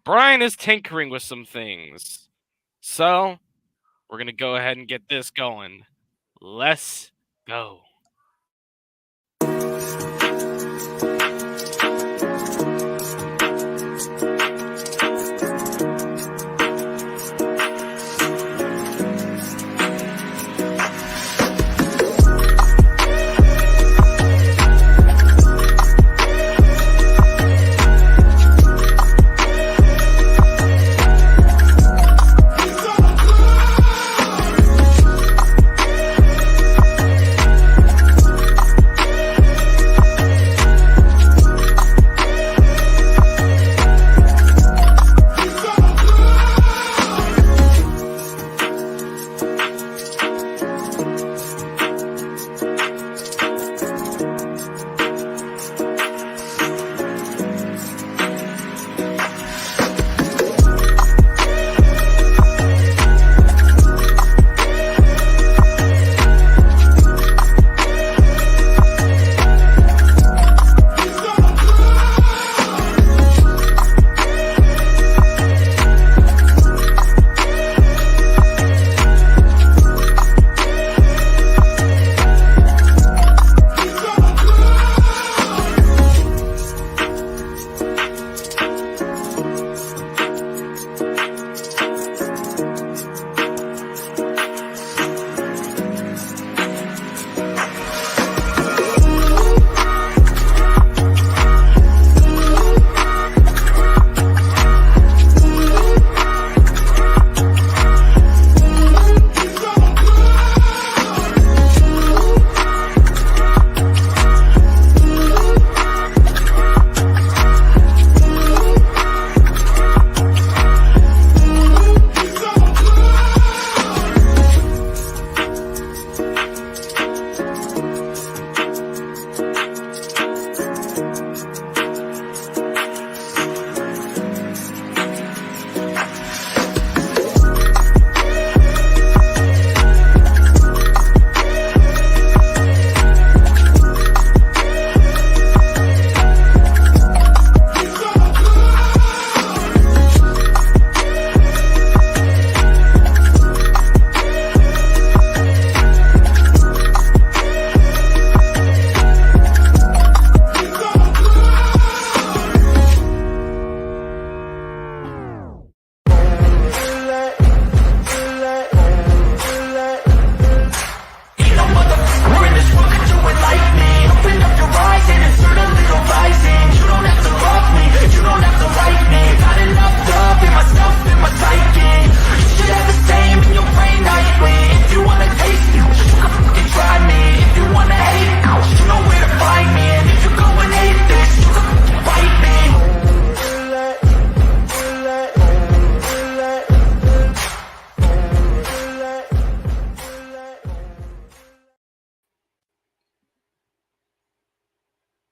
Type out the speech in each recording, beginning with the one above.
Brian is tinkering with some things. So, we're going to go ahead and get this going. Let's go.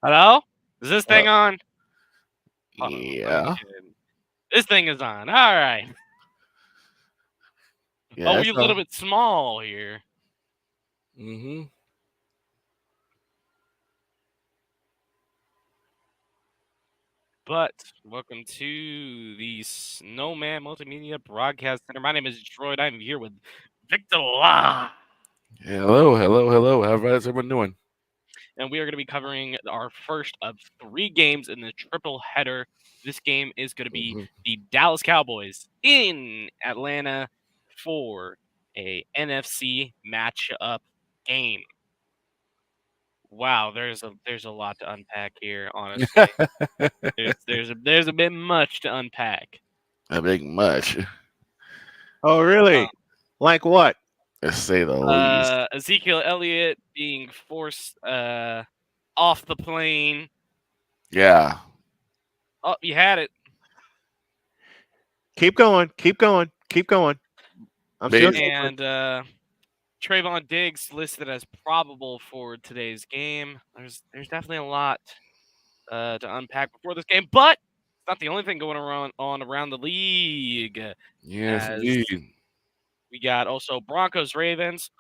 Hello? Is this thing on? Yeah. This thing is on. All right. Yeah. We're a little bit small here. Mm-hmm. But welcome to the Snowman Multimedia Broadcast Center. My name is Detroit. I'm here with Victor La. Hello. How is everyone doing? And we are going to be covering our first of 3 games in the triple header. This game is going to be the Dallas Cowboys in Atlanta for a NFC matchup game. Wow, there's a lot to unpack here, honestly. there's a bit much to unpack. A big much. Oh, really? Like what? To say the least. Ezekiel Elliott being forced off the plane. Yeah. Oh, you had it. Keep going. I'm still And Trayvon Diggs listed as probable for today's game. There's definitely a lot to unpack before this game, but it's not the only thing going on around the league. Yes, indeed. We got also Broncos Ravens,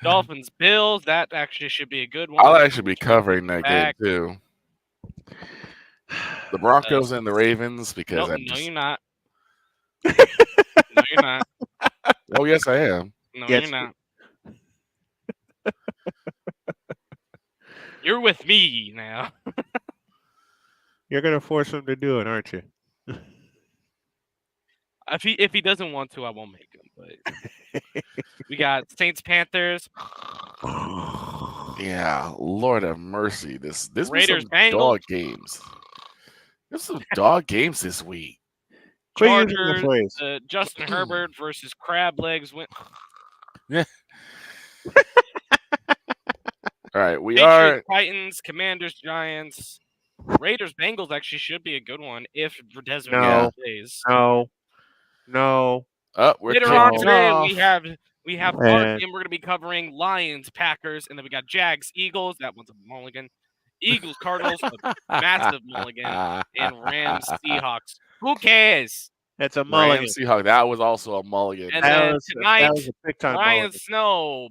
Dolphins Bills. That actually should be a good one. I'll actually be covering that game too. The Broncos and the Ravens because no, you're not. no, you're not. Oh, yes, I am. No, yes. you're not. You're with me now. You're gonna force him to do it, aren't you? If he doesn't want to, I won't make him. But we got Saints Panthers. Yeah, Lord have mercy. This was Raiders, some Bengals. dog games. There's some dog games this week. Quit using the Chargers, phrase. Justin Herbert versus Crab Legs. Yeah. All right, we Patriots, are. Titans, Commanders, Giants. Raiders, Bengals actually should be a good one if Desmond No. plays. No. We're Later on kicking today, off. we have our Man. game. We're gonna be covering Lions, Packers, and then we got Jags, Eagles. That one's a mulligan. Eagles, Cardinals, a massive mulligan, and Rams, Seahawks. Who cares? It's a mulligan. Rams, Seahawks. That was also a mulligan. And That then was tonight, a big time Ryan mulligan. Snow,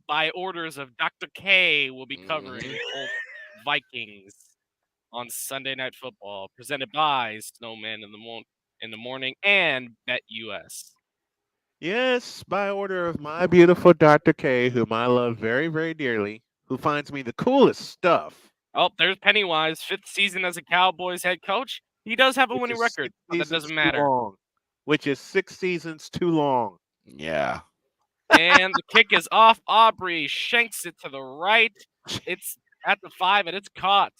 by orders of Dr. K, will be covering both Vikings on Sunday Night Football, presented by Snowman in the morning and BetUS. Yes, by order of my beautiful Dr. K, whom I love very, very dearly, who finds me the coolest stuff. Oh, there's Pennywise, 5th season as a Cowboys head coach. He does have a which winning is record, 6 but that seasons doesn't too matter. long, which is 6 seasons too long. Yeah. And the kick is off. Aubrey shanks it to the right. It's at the 5, and it's caught.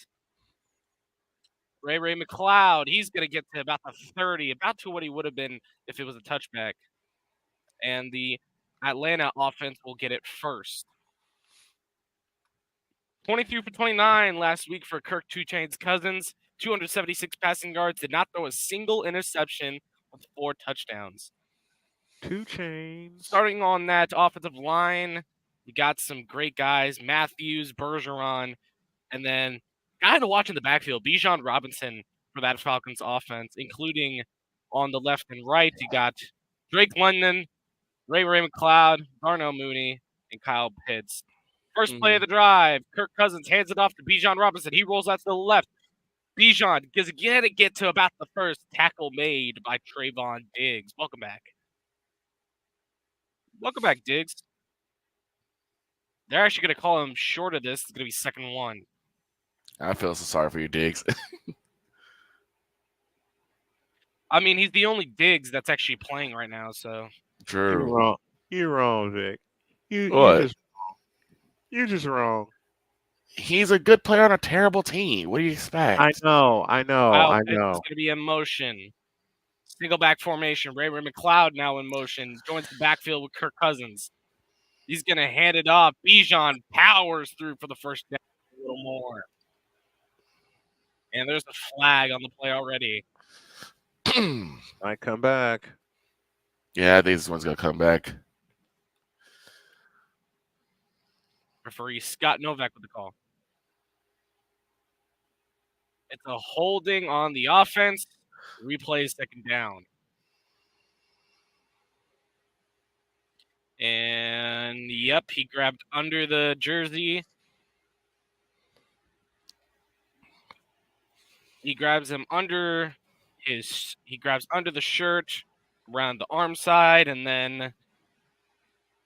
Ray McLeod, he's going to get to about the 30, about to what he would have been if it was a touchback. And the Atlanta offense will get it first. 23 for 29 last week for Kirk Two Chainz Cousins. 276 passing yards. Did not throw a single interception with 4 touchdowns. 2 Chainz. Starting on that offensive line, you got some great guys. Matthews, Bergeron, and then guy to watch in the backfield, Bijan Robinson for that Falcons offense, including on the left and right, you got Drake London, Ray McLeod, Darnell Mooney, and Kyle Pitts. First play of the drive, Kirk Cousins hands it off to Bijan Robinson. He rolls out to the left. Bijan gets again to get to about the first tackle made by Trayvon Diggs. Welcome back. Welcome back, Diggs. They're actually going to call him short of this. It's going to be 2nd and 1. I feel so sorry for you, Diggs. I mean, he's the only Diggs that's actually playing right now, so. True. You're wrong, Vic. What? You're just wrong. He's a good player on a terrible team. What do you expect? I know. It's going to be in motion. Single back formation. Ray McLeod now in motion. Joins the backfield with Kirk Cousins. He's going to hand it off. Bijan powers through for the first down a little more. And there's a flag on the play already. Might come back. Yeah, I think this one's going to come back. Referee Scott Novak with the call. It's a holding on the offense. Replay is 2nd down. And, yep, he grabbed under the jersey. He grabs him under he grabs under the shirt, around the arm side, and then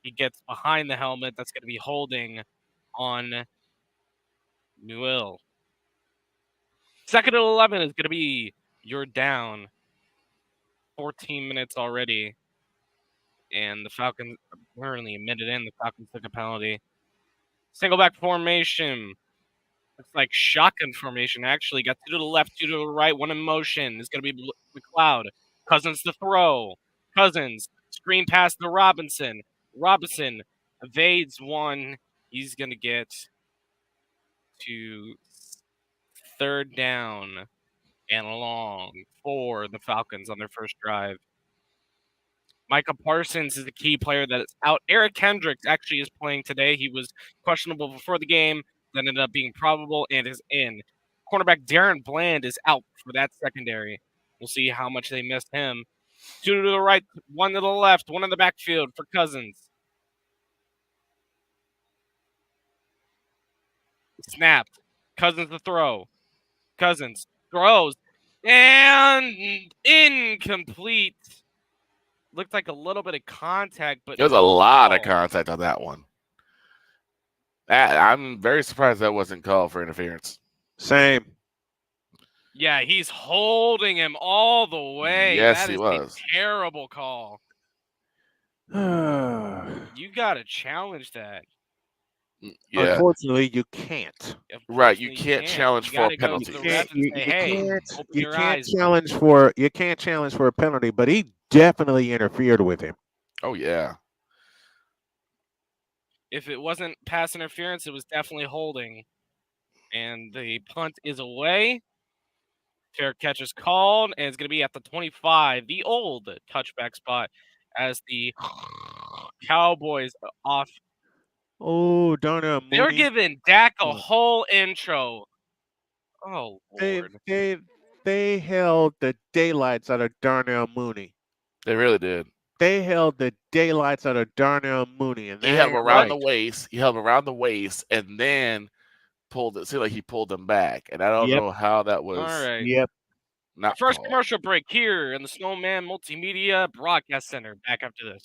he gets behind the helmet. That's going to be holding on Newell. 2nd and 11 is going to be your down. 14 minutes already. And the Falcons, apparently a minute in, the Falcons took a penalty. Single back formation. It's like shotgun formation, actually. Got 2 to the left, 2 to the right, 1 in motion. It's going to be McLeod. Cousins to throw. Cousins, screen pass to Robinson. Robinson evades 1. He's going to get to 3rd down and long for the Falcons on their first drive. Micah Parsons is the key player that is out. Eric Kendricks actually is playing today. He was questionable before the game, then ended up being probable and is in. Cornerback Darren Bland is out for that secondary. We'll see how much they missed him. 2 to the right, 1 to the left, 1 in the backfield for Cousins. Snapped. Cousins to throw. Cousins throws and incomplete. Looked like a little bit of contact, but There's a lot of contact on that one. I'm very surprised that wasn't called for interference. Same. Yeah, he's holding him all the way. Yes, That he is was. a terrible call. Yeah. You got to challenge that. Unfortunately, you can't. Right, you Unfortunately, can't challenge for a You gotta go penalty. to the ref and say, hey, open You your can't eyes. challenge for a penalty, but he definitely interfered with him. Oh yeah. If it wasn't pass interference, it was definitely holding. And the punt is away. Fair catch is called, and it's going to be at the 25, the old touchback spot, as the Cowboys off. Oh, Darnell Mooney. They were giving Dak a whole intro. Oh, Lord. They held the daylights out of Darnell Mooney. They really did. They held the daylights out of Darnell Mooney, and he held him around the waist. He held him around the waist, and then pulled it. Seemed like he pulled him back, and I don't know how that was. All right. Yep. Not First called. commercial break here in the Snowman Multimedia Broadcast Center. Back after this.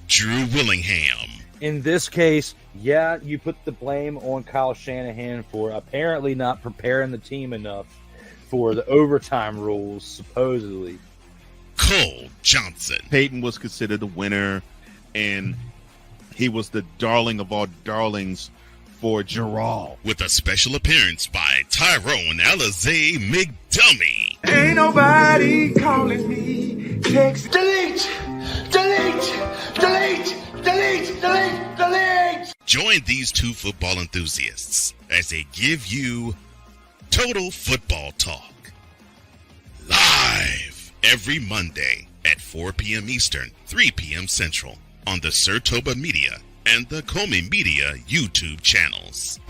Drew Willingham. In this case, yeah, you put the blame on Kyle Shanahan for apparently not preparing the team enough for the overtime rules, supposedly. Cole Johnson. Peyton was considered the winner, and he was the darling of all darlings for Gerald. With a special appearance by Tyrone Alizé McDummy. Ain't nobody calling me. Text delete, delete, delete, delete, delete, delete. Join these two football enthusiasts as they give you Total Football Talk. Live every Monday at 4 p.m. Eastern, 3 p.m. Central on the Sertoba Media and the Comey Media YouTube channels.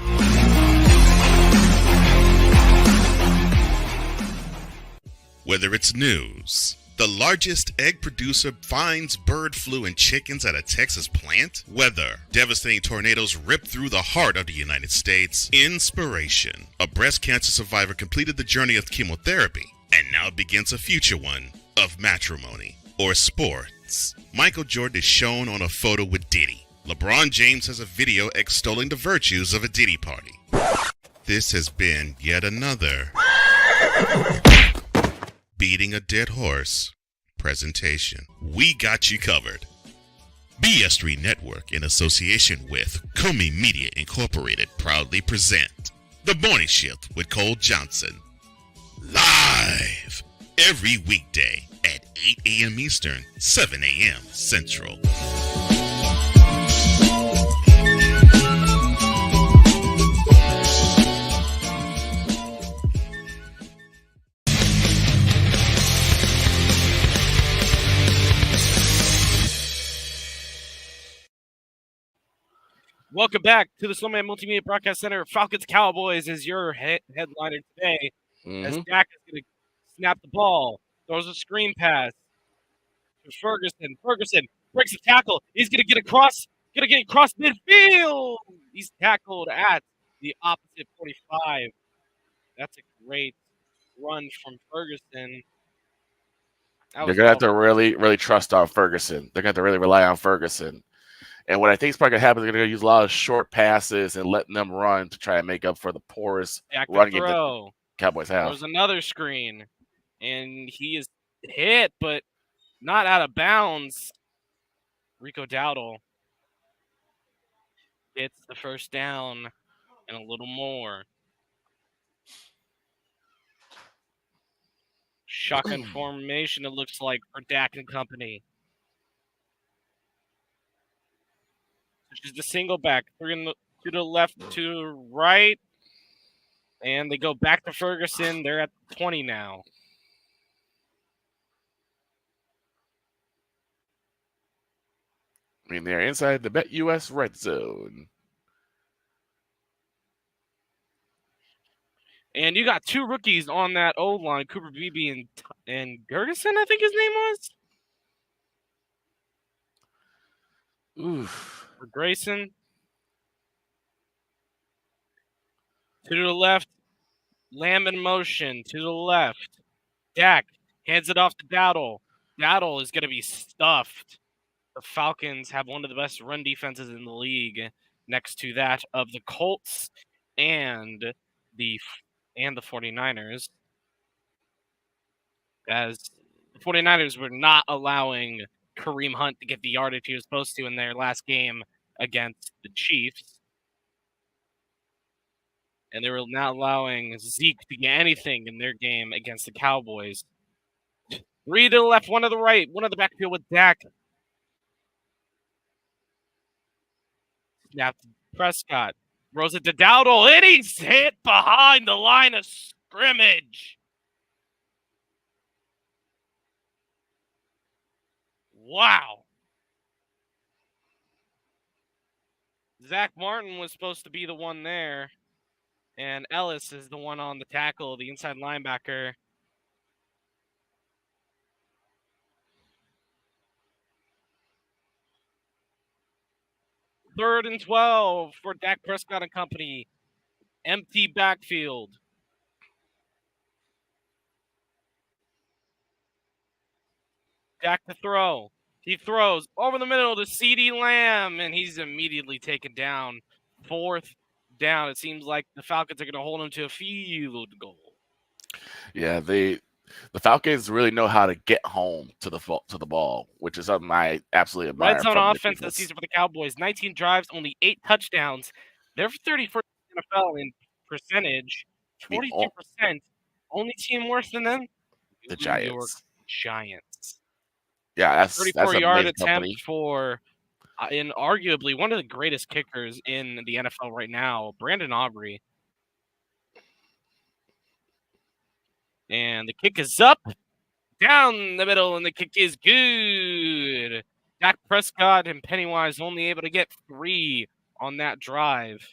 Whether it's news, the largest egg producer finds bird flu in chickens at a Texas plant, weather, devastating tornadoes rip through the heart of the United States, inspiration, a breast cancer survivor completed the journey of chemotherapy, and now begins a future one of matrimony or sports. Michael Jordan is shown on a photo with Diddy. LeBron James has a video extolling the virtues of a Diddy party. This has been yet another Beating a Dead Horse presentation. We got you covered. BS3 Network, in association with Comey Media Incorporated, proudly present The Morning Shift with Cole Johnson. Live every weekday at 8 a.m. Eastern, 7 a.m. Central. Welcome back to the Snowman Multimedia Broadcast Center. Falcons Cowboys is your headliner today. As Dak is going to snap the ball, throws a screen pass to Ferguson. Ferguson breaks a tackle. He's going to get across midfield. He's tackled at the opposite 45. That's a great run from Ferguson. They're going to have to really, really trust on Ferguson. They're going to have to really rely on Ferguson. And what I think is probably going to happen is they're going to use a lot of short passes and letting them run to try and make up for the porous running game that Cowboys have. There's another screen, and he is hit, but not out of bounds. Rico Dowdle gets the first down and a little more. Shotgun formation, it looks like, for Dak and company. Which is the single back, to the left, to the right. And they go back to Ferguson. They're at 20 now. I mean, they're inside the BetUS red zone. And you got two rookies on that O-line, Cooper Beebe and Gergeson, I think his name was. Oof. For Grayson. To the left. Lamb in motion. To the left. Dak hands it off to Dowdle. Dowdle is going to be stuffed. The Falcons have one of the best run defenses in the league, next to that of the Colts and the 49ers. As the 49ers were not allowing Kareem Hunt to get the yardage he was supposed to in their last game against the Chiefs. And they were not allowing Zeke to get anything in their game against the Cowboys. 3 to the left, 1 to the right, 1 of the backfield with Dak. Snap to Prescott. Throws it to Dowdle, and he's hit behind the line of scrimmage. Wow. Zach Martin was supposed to be the one there. And Ellis is the one on the tackle, the inside linebacker. Third and 12 for Dak Prescott and company. Empty backfield. Dak to throw. He throws over the middle to CeeDee Lamb, and he's immediately taken down. 4th down. It seems like the Falcons are going to hold him to a field goal. Yeah, the Falcons really know how to get home to the ball, which is something I absolutely admire. Red zone offense this season for the Cowboys. 19 drives, only 8 touchdowns. They're 31st in the NFL in percentage. 42%. Only team worse than them? The New York Giants. Giants. Yeah, that's 34-yard attempt company. For in arguably one of the greatest kickers in the NFL right now, Brandon Aubrey. And the kick is up, down the middle, and the kick is good. Dak Prescott and Pennywise only able to get 3 on that drive.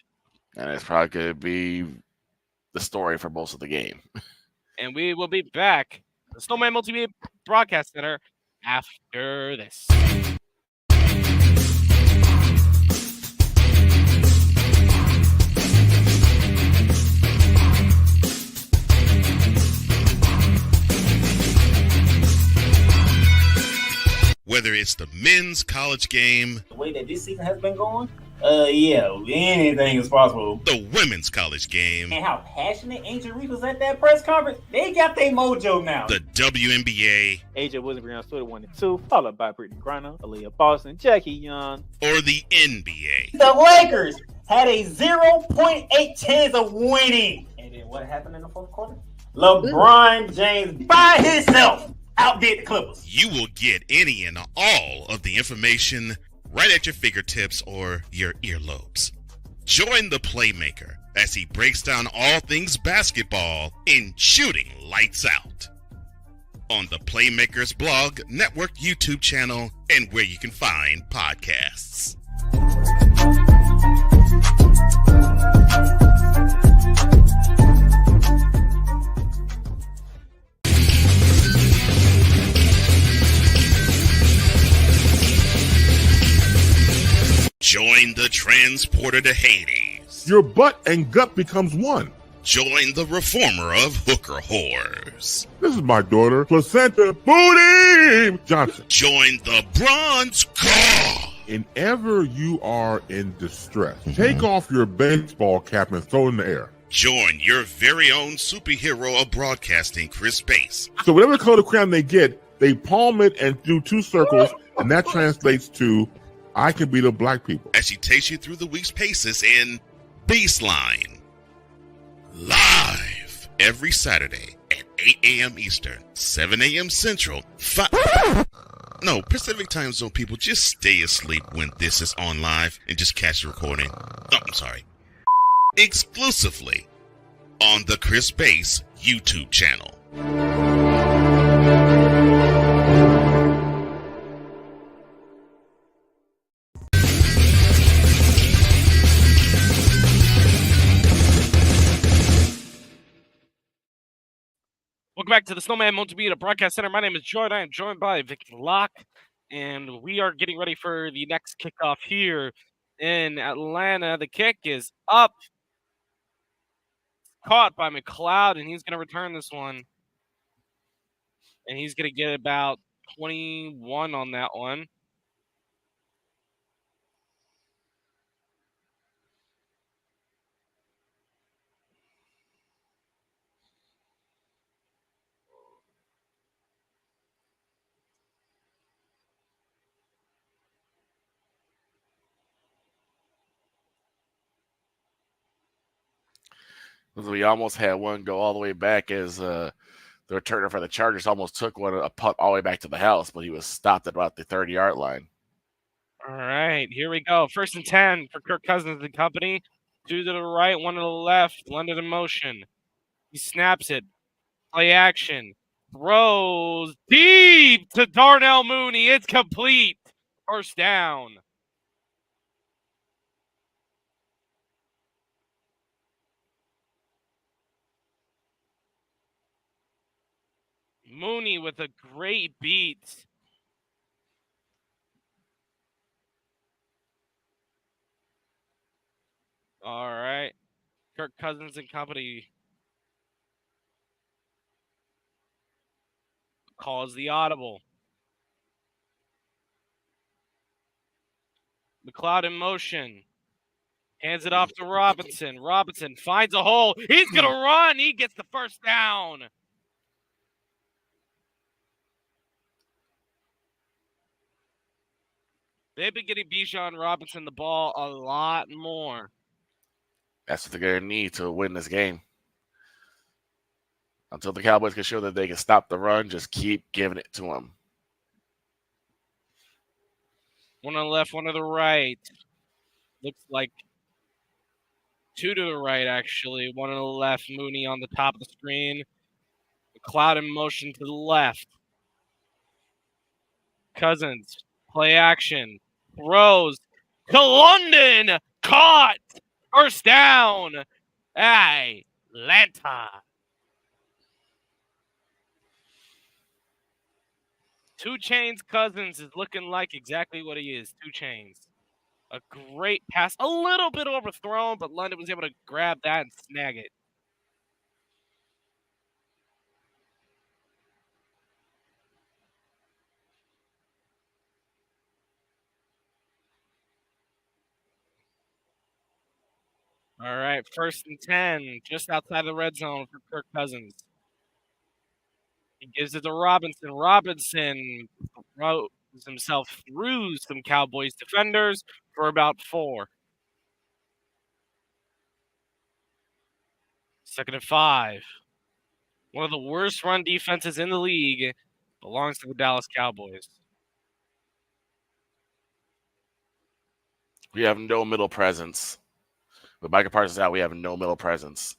And it's probably going to be the story for most of the game. And we will be back at the Snowman Multimedia Broadcast Center after this. Whether it's the men's college game, the way that this season has been going, yeah, anything is possible. The women's college game, And how passionate Angel Reese was at that press conference, they got their mojo now. The WNBA, AJ Williams on Twitter 1 and 2, followed by Brittany Griner, Aaliyah Boston, Jackie Young, or the NBA. The Lakers had a 0.8 chance of winning. And then what happened in the 4th quarter? LeBron James by himself outdid the Clippers. You will get any and all of the information right at your fingertips or your earlobes. Join the Playmaker as he breaks down all things basketball in Shooting Lights Out on the Playmaker's blog, network, YouTube channel, and where you can find podcasts. Join the transporter to Hades. Your butt and gut becomes one. Join the reformer of hooker whores. This is my daughter, Placenta Booty Johnson. Join the bronze car. Whenever you are in distress, take off your baseball cap and throw it in the air. Join your very own superhero of broadcasting, Chris Bass. So whatever color crayon they get, they palm it and do 2 circles, and that translates to I can beat up black people. As she takes you through the week's paces in Baseline. Live every Saturday at 8 a.m. Eastern, 7 a.m. Central, No, Pacific Time Zone people, just stay asleep when this is on live and just catch the recording. Oh, I'm sorry. Exclusively on the Chris Bass YouTube channel. Welcome back to the Snowman Multimedia Broadcast Center. My name is Jordan. I am joined by Victor Locke And we are getting ready for the next kickoff here in Atlanta. The kick is up. Caught by McLeod, and he's going to return this one. And he's going to get about 21 on that one. We almost had one go all the way back as the returner for the Chargers almost took a punt all the way back to the house, but he was stopped at about the 30-yard line. All right, here we go. 1st and 10 for Kirk Cousins and company. 2 to the right, 1 to the left. London in motion. He snaps it. Play action. Throws deep to Darnell Mooney. It's complete. 1st down. Mooney with a great beat. All right. Kirk Cousins and company calls the audible. McLeod in motion. Hands it off to Robinson. Robinson finds a hole. He's going to run. He gets the 1st down. They've been getting Bijan Robinson the ball a lot more. That's what they're going to need to win this game. Until the Cowboys can show that they can stop the run, just keep giving it to them. 1 on the left, 1 to the right. Looks like 2 to the right, actually. 1 on the left, Mooney on the top of the screen. McLeod in motion to the left. Cousins, play action. Throws to London. Caught. 1st down. Atlanta. 2 Chainz Cousins is looking like exactly what he is. 2 Chainz. A great pass. A little bit overthrown, but London was able to grab that and snag it. All right, 1st and 10, just outside the red zone for Kirk Cousins. He gives it to Robinson. Robinson throws himself through some Cowboys defenders for about 4. 2nd and 5. One of the worst run defenses in the league belongs to the Dallas Cowboys. We have no middle presence. With Micah Parsons out, we have no middle presence.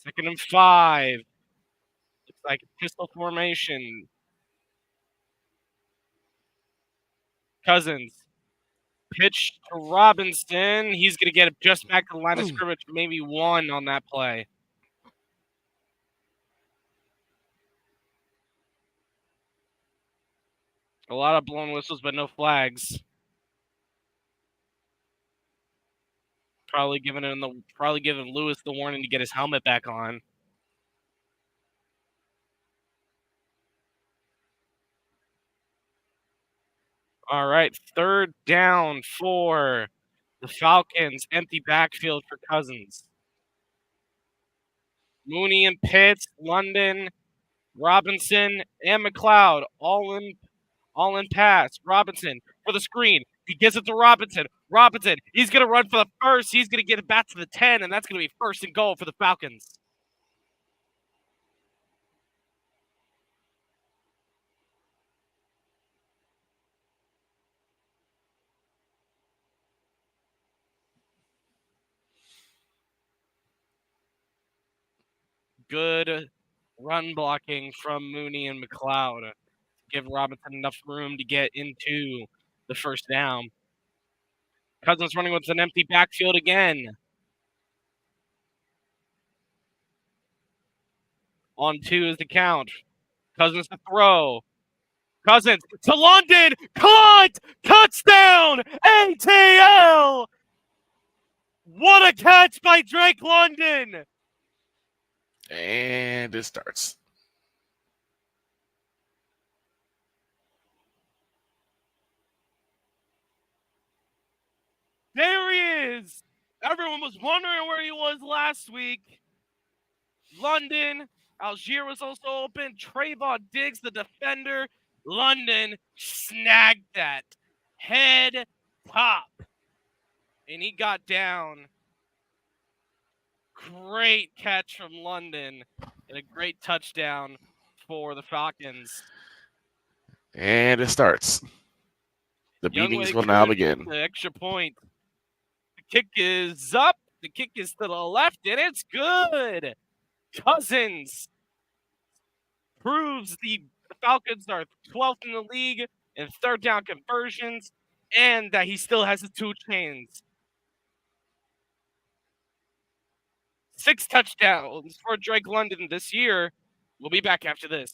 2nd and 5. Looks like a pistol formation. Cousins. Pitch to Robinson. He's going to get it just back to the line of scrimmage, maybe 1 on that play. A lot of blown whistles, but no flags. Probably giving Lewis the warning to get his helmet back on. All right, 3rd down for the Falcons. Empty backfield for Cousins. Mooney and Pitts, London, Robinson, and McLeod all in pass. Robinson for the screen. He gives it to Robinson. Robinson, he's going to run for the 1st. He's going to get it back to the 10, and that's going to be 1st and goal for the Falcons. Good run blocking from Mooney and McLeod to give Robinson enough room to get into the 1st down. Cousins running with an empty backfield again. On 2 is the count. Cousins to throw. Cousins to London. Caught! Touchdown! ATL! What a catch by Drake London! And it starts. There he is. Everyone was wondering where he was last week. London. Algier was also open. Trayvon Diggs, the defender. London snagged that. Head top. And he got down. Great catch from London. And a great touchdown for the Falcons. And it starts. The beatings will now begin. The extra point. The kick is up. The kick is to the left, and it's good. Cousins proves the Falcons are 12th in the league in third down conversions, and that he still has the 2 chains. 6 touchdowns for Drake London this year. We'll be back after this.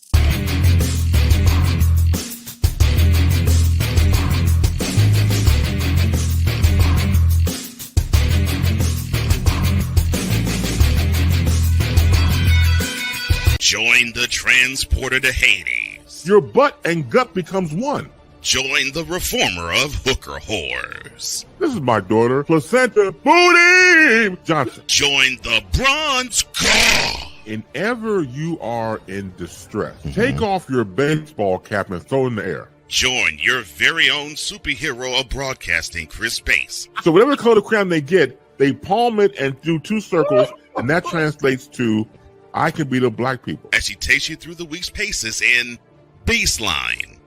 Join the transporter to Hades. Your butt and gut becomes one. Join the reformer of hooker whores. This is my daughter, Placenta Booty Johnson. Join the bronze claw. Whenever you are in distress, take off your baseball cap and throw it in the air. Join your very own superhero of broadcasting, Chris Bass. So whatever color crayon they get, they palm it and do 2 circles, and that translates to I can beat up black people. As she takes you through the week's paces in Baseline.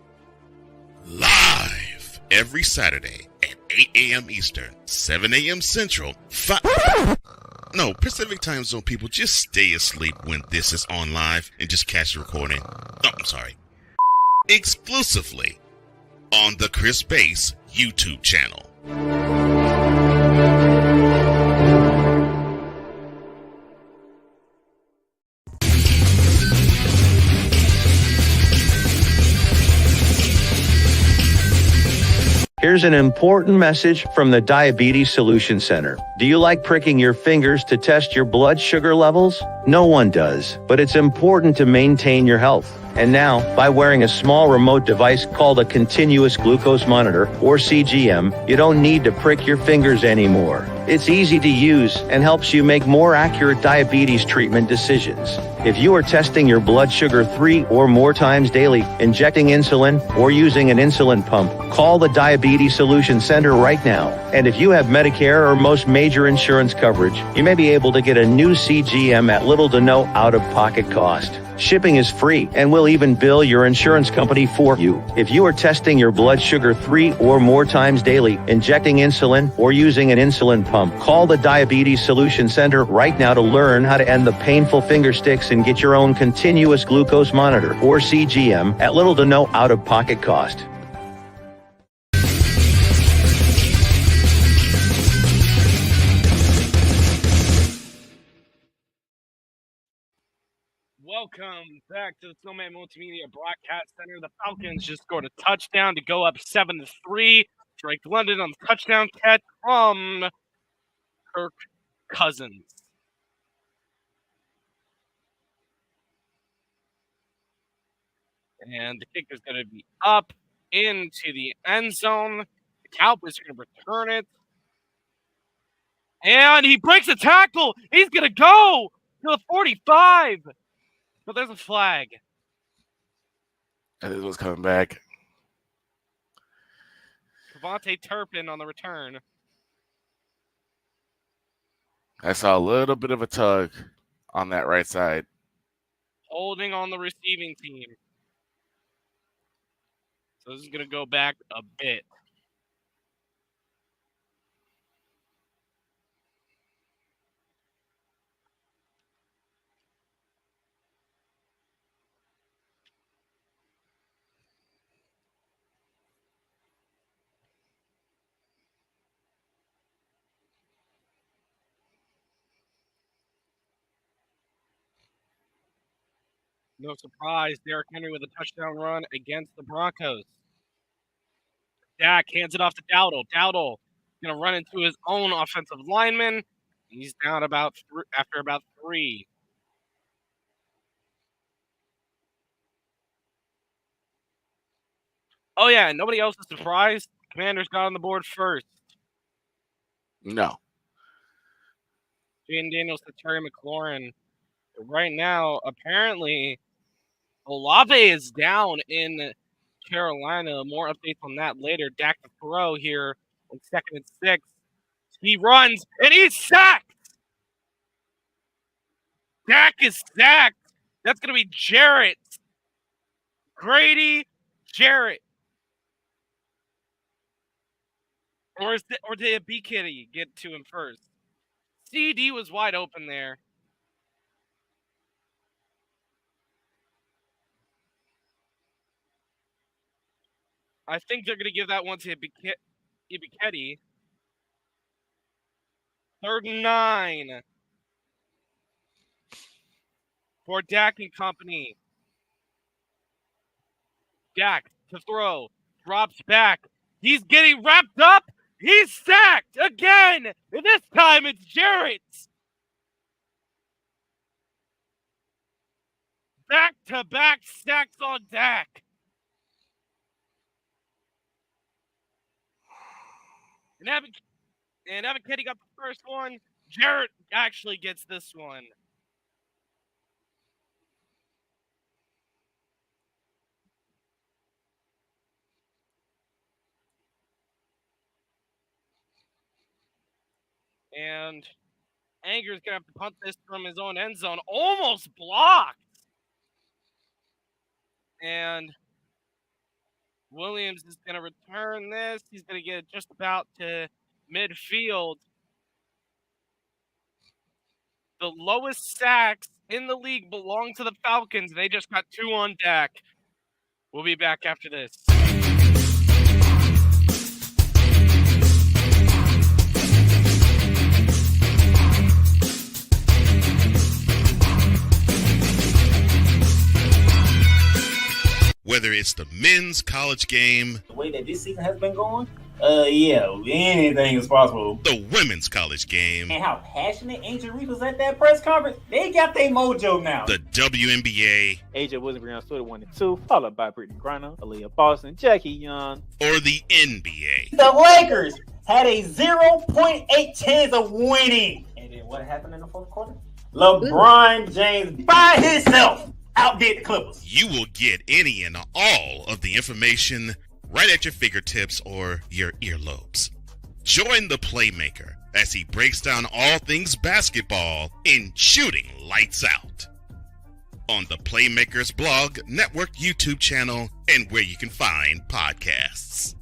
Live every Saturday at 8 a.m. Eastern, 7 a.m. Central, Pacific Time Zone people, just stay asleep when this is on live and just catch the recording. Oh, I'm sorry. Exclusively on the Chris Bass YouTube channel. Here's an important message from the Diabetes Solution Center. Do you like pricking your fingers to test your blood sugar levels? No one does, but it's important to maintain your health. And now, by wearing a small remote device called a continuous glucose monitor, or CGM, you don't need to prick your fingers anymore. It's easy to use and helps you make more accurate diabetes treatment decisions. If you are testing your blood sugar 3 or more times daily, injecting insulin, or using an insulin pump, call the Diabetes Solution Center right now. And if you have Medicare or most major insurance coverage, you may be able to get a new CGM at little to no out-of-pocket cost. Shipping is free, and we'll even bill your insurance company for you. If you are testing your blood sugar 3 or more times daily, injecting insulin, or using an insulin pump, call the Diabetes Solution Center right now to learn how to end the painful finger sticks and get your own continuous glucose monitor, or CGM, at little to no out-of-pocket cost. Welcome back to the Snowman Multimedia Broadcast Center. The Falcons just scored a touchdown to go up 7-3. Drake London on the touchdown catch from Kirk Cousins. And the kick is going to be up into the end zone. The Cowboys are going to return it. And he breaks a tackle. He's going to go to the 45. But there's a flag. And this was coming back. Devontae Turpin on the return. I saw a little bit of a tug on that right side. Holding on the receiving team. So this is going to go back a bit. No surprise, Derrick Henry with a touchdown run against the Broncos. Dak hands it off to Dowdle. Dowdle going to run into his own offensive lineman. He's down after about 3. Oh, yeah, nobody else is surprised. Commanders got on the board first. No. Jaden Daniels to Terry McLaurin. Right now, apparently, Olave is down in Carolina. More updates on that later. Dak to throw here on 2nd and 6. He runs, and he's sacked! Dak is sacked. That's going to be Jarrett. Grady Jarrett. Or did a B Kitty get to him first? CD was wide open there. I think they're going to give that one to Ibiketti. 3rd and 9 for Dak and company. Dak to throw. Drops back. He's getting wrapped up. He's sacked again. And this time it's Jarrett. Back-to-back sacks on Dak. And Evan Kitty got the first one. Jarrett actually gets this one. And Anger's going to have to punt this from his own end zone. Almost blocked. And Williams is going to return this. He's going to get it just about to midfield. The lowest sacks in the league belong to the Falcons. They just got 2 on Dak. We'll be back after this. Whether it's the men's college game, The way that this season has been going, yeah, anything is possible. the women's college game, And how passionate Angel Reese was at that press conference, they got their mojo now. the WNBA, AJ Williams stood at 1 and 2, followed by Brittany Griner, Aaliyah Boston, Jackie Young. or the NBA. The Lakers had a 0.8 chance of winning. And then what happened in the 4th quarter? LeBron James by himself outdid the Clippers. You will get any and all of the information right at your fingertips or your earlobes. Join the Playmaker as he breaks down all things basketball in Shooting Lights Out on the Playmakers blog, network, YouTube channel, and where you can find podcasts.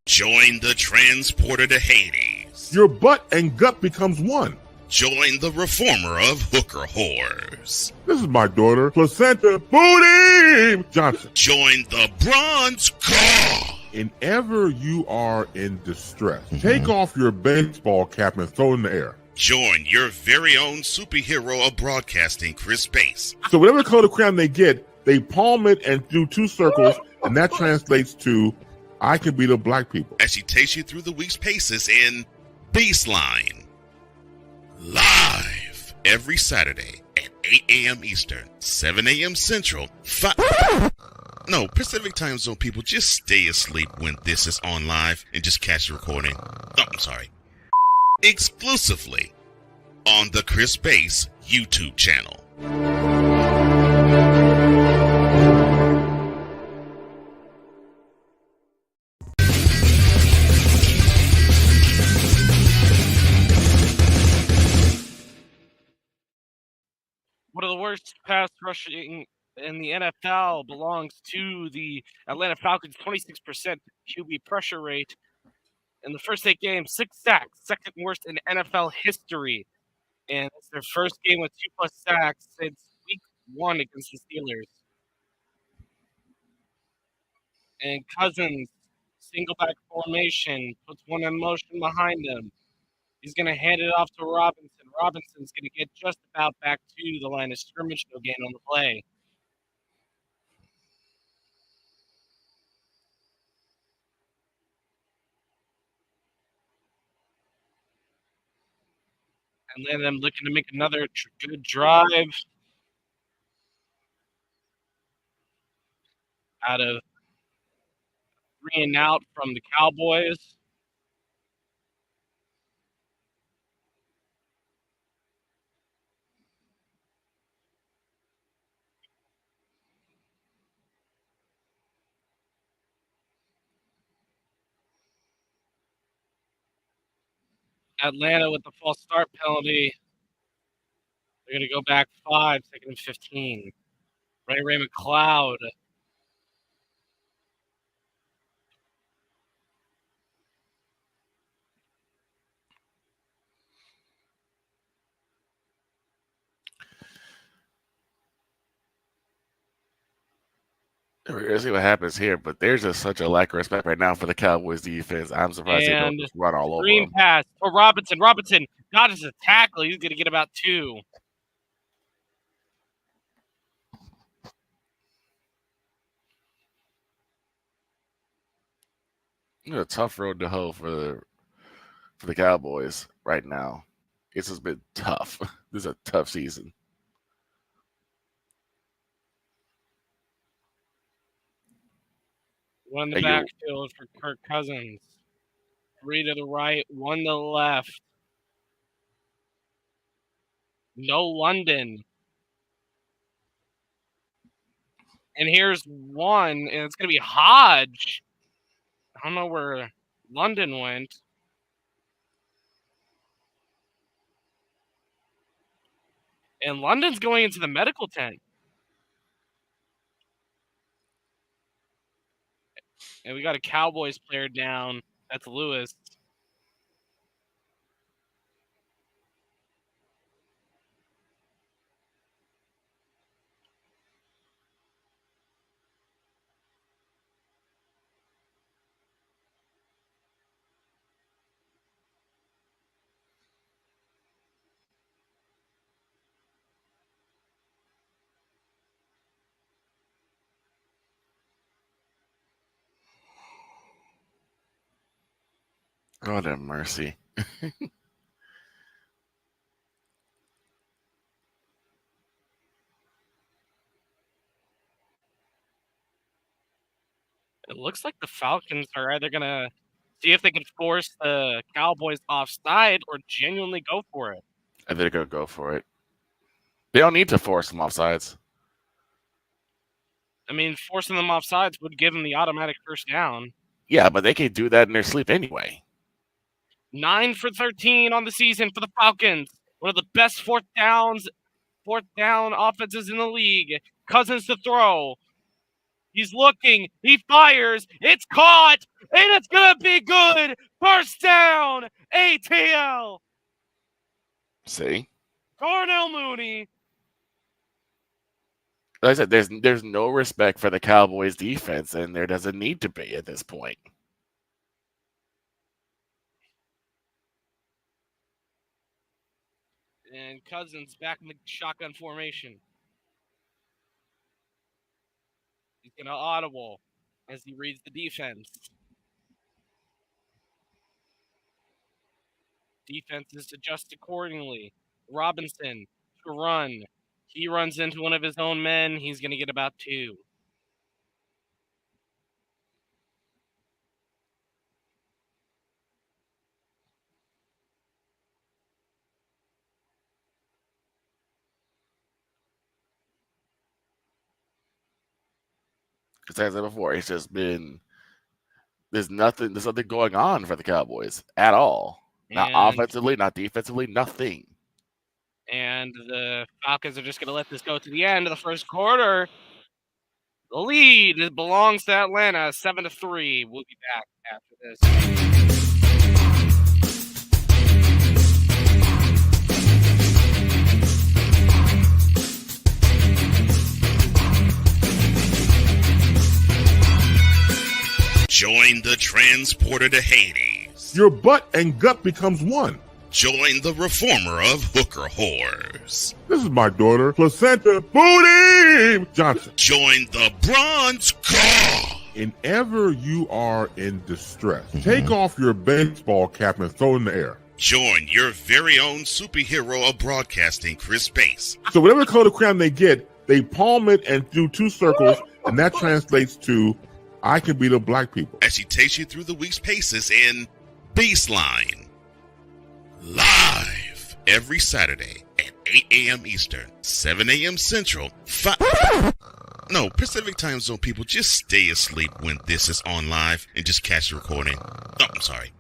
Join the transporter to Hades. Your butt and gut becomes one. Join the reformer of hooker whores. This is my daughter, Placenta Booty Johnson. Join the bronze car. Whenever you are in distress, take off your baseball cap and throw it in the air. Join your very own superhero of broadcasting, Chris Bass. So whatever color crayon they get, they palm it and do 2 circles, and that translates to I can beat up black people. As she takes you through the week's paces in Baseline. Live every Saturday at 8 a.m. Eastern, 7 a.m. Central, Pacific Time Zone people, just stay asleep when this is on live and just catch the recording. Oh, I'm sorry. Exclusively on the Chris Bass YouTube channel. One of the worst pass rushing in the NFL belongs to the Atlanta Falcons, 26% QB pressure rate. In the first 8 games, 6 sacks, 2nd worst in NFL history. And it's their first game with 2+ sacks since week 1 against the Steelers. And Cousins, single back formation, puts one in motion behind him. He's going to hand it off to Robinson. Robinson's going to get just about back to the line of scrimmage. No gain on the play. And then I'm looking to make another good drive out of 3 and out from the Cowboys. Atlanta with the false start penalty. They're going to go back 5, 2nd and 15. Ray McLeod. We're going to see what happens here, but there's just such a lack of respect right now for the Cowboys defense. I'm surprised they don't just run all over Green them. pass to Robinson. Robinson dodges a tackle. He's going to get about 2. It's a tough road to hoe for the Cowboys right now. It's just been tough. This is a tough season. One in the backfield for Kirk Cousins. 3 to the right, 1 to the left. No London. And here's one, and it's going to be Hodge. I don't know where London went. And London's going into the medical tent. And we got a Cowboys player down. That's Lewis. God have mercy. It looks like the Falcons are either going to see if they can force the Cowboys offside or genuinely go for it. I think they're going to go for it. They don't need to force them offsides. I mean, forcing them offsides would give them the automatic first down. Yeah, but they can do that in their sleep anyway. 9 for 13 on the season for the Falcons. One of the best fourth down offenses in the league. Cousins to throw. He's looking. He fires. It's caught. And it's going to be good. First down. ATL. See? Darnell Mooney. Like I said, there's no respect for the Cowboys defense, and there doesn't need to be at this point. And Cousins back in the shotgun formation. He's going to audible as he reads the defense. Defenses adjust accordingly. Robinson to run. He runs into one of his own men. He's going to get about 2. As I said before, it's just been there's nothing going on for the Cowboys at all. Not offensively, not defensively, nothing. And the Falcons are just going to let this go to the end of the first quarter. The lead belongs to Atlanta, 7-3. We'll be back after this. Join the transporter to Hades. Your butt and gut becomes one. Join the reformer of hooker whores. This is my daughter, Placenta Booty Johnson. Join the bronze god. Whenever you are in distress, take off your baseball cap and throw it in the air. Join your very own superhero of broadcasting, Chris Bass. So whatever color crayon they get, they palm it and do 2 circles, and that translates to, I can beat up black people. As she takes you through the week's paces in Baseline. Live every Saturday at 8 a.m. Eastern, 7 a.m. Central, Pacific Time Zone people, just stay asleep when this is on live and just catch the recording. Oh, I'm sorry.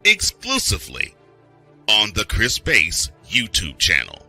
Exclusively on the Chris Bass YouTube channel.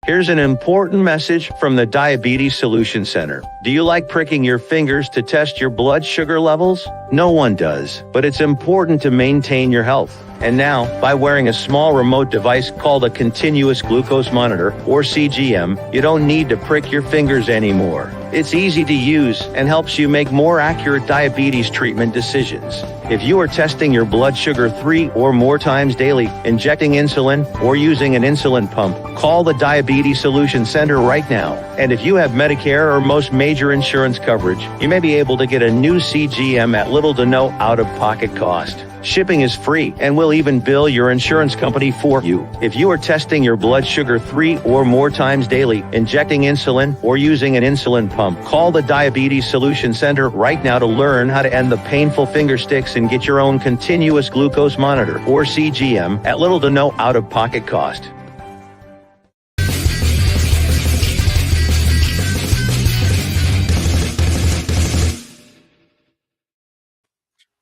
Here's an important message from the Diabetes Solution Center. Do you like pricking your fingers to test your blood sugar levels? No one does, but it's important to maintain your health. And now, by wearing a small remote device called a continuous glucose monitor, or CGM, you don't need to prick your fingers anymore. It's easy to use and helps you make more accurate diabetes treatment decisions. If you are testing your blood sugar 3 or more times daily, injecting insulin, or using an insulin pump, call the Diabetes Solution Center right now. And if you have Medicare or most major insurance coverage, you may be able to get a new CGM at little to no out-of-pocket cost. Shipping is free, and we'll even bill your insurance company for you. If you are testing your blood sugar 3 or more times daily, injecting insulin, or using an insulin pump, call the Diabetes Solution Center right now to learn how to end the painful finger sticks and get your own continuous glucose monitor, or CGM, at little to no out-of-pocket cost.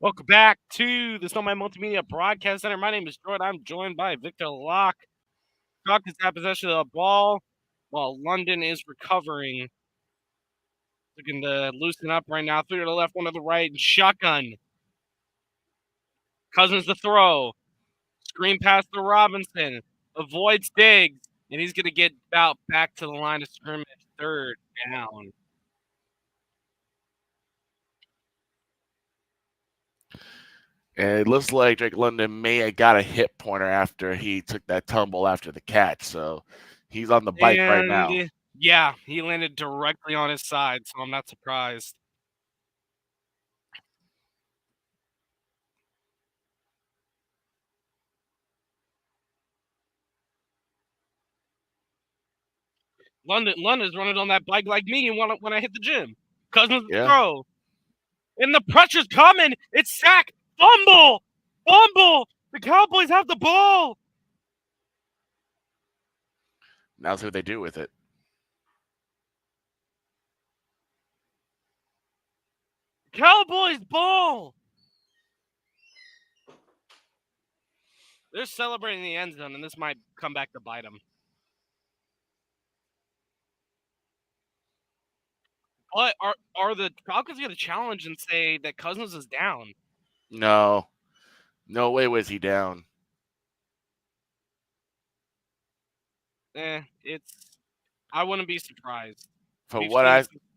Welcome back to the Snowman Multimedia Broadcast Center. My name is Jordan. I'm joined by Victor Locke. Locke has got possession of the ball while London is recovering. Looking to loosen up right now. 3 to the left, 1 to the right, and shotgun. Cousins to throw. Screen pass to Robinson. Avoids Diggs, and he's going to get about back to the line of scrimmage. 3rd down. And it looks like Drake London may have got a hit pointer after he took that tumble after the catch. So he's on the bike right now. Yeah, he landed directly on his side, so I'm not surprised. London's running on that bike like me when I hit the gym. Cousins throw. And the pressure's coming. It's sack. Fumble! The Cowboys have the ball. Now see what they do with it. Cowboys ball. They're celebrating the end zone, and this might come back to bite them. But are the Falcons going to challenge and say that Cousins is down? No way was he down. I wouldn't be surprised.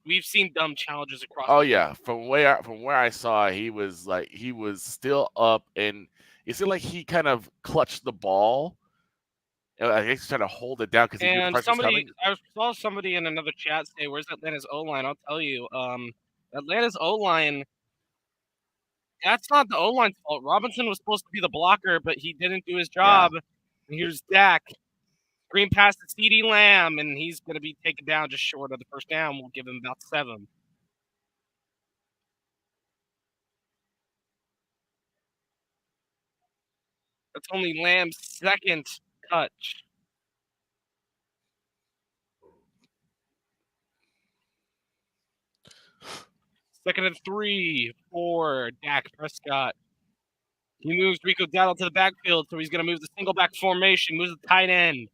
We've seen dumb challenges across. Oh yeah, from where I saw, he was still up, and it seemed like he kind of clutched the ball. I guess he's trying to hold it down because he knew the pressure's coming. I saw somebody in another chat say, "Where's Atlanta's O-line?" I'll tell you, Atlanta's O-line. That's not the O-line's fault. Robinson was supposed to be the blocker, but he didn't do his job. Yeah. And here's Dak. Screen pass to CeeDee Lamb, and he's going to be taken down just short of the 1st down. We'll give him about 7. That's only Lamb's 2nd touch. Second and 3 for Dak Prescott. He moves Rico Dowdle to the backfield, so he's going to move the single back formation, moves the tight end.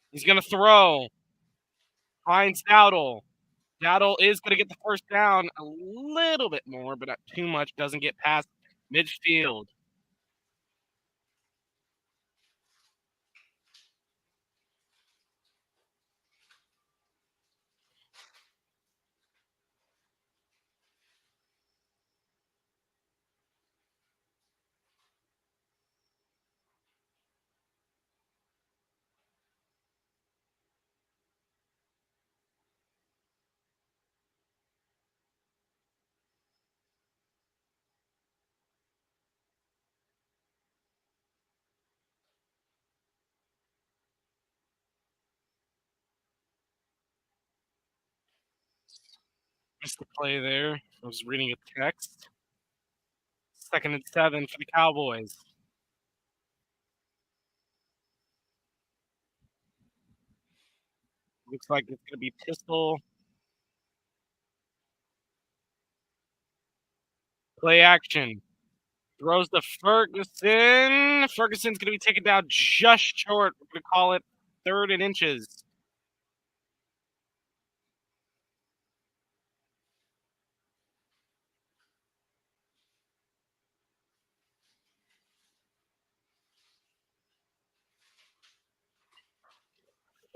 He's going to throw. Finds Dowdle. Dowdle is going to get the first down a little bit more, but not too much. Doesn't get past midfield. Missed the play there. I was reading a text. 2nd and 7 for the Cowboys. Looks like it's going to be pistol. Play action. Throws to Ferguson. Ferguson's going to be taken down just short. We're going to call it 3rd and inches.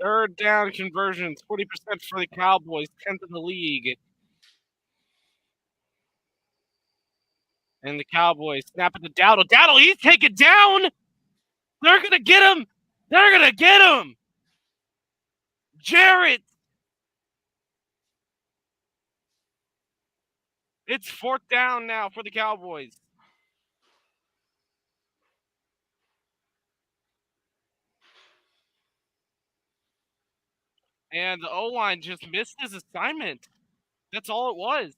Third down conversions, 40% for the Cowboys, 10th in the league. And the Cowboys snap it to Dowdle. Dowdle, he's taken down. They're going to get him. They're going to get him. Jarrett. It's 4th down now for the Cowboys. And the O-line just missed his assignment. That's all it was.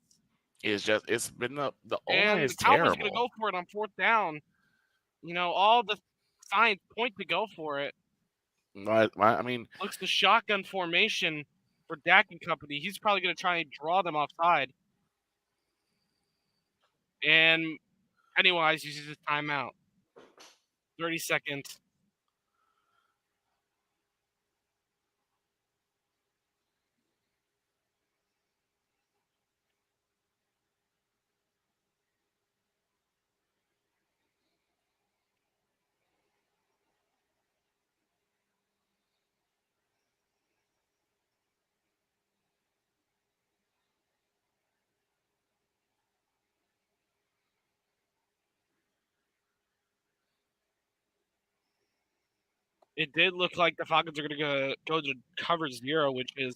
It's been the O-line And is the Cowboys terrible. going to go for it on 4th down. You know, all the signs point to go for it. I mean, Looks the shotgun formation for Dak and company. He's probably going to try and draw them offside. And Pennywise uses his timeout. 30 seconds. It did look like the Falcons are going to go to cover 0, which is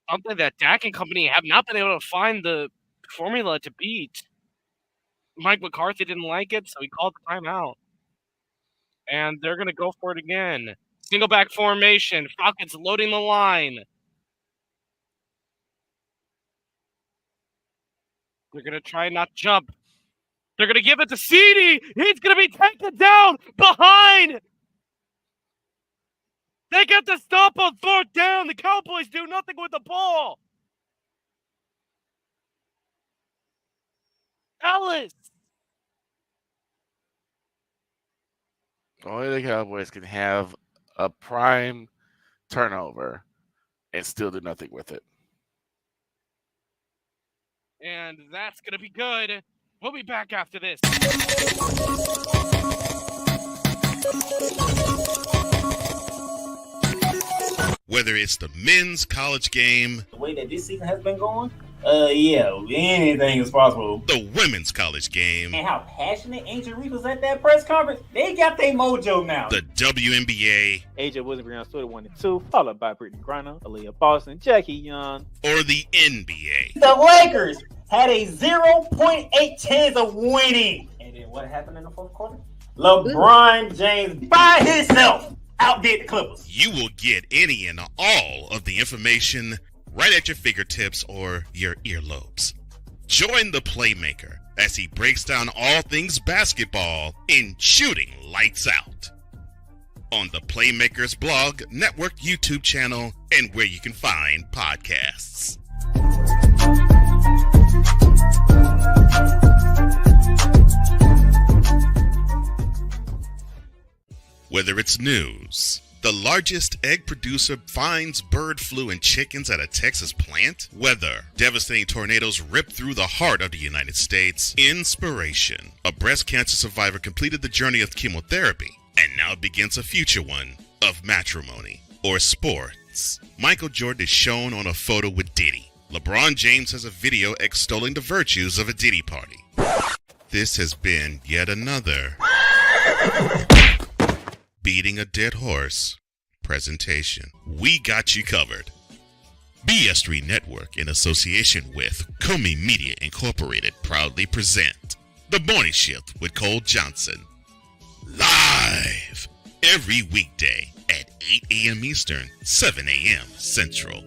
something that Dak and company have not been able to find the formula to beat. Mike McCarthy didn't like it, so he called the timeout. And they're going to go for it again. Single back formation. Falcons loading the line. They're going to try not to jump. They're going to give it to CeeDee. He's going to be taken down behind. They get the stop on 4th down. The Cowboys do nothing with the ball. Ellis. Only the Cowboys can have a prime turnover and still do nothing with it. And that's going to be good. We'll be back after this. Whether it's the men's college game, The way that this season has been going, yeah, anything is possible. the women's college game, And how passionate Angel Reese was at that press conference, they got their mojo now. the WNBA, AJ Williams Twitter 1 and 2, followed by Brittany Griner, Aaliyah Boston, Jackie Young. or the NBA. The Lakers had a 0.8 chance of winning. And then what happened in the 4th quarter? LeBron James by himself outdid the Clippers. You will get any and all of the information right at your fingertips or your earlobes. Join the Playmaker as he breaks down all things basketball in Shooting Lights Out on the Playmakers blog, network, YouTube channel, and where you can find podcasts. Whether it's news, The largest egg producer finds bird flu in chickens at a Texas plant. Weather. Devastating tornadoes rip through the heart of the United States. Inspiration. A breast cancer survivor completed the journey of chemotherapy, and now begins a future one of matrimony or sports. Michael Jordan is shown on a photo with Diddy. LeBron James has a video extolling the virtues of a Diddy party. This has been yet another Beating a Dead Horse presentation. We got you covered. BS3 Network, in association with Comey Media Incorporated, proudly present The Morning Shift with Cole Johnson. Live every weekday at 8 a.m. Eastern, 7 a.m. Central.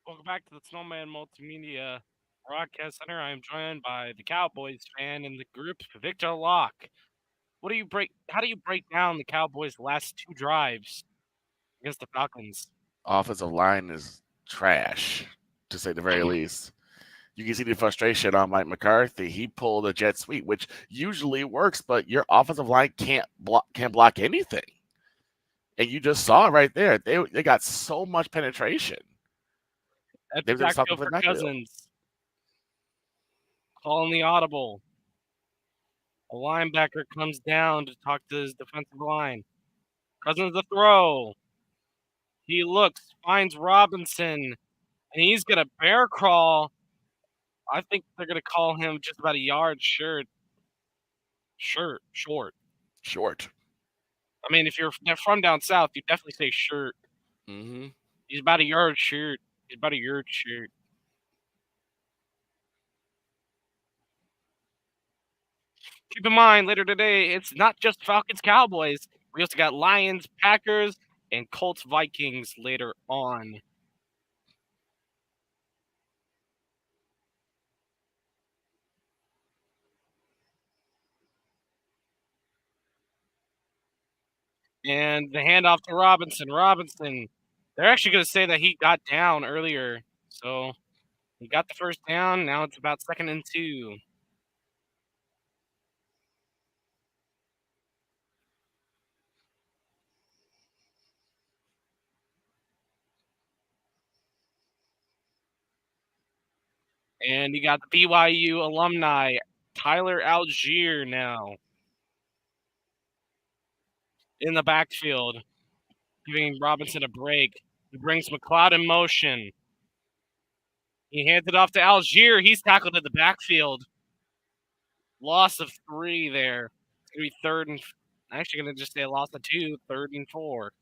Welcome back to the Snowman Multimedia Broadcast Center. I am joined by the Cowboys fan in the group, Victor Locke. How do you break down the Cowboys' last two drives against the Falcons? Offensive line is trash, to say the very least. You can see the frustration on Mike McCarthy. He pulled a jet sweep, which usually works, but your offensive line can't block anything. And you just saw it right there. They got so much penetration. That's They were just backfield talking for for backfield. Cousins. Calling the audible. A linebacker comes down to talk to his defensive line. Cousins the throw. He looks, finds Robinson, and he's going to bear crawl. I think they're going to call him just about a yard short. Short. I mean, if you're from down south, you definitely say shirt. Mm-hmm. He's about a yard short. Keep in mind, later today, it's not just Falcons Cowboys. We also got Lions, Packers, and Colts Vikings later on. And the handoff to Robinson. Robinson, they're actually going to say that he got down earlier. So he got the first down. Now it's about 2nd and 2. And you got the BYU alumni, Tyler Algier, now in the backfield, giving Robinson a break. He brings McLeod in motion. He hands it off to Algier. He's tackled in the backfield. Loss of 3 there. It's going to be 3rd and... I'm actually going to just say a loss of 2, 3rd and 4.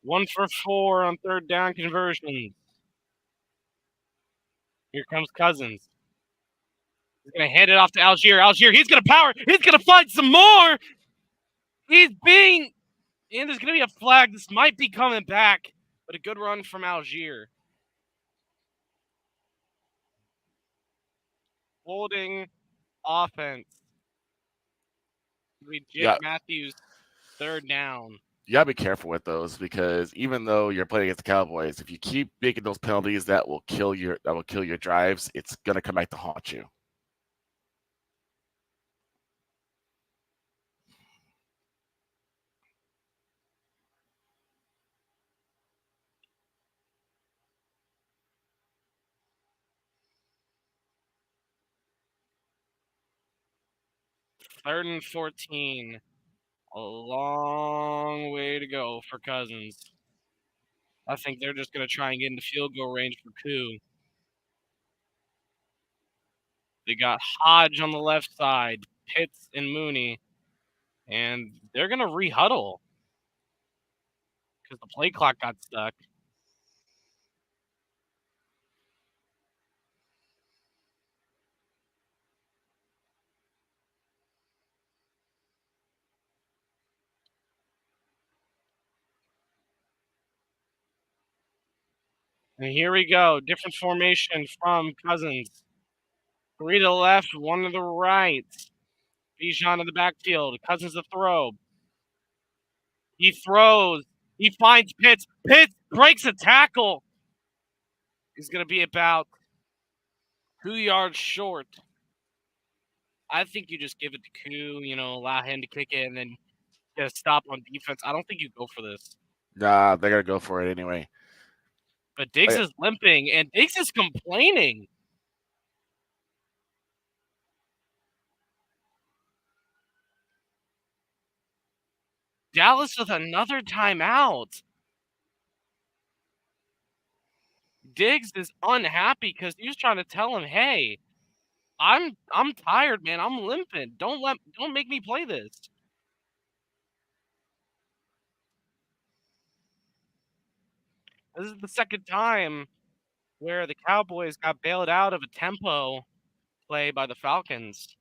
One for 4 on 3rd down conversions. Here comes Cousins. He's going to hand it off to Algier. Algier, he's going to power. He's going to find some more. And there's going to be a flag. This might be coming back, but a good run from Algier. Holding offense. Jake Matthews, 3rd down. You gotta be careful with those, because even though you're playing against the Cowboys, if you keep making those penalties that will kill your drives, it's gonna come back to haunt you. Third and 14. A long way to go for Cousins. I think they're just going to try and get into field goal range for Koo. They got Hodge on the left side, Pitts and Mooney, and they're going to re-huddle because the play clock got stuck. And here we go. Different formation from Cousins. 3 to the left, 1 to the right. Bijan in the backfield. Cousins to throw. He throws. He finds Pitts. Pitts breaks a tackle. He's going to be about 2 yards short. I think you just give it to Koo, allow him to kick it, and then get a stop on defense. I don't think you go for this. Nah, they got to go for it anyway. But Diggs is limping, and Diggs is complaining. Dallas with another timeout. Diggs is unhappy because he was trying to tell him, "Hey, I'm tired, man. I'm limping. Don't make me play this." This is the second time where the Cowboys got bailed out of a tempo play by the Falcons.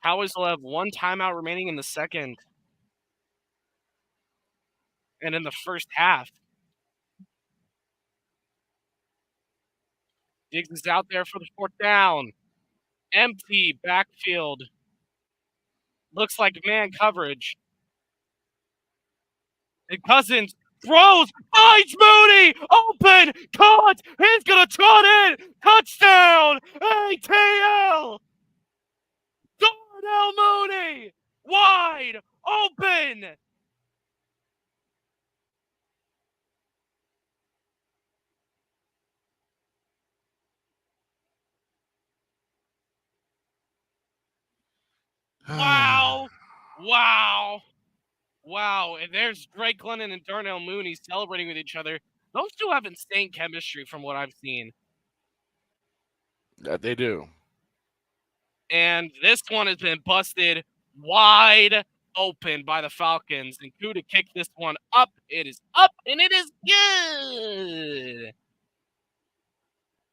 Cowboys will have 1 timeout remaining in the second. And in the first half. Diggs is out there for the 4th down. Empty backfield. Looks like man coverage. And Cousins throws, finds Mooney, open, caught, he's going to trot in, touchdown, ATL! Darnell Mooney, wide open! Wow. And there's Drake London and Darnell Mooney celebrating with each other. Those two have insane chemistry from what I've seen. That they do. And this one has been busted wide open by the Falcons. And Koo to kick this one up. It is up, and it is good.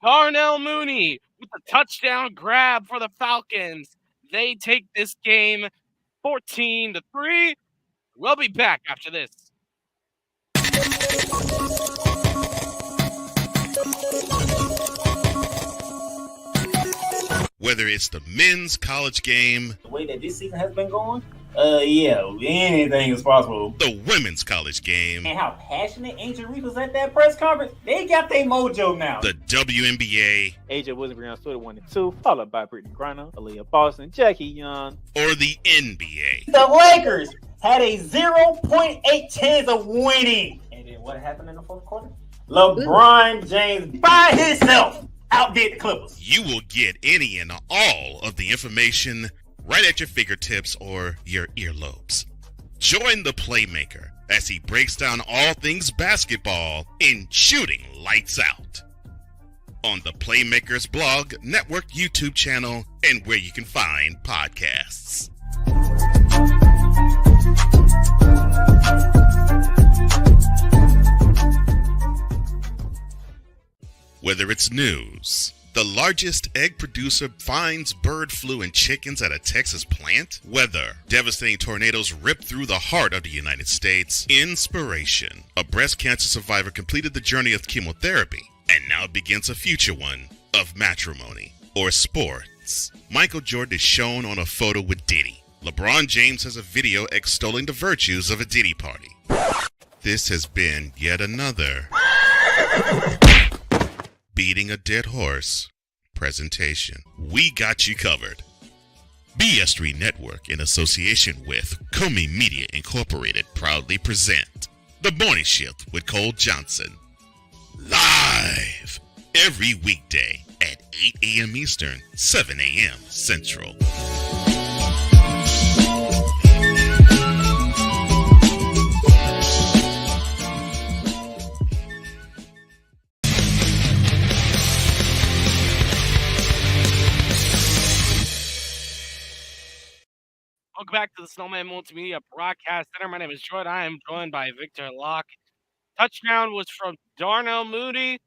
Darnell Mooney with the touchdown grab for the Falcons. They take this game 14-3. We'll be back after this. Whether it's the men's college game, the way that this season has been going, anything is possible. The women's college game, and how passionate Angel Reese was at that press conference, they got their mojo now. The WNBA, AJ Wilson on Twitter 1 and 2, followed by Brittany Griner, Aaliyah Boston, Jackie Young, or the NBA. The Lakers had a 0.8 chance of winning. And then what happened in the 4th quarter? LeBron James by himself outdid the Clippers. You will get any and all of the information right at your fingertips or your earlobes. Join the Playmaker as he breaks down all things basketball in Shooting Lights Out on the Playmakers blog, network, YouTube channel, and where you can find podcasts. Whether it's news, the largest egg producer finds bird flu in chickens at a Texas plant, weather, devastating tornadoes rip through the heart of the United States, inspiration, a breast cancer survivor completed the journey of chemotherapy, and now begins a future one of matrimony or sports. Michael Jordan is shown on a photo with Diddy. LeBron James has a video extolling the virtues of a Diddy party. This has been yet another Beating a Dead Horse presentation. We got you covered. BS3 Network, in association with Comey Media Incorporated, proudly present The Morning Shift with Cole Johnson. Live every weekday at 8 a.m. Eastern, 7 a.m. Central. Welcome back to the Snowman Multimedia Broadcast Center. My name is Jordan. I am joined by Victor Locke. Touchdown was from Darnell Mooney,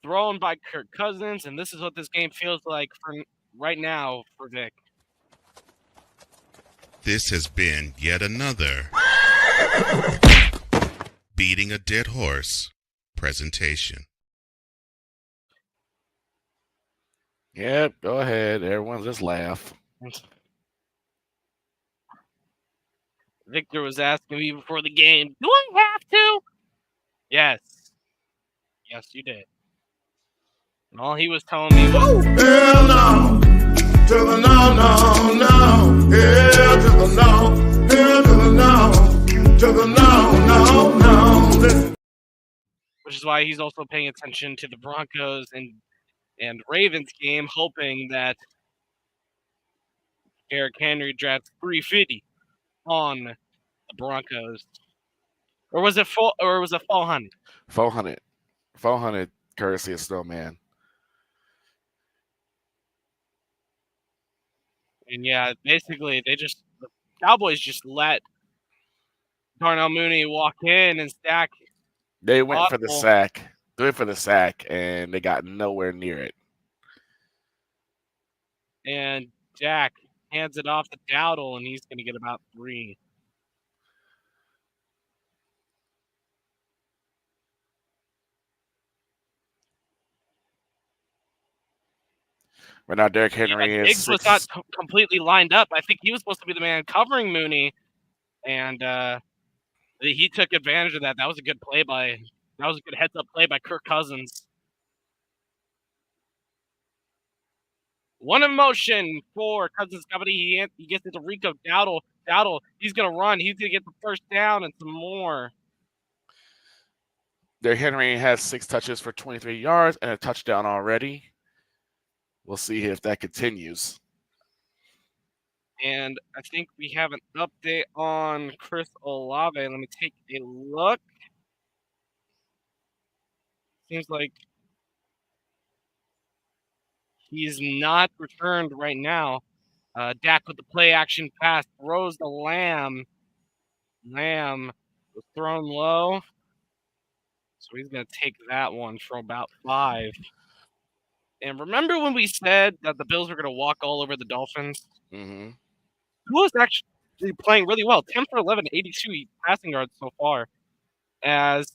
thrown by Kirk Cousins, and this is what this game feels like for right now for Vic. This has been yet another beating a dead horse presentation. Yep, go ahead. Everyone just laugh. Victor was asking me before the game, do I have to? Yes. Yes, you did. And all he was telling me was, Hell no, to the no, no, no. Hell to the no, hell to the no, to the no, no, no. Listen. which is why he's also paying attention to the Broncos and Ravens game, hoping that Derrick Henry drafts 350 on the Broncos. Or was it 400? 400. 400 courtesy of Snowman. And yeah, basically the Cowboys just let Darnell Mooney walk in and stack. They went for the sack. They went for the sack, and they got nowhere near it. And Jack hands it off to Dowdle, and he's going to get about 3. Right now, Derrick Henry is Diggs was not completely lined up. I think he was supposed to be the man covering Mooney, and he took advantage of that. That was a good heads-up play by Kirk Cousins. One in motion for Cousins Company. He gets it to Rico Dowdle. Dowdle, he's going to run. He's going to get the first down and some more. Derrick Henry has 6 touches for 23 yards and a touchdown already. We'll see if that continues. And I think we have an update on Chris Olave. Let me take a look. Seems like he's not returned right now. Dak with the play action pass throws the Lamb. Lamb was thrown low. So he's going to take that one for about 5. And remember when we said that the Bills were going to walk all over the Dolphins? Mm-hmm. Tua's actually playing really well. 10 for 11, 82 passing yards so far. As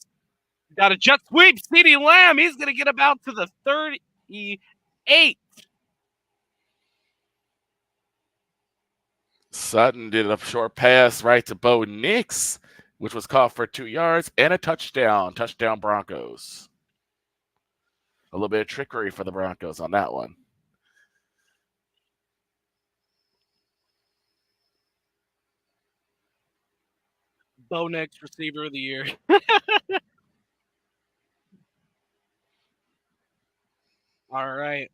got a jet sweep, CeeDee Lamb. He's going to get about to the 38. Sutton did a short pass right to Bo Nix, which was caught for 2 yards and a touchdown. Touchdown Broncos. A little bit of trickery for the Broncos on that one. Bo Nix, receiver of the year. All right.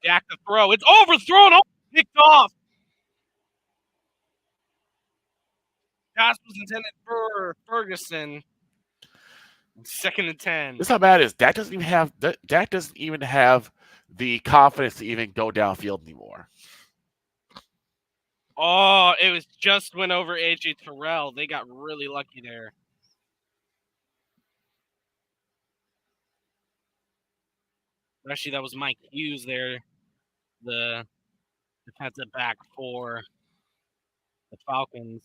Dak to throw. It's overthrown. Oh, picked off. Pass was intended for Ferguson. 2nd and 10. This is how bad it is. Dak doesn't even have the confidence to even go downfield anymore. Oh, it was just went over AJ Terrell. They got really lucky there. Actually, that was Mike Hughes there, the defensive back for the Falcons.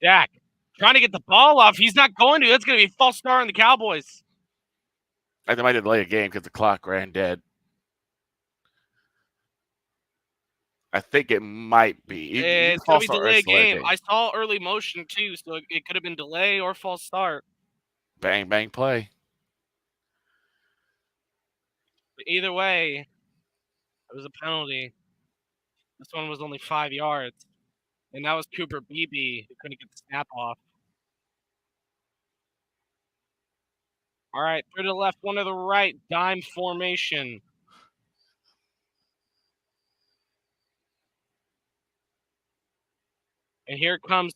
Dak trying to get the ball off. He's not going to. That's going to be a false start on the Cowboys. I think they might delay a game because the clock ran dead. I think it might be. It's going to be delay game. I saw early motion too, so it could have been delay or false start. Bang, bang, play. But either way, it was a penalty. This one was only 5 yards. And that was Cooper Beebe who couldn't get the snap off. All right, 3 to the left, 1 to the right. Dime formation. And here it comes.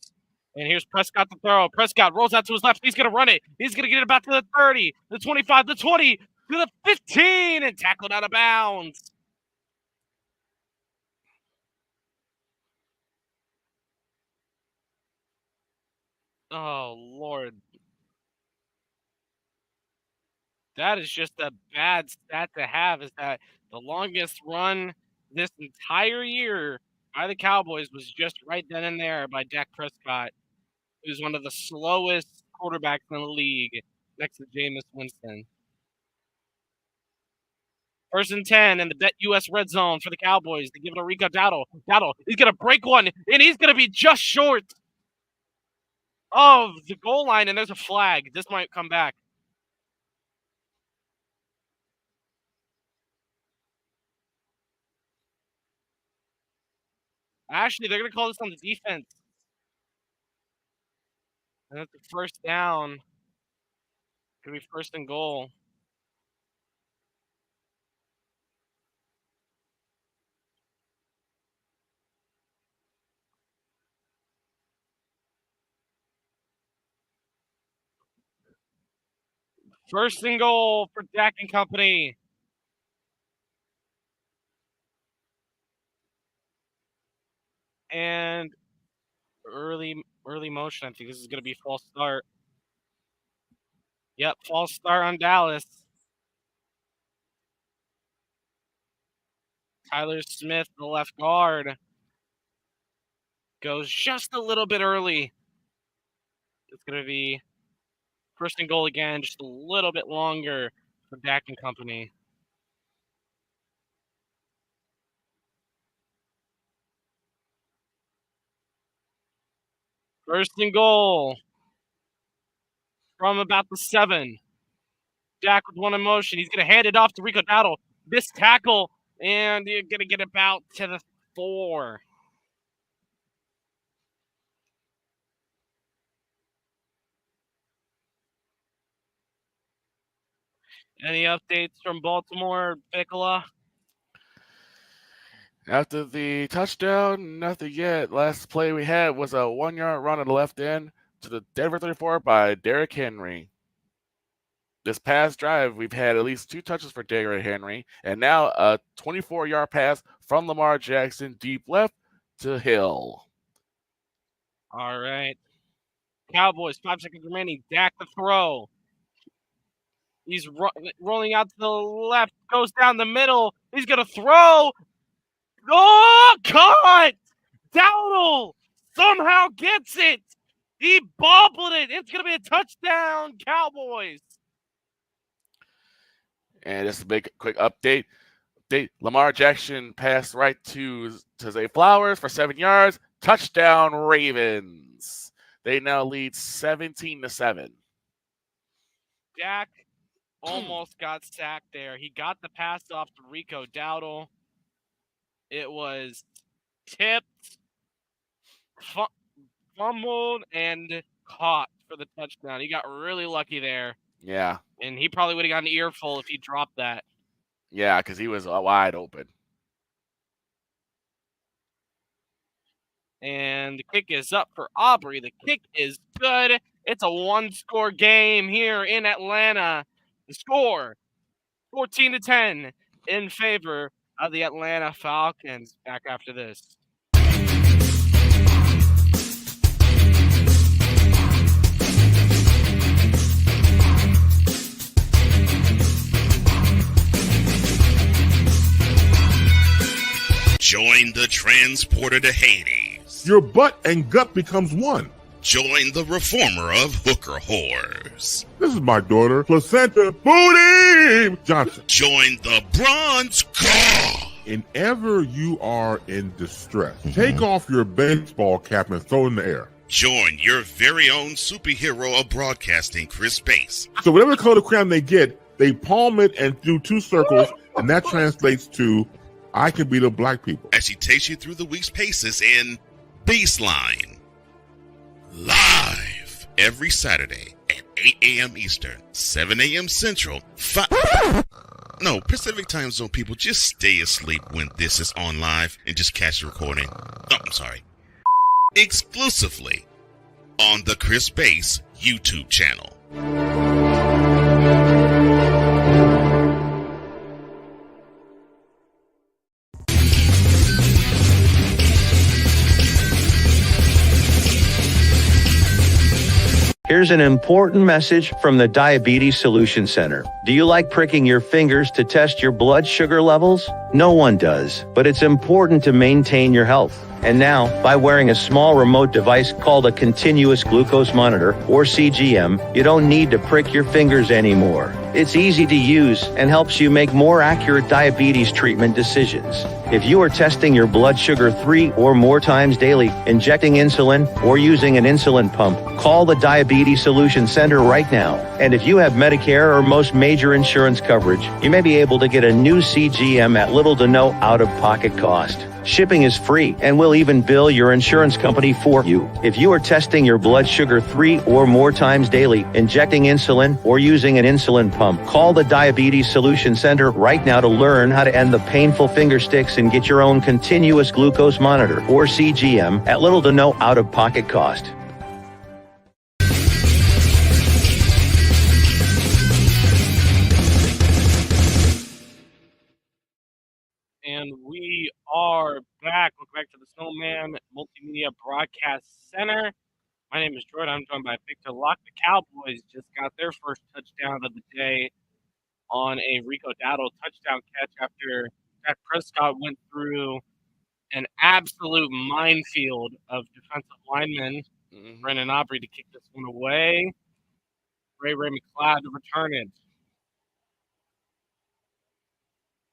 And here's Prescott to throw. Prescott rolls out to his left. He's going to run it. He's going to get it back to the 30, the 25, the 20, to the 15, and tackled out of bounds. Oh, Lord. That is just a bad stat to have, is that the longest run this entire year by the Cowboys was just right then and there by Dak Prescott, who's one of the slowest quarterbacks in the league next to Jameis Winston. 1st and 10 in the BetUS red zone for the Cowboys. They give it to Rico Dowdle. Dowdle, he's going to break one, and he's going to be just short of the goal line, and there's a flag. This might come back. Actually, they're going to call this on the defense. And that's the first down. Going to be 1st and goal. First and goal for Dak and company. And early motion. I think this is going to be false start. Yep, false start on Dallas. Tyler Smith, the left guard, goes just a little bit early. It's going to be 1st and goal again, just a little bit longer for Dak and company. First and goal from about the 7. Dak with one in motion. He's going to hand it off to Rico Dowdle. Missed tackle, and you're going to get about to the 4. Any updates from Baltimore, Picola? After the touchdown, nothing yet. Last play we had was a 1-yard run on the left end to the Denver 34 by Derrick Henry. This past drive, we've had at least 2 touches for Derrick Henry, and now a 24-yard pass from Lamar Jackson deep left to Hill. All right. Cowboys, 5 seconds remaining. Dak the throw. He's rolling out to the left, goes down the middle. He's going to throw. Oh, caught! Dowdle somehow gets it. He bobbled it. It's going to be a touchdown, Cowboys. And just a big quick update. Lamar Jackson passed right to Zay Flowers for 7 yards. Touchdown, Ravens. They now lead 17-7. Dak almost got sacked there. He got the pass off to Rico Dowdle. It was tipped, fumbled, and caught for the touchdown. He got really lucky there. Yeah. And he probably would have gotten an earful if he dropped that. Yeah, because he was wide open. And the kick is up for Aubrey. The kick is good. It's a 1-score game here in Atlanta. The score, 14-10 in favor of the Atlanta Falcons. Back after this. Join the transporter to Hades. Your butt and gut becomes one. Join the reformer of hooker whores. This is my daughter, Placenta Booty Johnson. Join the bronze car. Whenever you are in distress, take off your baseball cap and throw it in the air. Join your very own superhero of broadcasting, Chris Bass. So whatever color crayon they get, they palm it and do 2 circles, and that translates to I can beat up black people. As she takes you through the week's paces in Baseline. Live every Saturday at 8 a.m. Eastern, 7 a.m. Central, Pacific Time Zone people, just stay asleep when this is on live and just catch the recording. Oh, I'm sorry. Exclusively on the Chris Bass YouTube channel. Here's an important message from the Diabetes Solution Center. Do you like pricking your fingers to test your blood sugar levels? No one does, but it's important to maintain your health. And now, by wearing a small remote device called a continuous glucose monitor, or CGM, you don't need to prick your fingers anymore. It's easy to use and helps you make more accurate diabetes treatment decisions. If you are testing your blood sugar 3 or more times daily, injecting insulin, or using an insulin pump, call the Diabetes Solution Center right now. And if you have Medicare or most major insurance coverage, you may be able to get a new CGM at little to no out-of-pocket cost. Shipping is free and will even bill your insurance company for you. If you are testing your blood sugar 3 or more times daily, injecting insulin, or using an insulin pump, call the Diabetes Solution Center right now to learn how to end the painful finger sticks and get your own continuous glucose monitor, or CGM, at little to no out-of-pocket cost. And we are back. Welcome back to the Snowman Multimedia Broadcast Center. My name is Jordan. I'm joined by Victor Locke. The Cowboys just got their first touchdown of the day on a Rico Dowdle touchdown catch after Dak Prescott went through an absolute minefield of defensive linemen. Brendan Aubrey to kick this one away. Ray McLeod to return it.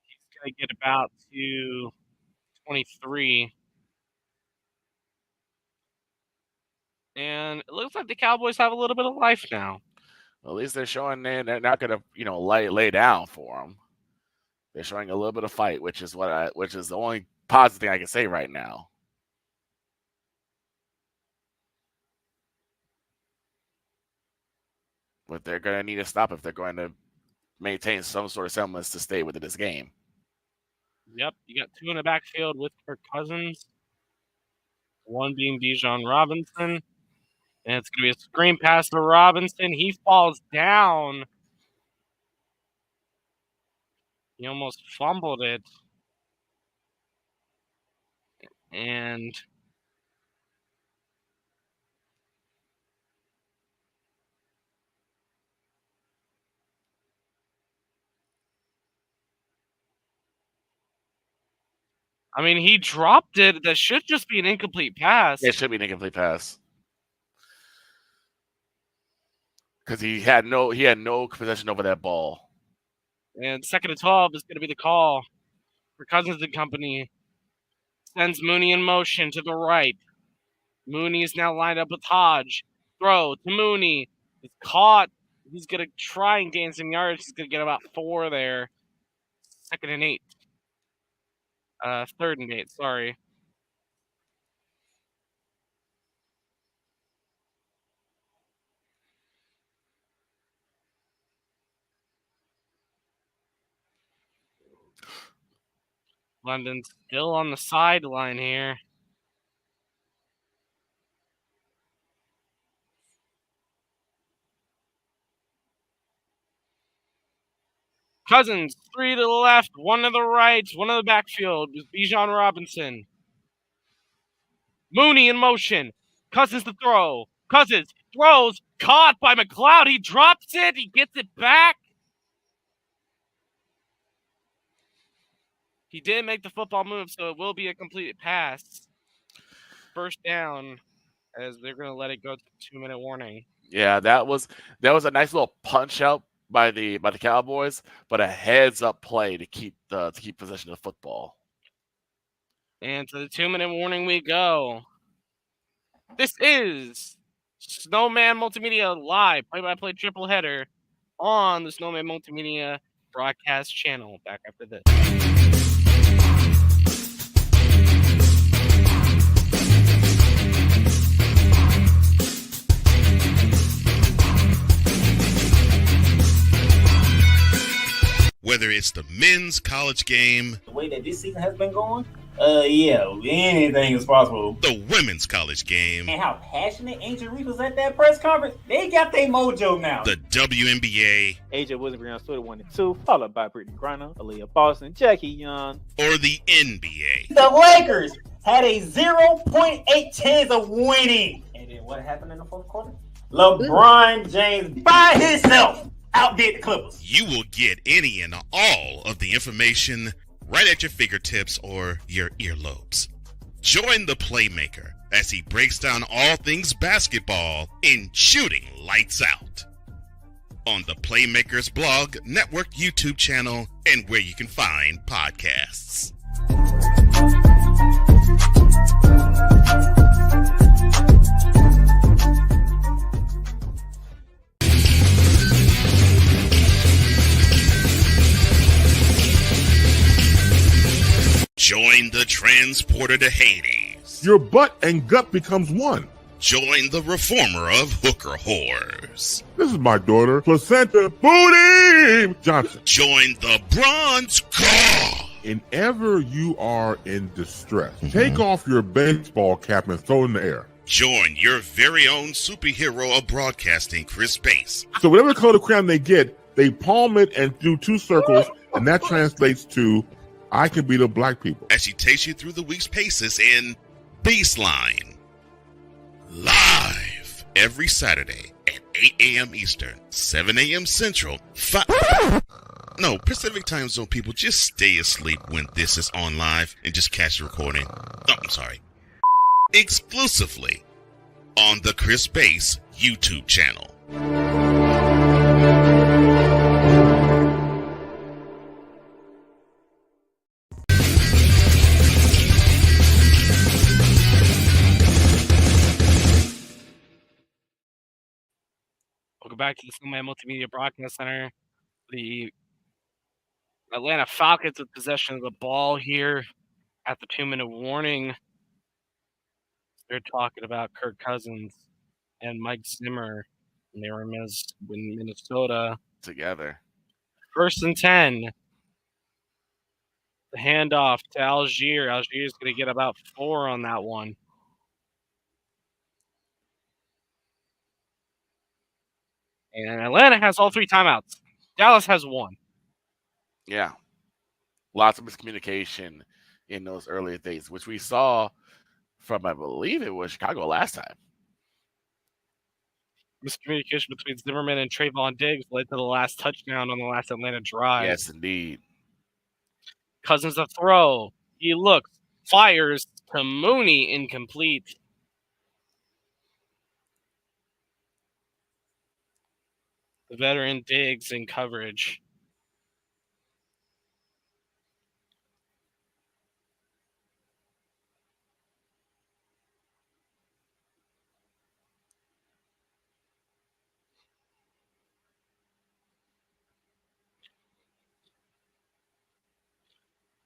He's going to get about to 23. And it looks like the Cowboys have a little bit of life now. Well, at least they're showing they're not going to, lay down for them. They're showing a little bit of fight, which is the only positive thing I can say right now. But they're going to need to stop if they're going to maintain some sort of semblance to stay within this game. Yep, you got two in the backfield with Kirk Cousins. One being Bijan Robinson. And it's going to be a screen pass to Robinson. He falls down. He almost fumbled it. And I mean, he dropped it. That should just be an incomplete pass. It should be an incomplete pass. Because he had no possession over that ball. And 2nd and 12 is going to be the call for Cousins and company. Sends Mooney in motion to the right. Mooney is now lined up with Hodge. Throw to Mooney. It's caught. He's going to try and gain some yards. He's going to get about 4 there. 2nd and 8. 3rd and 8, sorry. London's still on the sideline here. Cousins, 3 to the left, 1 to the right, 1 to the backfield with Bijan Robinson. Mooney in motion. Cousins to throw. Cousins throws, caught by McLeod. He drops it. He gets it back. He did make the football move, so it will be a completed pass. First down, as they're going to let it go to the 2-minute warning. Yeah, that was a nice little punch out by the Cowboys, but a heads-up play to keep possession of the football. And to the 2-minute warning we go. This is Snowman Multimedia Live, play-by-play triple header on the Snowman Multimedia broadcast channel. Back after this. Whether it's the men's college game, the way that this season has been going, anything is possible. The women's college game, and how passionate Angel Reese was at that press conference, they got their mojo now. The WNBA, AJ Wilson, Brianna Stewart 1 and 2, followed by Brittany Griner, Aaliyah Boston, Jackie Young, or the NBA. The Lakers had a 0.8 chance of winning. And then what happened in the 4th quarter? LeBron James by himself outdid the Clippers. You will get any and all of the information right at your fingertips or your earlobes. Join the Playmaker as he breaks down all things basketball in Shooting Lights Out on the Playmakers blog, network, YouTube channel, and where you can find podcasts. Join the transporter to Hades. Your butt and gut becomes one. Join the reformer of hooker whores. This is my daughter, Placenta Booty Johnson. Join the bronze car. Whenever you are in distress, take off your baseball cap and throw it in the air. Join your very own superhero of broadcasting, Chris Bass. So whatever color crown they get, they palm it and do two circles, and that translates to I can beat up black people. As she takes you through the week's paces in Baseline. Live every Saturday at 8 a.m. Eastern, 7 a.m. Central, No, Pacific Time Zone people, just stay asleep when this is on live and just catch the recording. Oh, I'm sorry. Exclusively on the Chris Bass YouTube channel. Welcome back to the Snowman Multimedia Broadcast Center. The Atlanta Falcons with possession of the ball here at the 2-minute warning. They're talking about Kirk Cousins and Mike Zimmer, and they were in Minnesota together. 1st and 10. The handoff to Algier. Algier is going to get about 4 on that one. And Atlanta has all 3 timeouts. Dallas has 1. Yeah. Lots of miscommunication in those earlier days, which we saw from, I believe it was Chicago last time. Miscommunication between Zimmerman and Trayvon Diggs led to the last touchdown on the last Atlanta drive. Yes, indeed. Cousins a throw. He looks, fires to Mooney, incomplete. The veteran Diggs in coverage.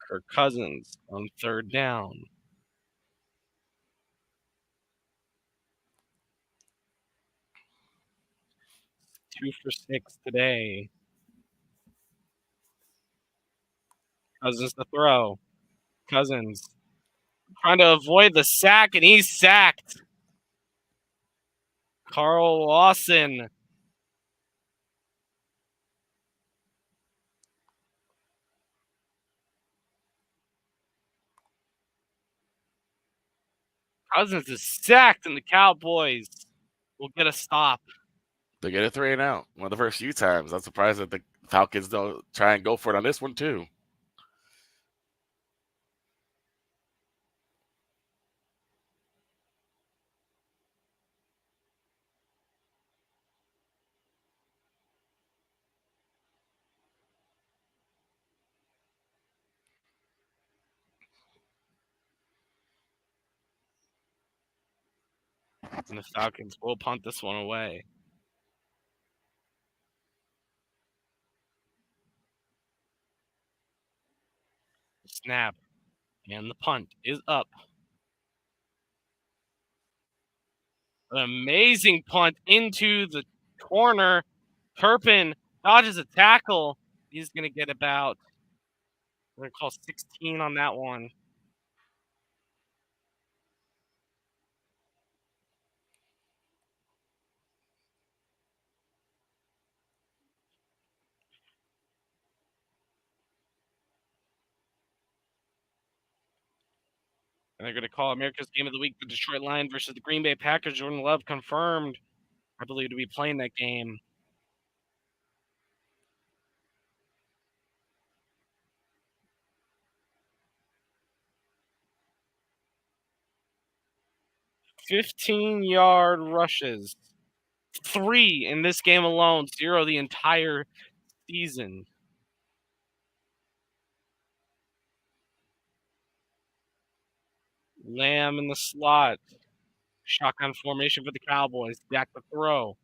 Kirk Cousins on 3rd down. Two for 6 today. Cousins to throw. Cousins trying to avoid the sack, and he's sacked. Carl Lawson. Cousins is sacked, and the Cowboys will get a stop. They get a 3 and out. One of the first few times. I'm surprised that the Falcons don't try and go for it on this one, too. And the Falcons will punt this one away. Snap. And the punt is up. An amazing punt into the corner. Turpin dodges a tackle. He's going to get about, we're going to call 16 on that one. And they're going to call America's Game of the Week, the Detroit Lions versus the Green Bay Packers. Jordan Love confirmed I believe, to be playing that game. "15-yard rushes. 3 in this game alone, 0 the entire season. Lamb in the slot. Shotgun formation for the Cowboys. Dak to throw.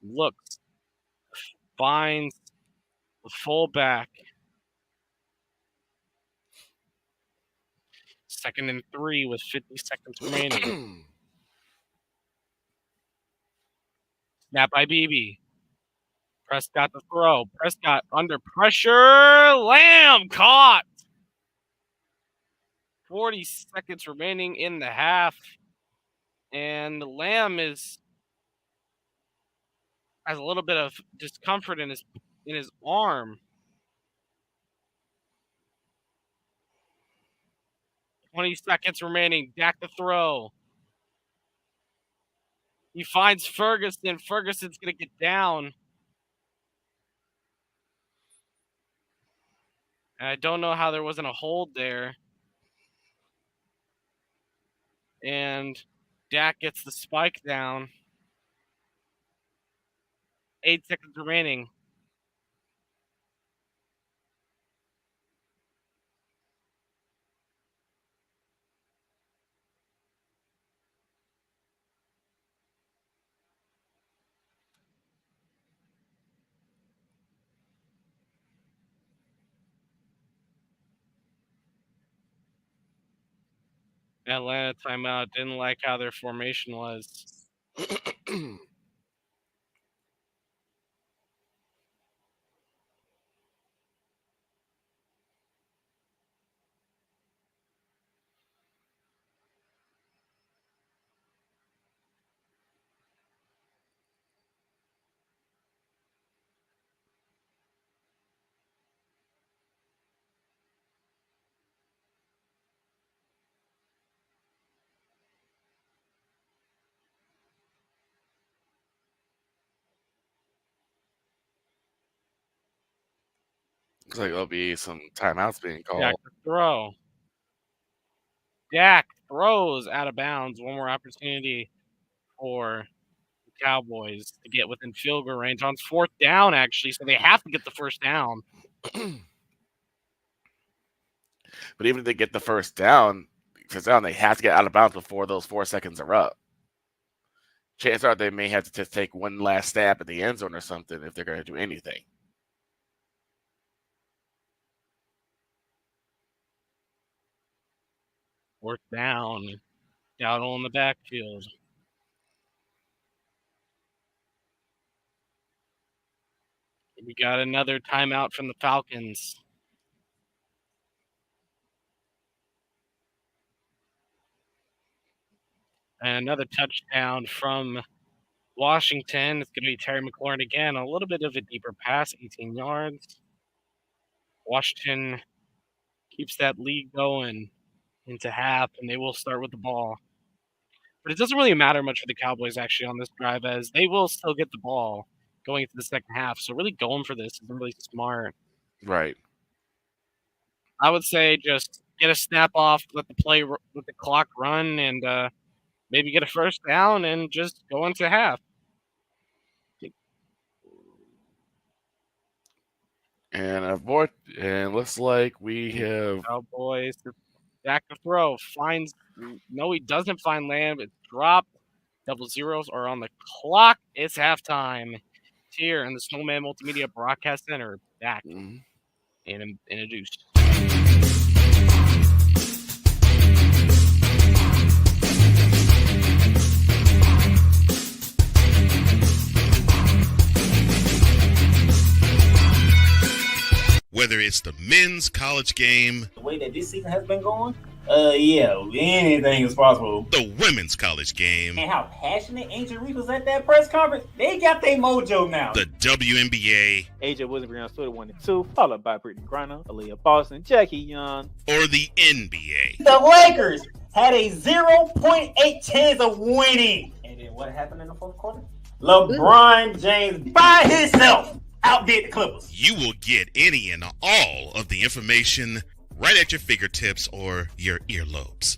Looks. Finds the fullback. 2nd and 3 with 50 seconds remaining. Snap by Beebe. Prescott to throw. Prescott under pressure. Lamb caught. 40 seconds remaining in the half. And Lamb has a little bit of discomfort in his arm. 20 seconds remaining. Dak to throw. He finds Ferguson. Ferguson's going to get down. And I don't know how there wasn't a hold there. And Dak gets the spike down. 8 seconds remaining. Atlanta timeout. Didn't like how their formation was. Looks like there'll be some timeouts being called. Dak to throw. Dak throws out of bounds. One more opportunity for the Cowboys to get within field goal range on 4th down, actually. So they have to get the first down. But even if they get the first down, they have to get out of bounds before those 4 seconds are up. Chances are they may have to just take one last stab at the end zone or something if they're going to do anything. Fourth down. Dowdle in the backfield. We got another timeout from the Falcons. And another touchdown from Washington. It's going to be Terry McLaurin again. A little bit of a deeper pass, 18 yards. Washington keeps that lead going into half, and they will start with the ball. But it doesn't really matter much for the Cowboys, actually, on this drive, as they will still get the ball going into the second half. So really going for this isn't really smart. Right. I would say just get a snap off, let the clock run, and maybe get a first down and just go into half. And looks like we have Cowboys. Back to throw. No, he doesn't find Lamb. It's dropped. Double zeros are on the clock. It's halftime. Here in the Snowman Multimedia Broadcast Center. Back introduced. Whether it's the men's college game, the way that this season has been going, yeah, anything is possible. The women's college game, and how passionate Angel Reese was at that press conference, they got their mojo now. The WNBA, AJ Wilson on Twitter 1 and 2, followed by Brittany Griner, Aaliyah Boston, Jackie Young, or the NBA. The Lakers had a 0.8 chance of winning. And then what happened in the fourth quarter? LeBron James by himself outdid the Clippers. You will get any and all of the information right at your fingertips or your earlobes.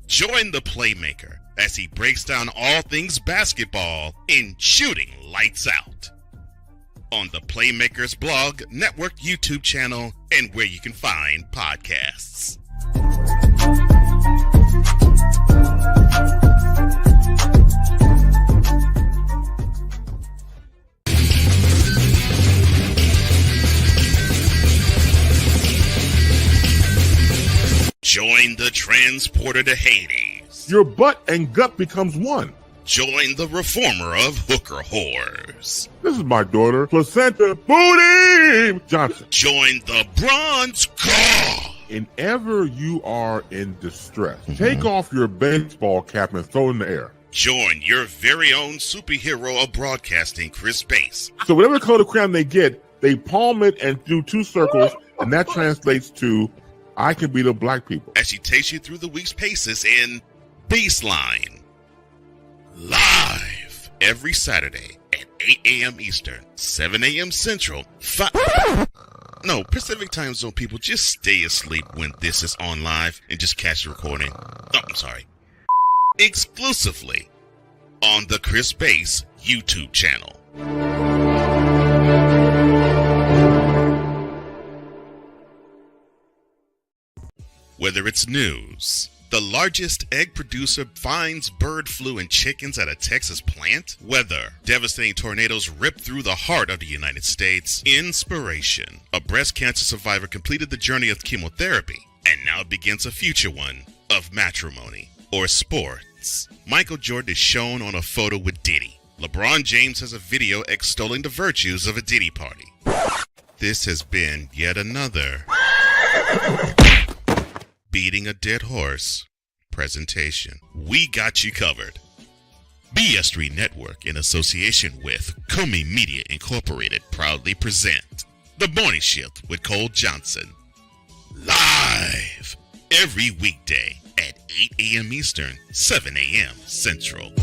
Join the Playmaker as he breaks down all things basketball in Shooting Lights Out on the Playmakers blog, network, YouTube channel, and where you can find podcasts. Join the transporter to Hades. Your butt and gut becomes one. Join the reformer of hooker whores. This is my daughter, Placenta Booty Johnson. Join the bronze car. Whenever you are in distress, take off your baseball cap and throw it in the air. Join your very own superhero of broadcasting, Chris Bass. So whatever color crayon they get, they palm it and do two circles, and that translates to I can beat up black people. As she takes you through the week's paces in Baseline. Live every Saturday at 8 a.m. Eastern, 7 a.m. Central, Pacific Time Zone people, just stay asleep when this is on live and just catch the recording. Exclusively on the Chris Bass YouTube channel. Whether it's news, the largest egg producer finds bird flu in chickens at a Texas plant, weather, devastating tornadoes rip through the heart of the United States, inspiration, a breast cancer survivor completed the journey of chemotherapy, and now begins a future one of matrimony or sports. Michael Jordan is shown on a photo with Diddy. LeBron James has a video extolling the virtues of a Diddy party. This has been yet another Beating a Dead Horse presentation. We got you covered. BS3 Network, in association with Comey Media Incorporated, proudly present The Morning Shift with Cole Johnson. Live every weekday at 8 a.m. Eastern, 7 a.m. Central.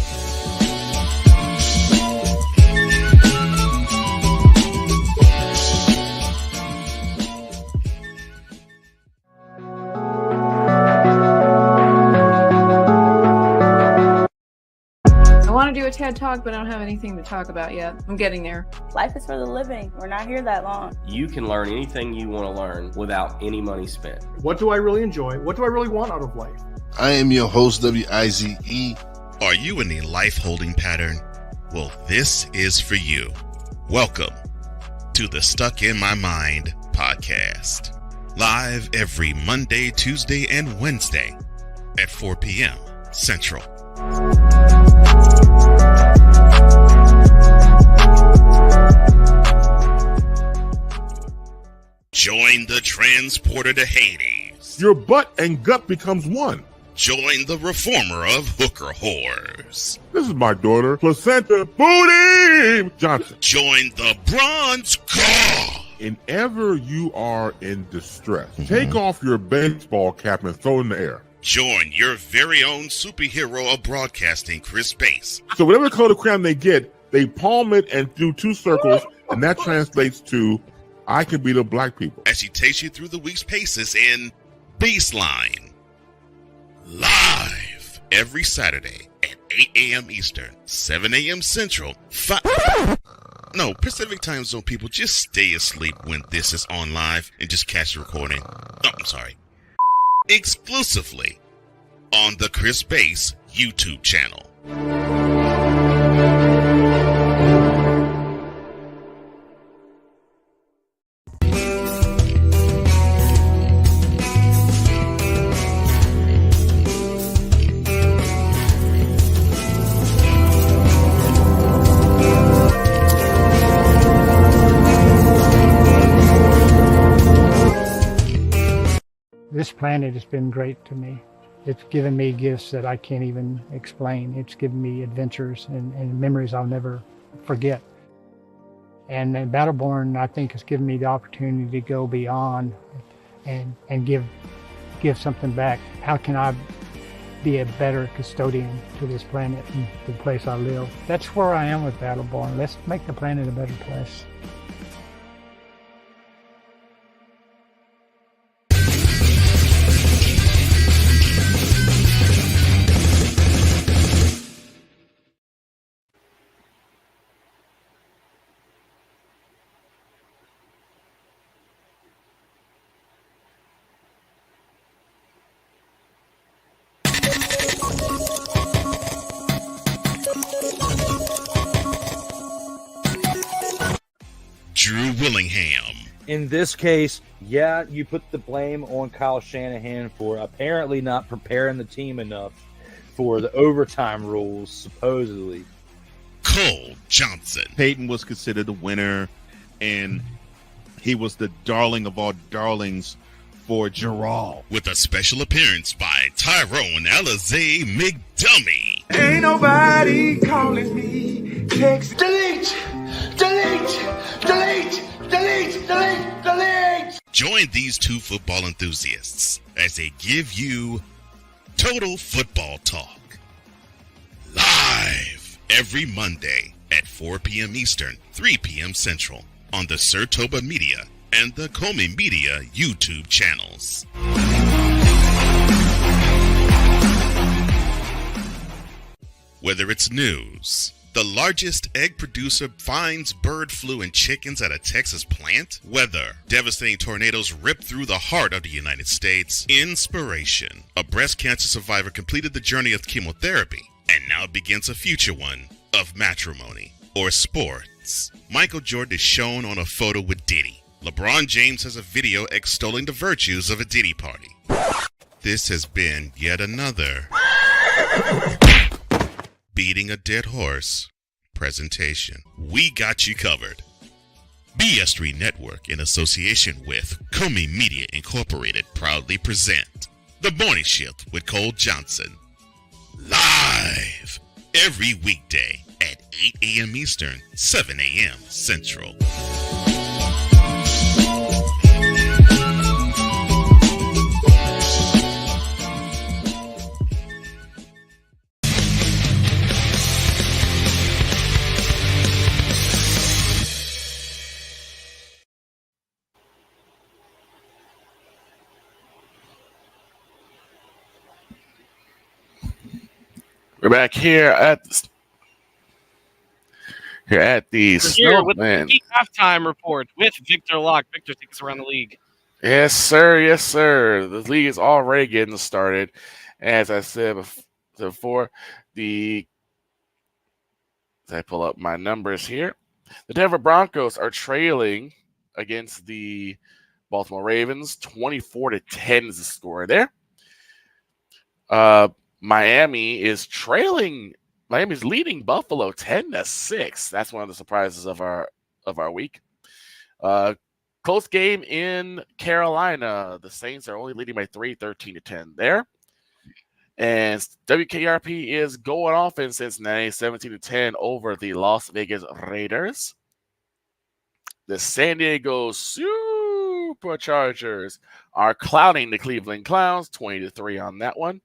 I want to do a TED Talk, but I don't have anything to talk about yet. I'm getting there. Life is for the living. We're not here that long. You can learn anything you want to learn without any money spent. What do I really enjoy? What do I really want out of life? I am your host, WIZE. Are you in a life holding pattern? Well, this is for you. Welcome to the Stuck in My Mind podcast. Live every Monday, Tuesday, and Wednesday at 4 p.m. Central. Join the transporter to Hades. Your butt and gut becomes one. Join the reformer of hooker whores. This is my daughter, Placenta Booty Johnson. Join the bronze car. Whenever you are in distress, take off your baseball cap and throw it in the air. Join your very own superhero of broadcasting, Chris Bass. So whatever color crayon they get, they palm it and do two circles, and that translates to I can beat up black people. As she takes you through the week's paces in Baseline. Live every Saturday at 8 a.m. Eastern, 7 a.m. Central, Pacific Time Zone people, just stay asleep when this is on live and just catch the recording. Exclusively on the Chris Bass YouTube channel. This planet has been great to me. It's given me gifts that I can't even explain. It's given me adventures and memories I'll never forget. And Battleborn, I think, has given me the opportunity to go beyond and give something back. How can I be a better custodian to this planet and the place I live. That's where I am with Battleborn. Let's make the planet a better place. Drew Willingham. In this case, yeah, you put the blame on Kyle Shanahan for apparently not preparing the team enough for the overtime rules, supposedly. Cole Johnson. Peyton was considered the winner, and he was the darling of all darlings for Gerald. With a special appearance by Tyrone Alizé McDummy. Ain't nobody calling me. Text. Delete! Delete! Delete! Delete! Delete! Delete! Join these two football enthusiasts as they give you Total Football Talk. Live every Monday at 4 p.m. Eastern, 3 p.m. Central on the Sertoba Media and the Comey Media YouTube channels. Whether it's news, the largest egg producer finds bird flu in chickens at a Texas plant, weather, devastating tornadoes rip through the heart of the United States, inspiration, a breast cancer survivor completed the journey of chemotherapy, and now begins a future one of matrimony or sports. Michael Jordan is shown on a photo with Diddy. LeBron James has a video extolling the virtues of a Diddy party. This has been yet another Beating a Dead Horse presentation. We got you covered. BS3 Network, in association with Comey Media Incorporated, proudly present The Morning Shift with Cole Johnson. Live every weekday at 8 a.m. Eastern, 7 a.m. Central. We're back here at the Here with the Snowman. halftime report with Victor Locke. Victor, take us around the league. Yes, sir. Yes, sir. The league is already getting started. As I said before, as I pull up my numbers here, the Denver Broncos are trailing against the Baltimore Ravens. 24-10 is the score there. Miami's leading Buffalo 10-6. That's one of the surprises of our week. Close game in Carolina. The Saints are only leading by 3, 13-10 there. And WKRP is going off in Cincinnati, 17-10 over the Las Vegas Raiders. The San Diego Superchargers are clowning the Cleveland Clowns, 20-3 on that one.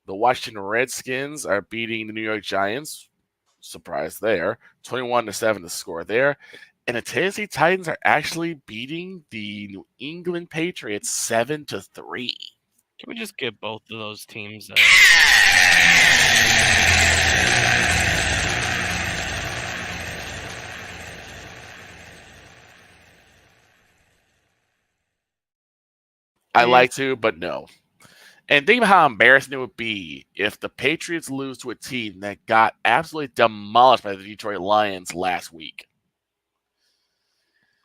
The Washington Redskins are beating the New York Giants. Surprise there. 21-7 the score there. And the Tennessee Titans are actually beating the New England Patriots 7-3. Can we just give both of those teams I like to, but no. And think about how embarrassing it would be if the Patriots lose to a team that got absolutely demolished by the Detroit Lions last week.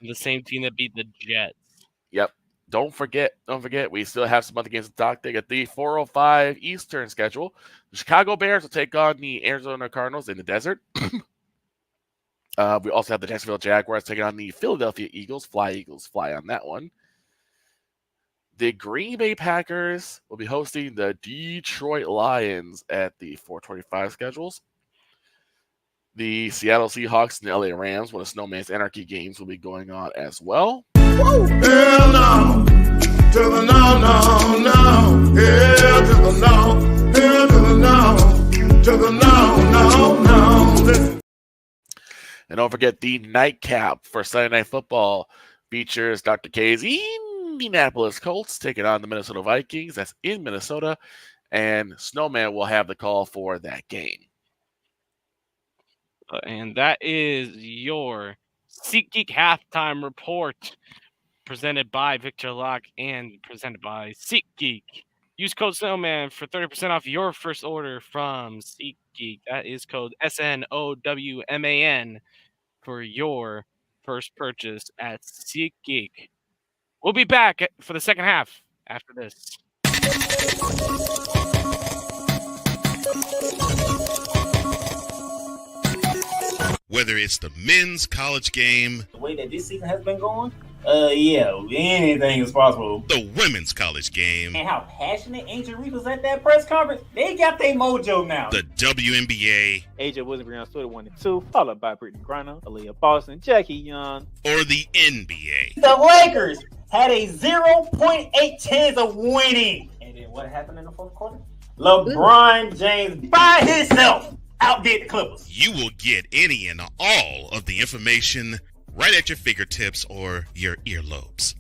the same team that beat the Jets? Yep. Don't forget, we still have some other games to talk. They got the 4:05 Eastern schedule. The Chicago Bears will take on the Arizona Cardinals in the desert. We also have the Jacksonville Jaguars taking on the Philadelphia Eagles. Fly on that one. The Green Bay Packers will be hosting the Detroit Lions at the 4:25 schedules. The Seattle Seahawks and the LA Rams, one of Snowman's Anarchy games, will be going on as well. Hell no, to the no, no, no. Hell to the no, hell And don't forget the nightcap for Sunday Night Football features Dr. K's Indianapolis Colts taking on the Minnesota Vikings. That's in Minnesota. And Snowman will have the call for that game. And that is your SeatGeek halftime report presented by Victor Locke and presented by SeatGeek. Use code Snowman for 30% off your first order from SeatGeek. That is code SNOWMAN for your first purchase at SeatGeek. We'll be back for the second half after this. Whether it's the men's college game, The way that this season has been going, yeah, anything is possible. the women's college game, And how passionate Angel Reese was at that press conference, they got their mojo now. the WNBA, AJ Wilson, Brianna Stewart 1 and 2, followed by Brittany Griner, Aaliyah Boston, Jackie Young. or the NBA. The Lakers had a 0.8 chance of winning. And then what happened in the fourth quarter? LeBron James by himself outdid the Clippers. You will get any and all of the information right at your fingertips or your earlobes.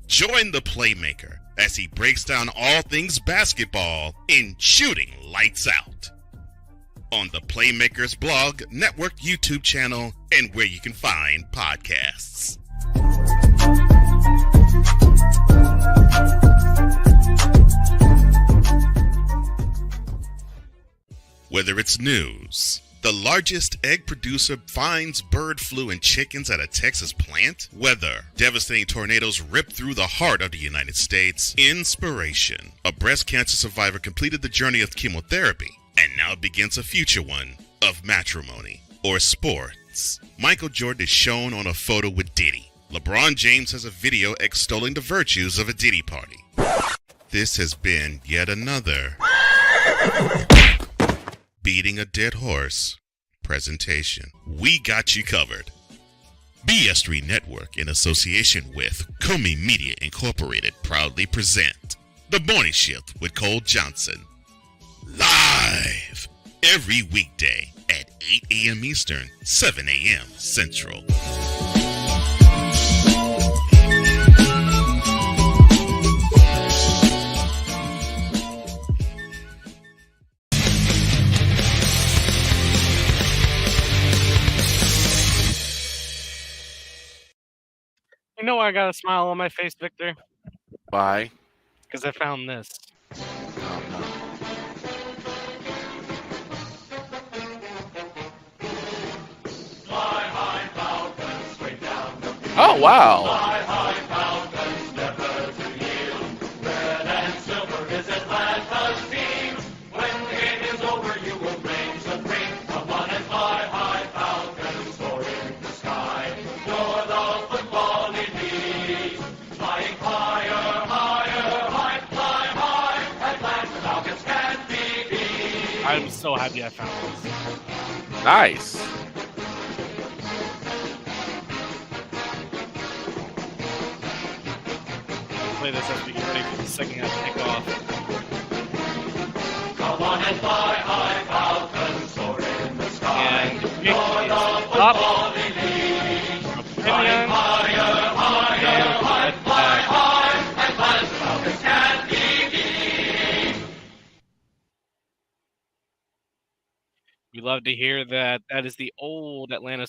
Join the Playmaker as he breaks down all things basketball in Shooting Lights Out on the Playmakers blog, network, YouTube channel, and where you can find podcasts. Whether it's news, the largest egg producer finds bird flu in chickens at a Texas plant, weather, devastating tornadoes rip through the heart of the United States, inspiration, a breast cancer survivor completed the journey of chemotherapy, and now begins a future one of matrimony or sports. Michael Jordan is shown on a photo with Diddy. LeBron James has a video extolling the virtues of a Diddy party. This has been yet another Beating a Dead Horse presentation. We got you covered. BS3 Network, in association with Comey Media Incorporated, proudly present The Morning Shift with Cole Johnson. Live every weekday at 8 a.m. Eastern, 7 a.m. Central. You know why I got a smile on my face, Victor? Why? Because I found this. Oh, wow. I'm so happy I found this. Nice. Play this as we get ready for the second half kickoff. Come on and fly high, Falcons, soar in the sky. And the pick You're is the up. football elite. Flying higher, higher, high, fly high, and fly as the Falcons can't be beat. We love to hear that. That is the old Atlanta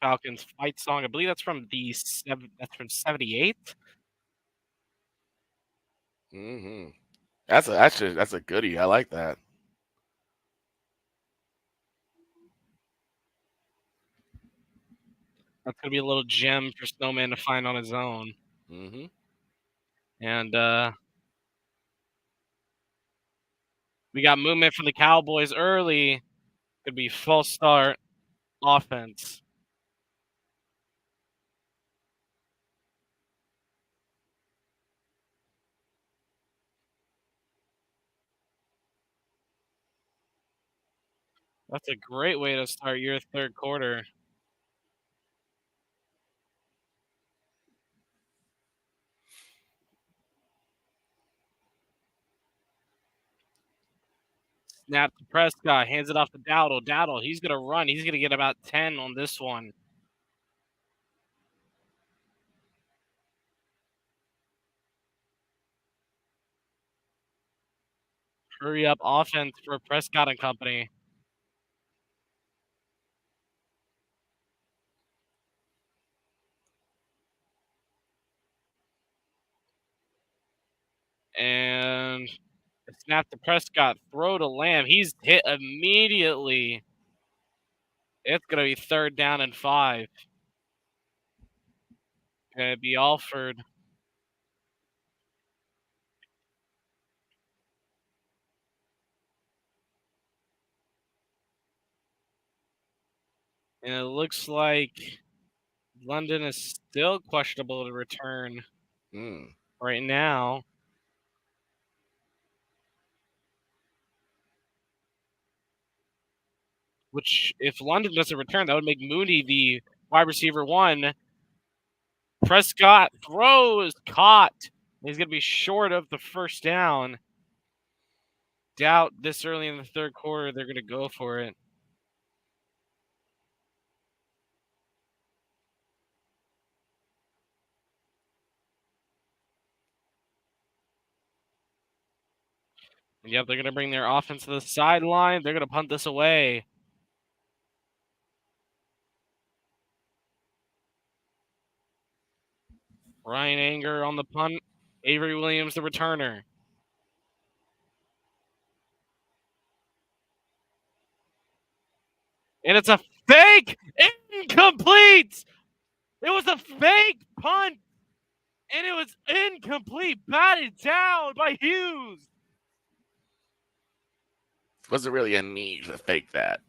Falcons fight song. I believe that's from that's from '78. Mm-hmm. That's a goodie. I like that. That's gonna be a little gem for Snowman to find on his own. Mm-hmm. And we got movement from the Cowboys early. Could be false start offense. That's a great way to start your third quarter. Snap to Prescott. Hands it off to Dowdle. Dowdle, he's going to run. He's going to get about 10 on this one. Hurry up offense for Prescott and company. And snap to Prescott. Throw to Lamb. He's hit immediately. It's going to be 3rd down and 5. Going to be Alford. And it looks like London is still questionable to return right now. Which, if London doesn't return, that would make Mooney the wide receiver 1. Prescott throws, caught. He's going to be short of the 1st down. Doubt this early in the 3rd quarter they're going to go for it. Yep, they're going to bring their offense to the sideline. They're going to punt this away. Ryan Anger on the punt. Avery Williams, the returner. And it's a fake! Incomplete! It was a fake punt! And it was incomplete. Batted down by Hughes. Wasn't really a need to fake that.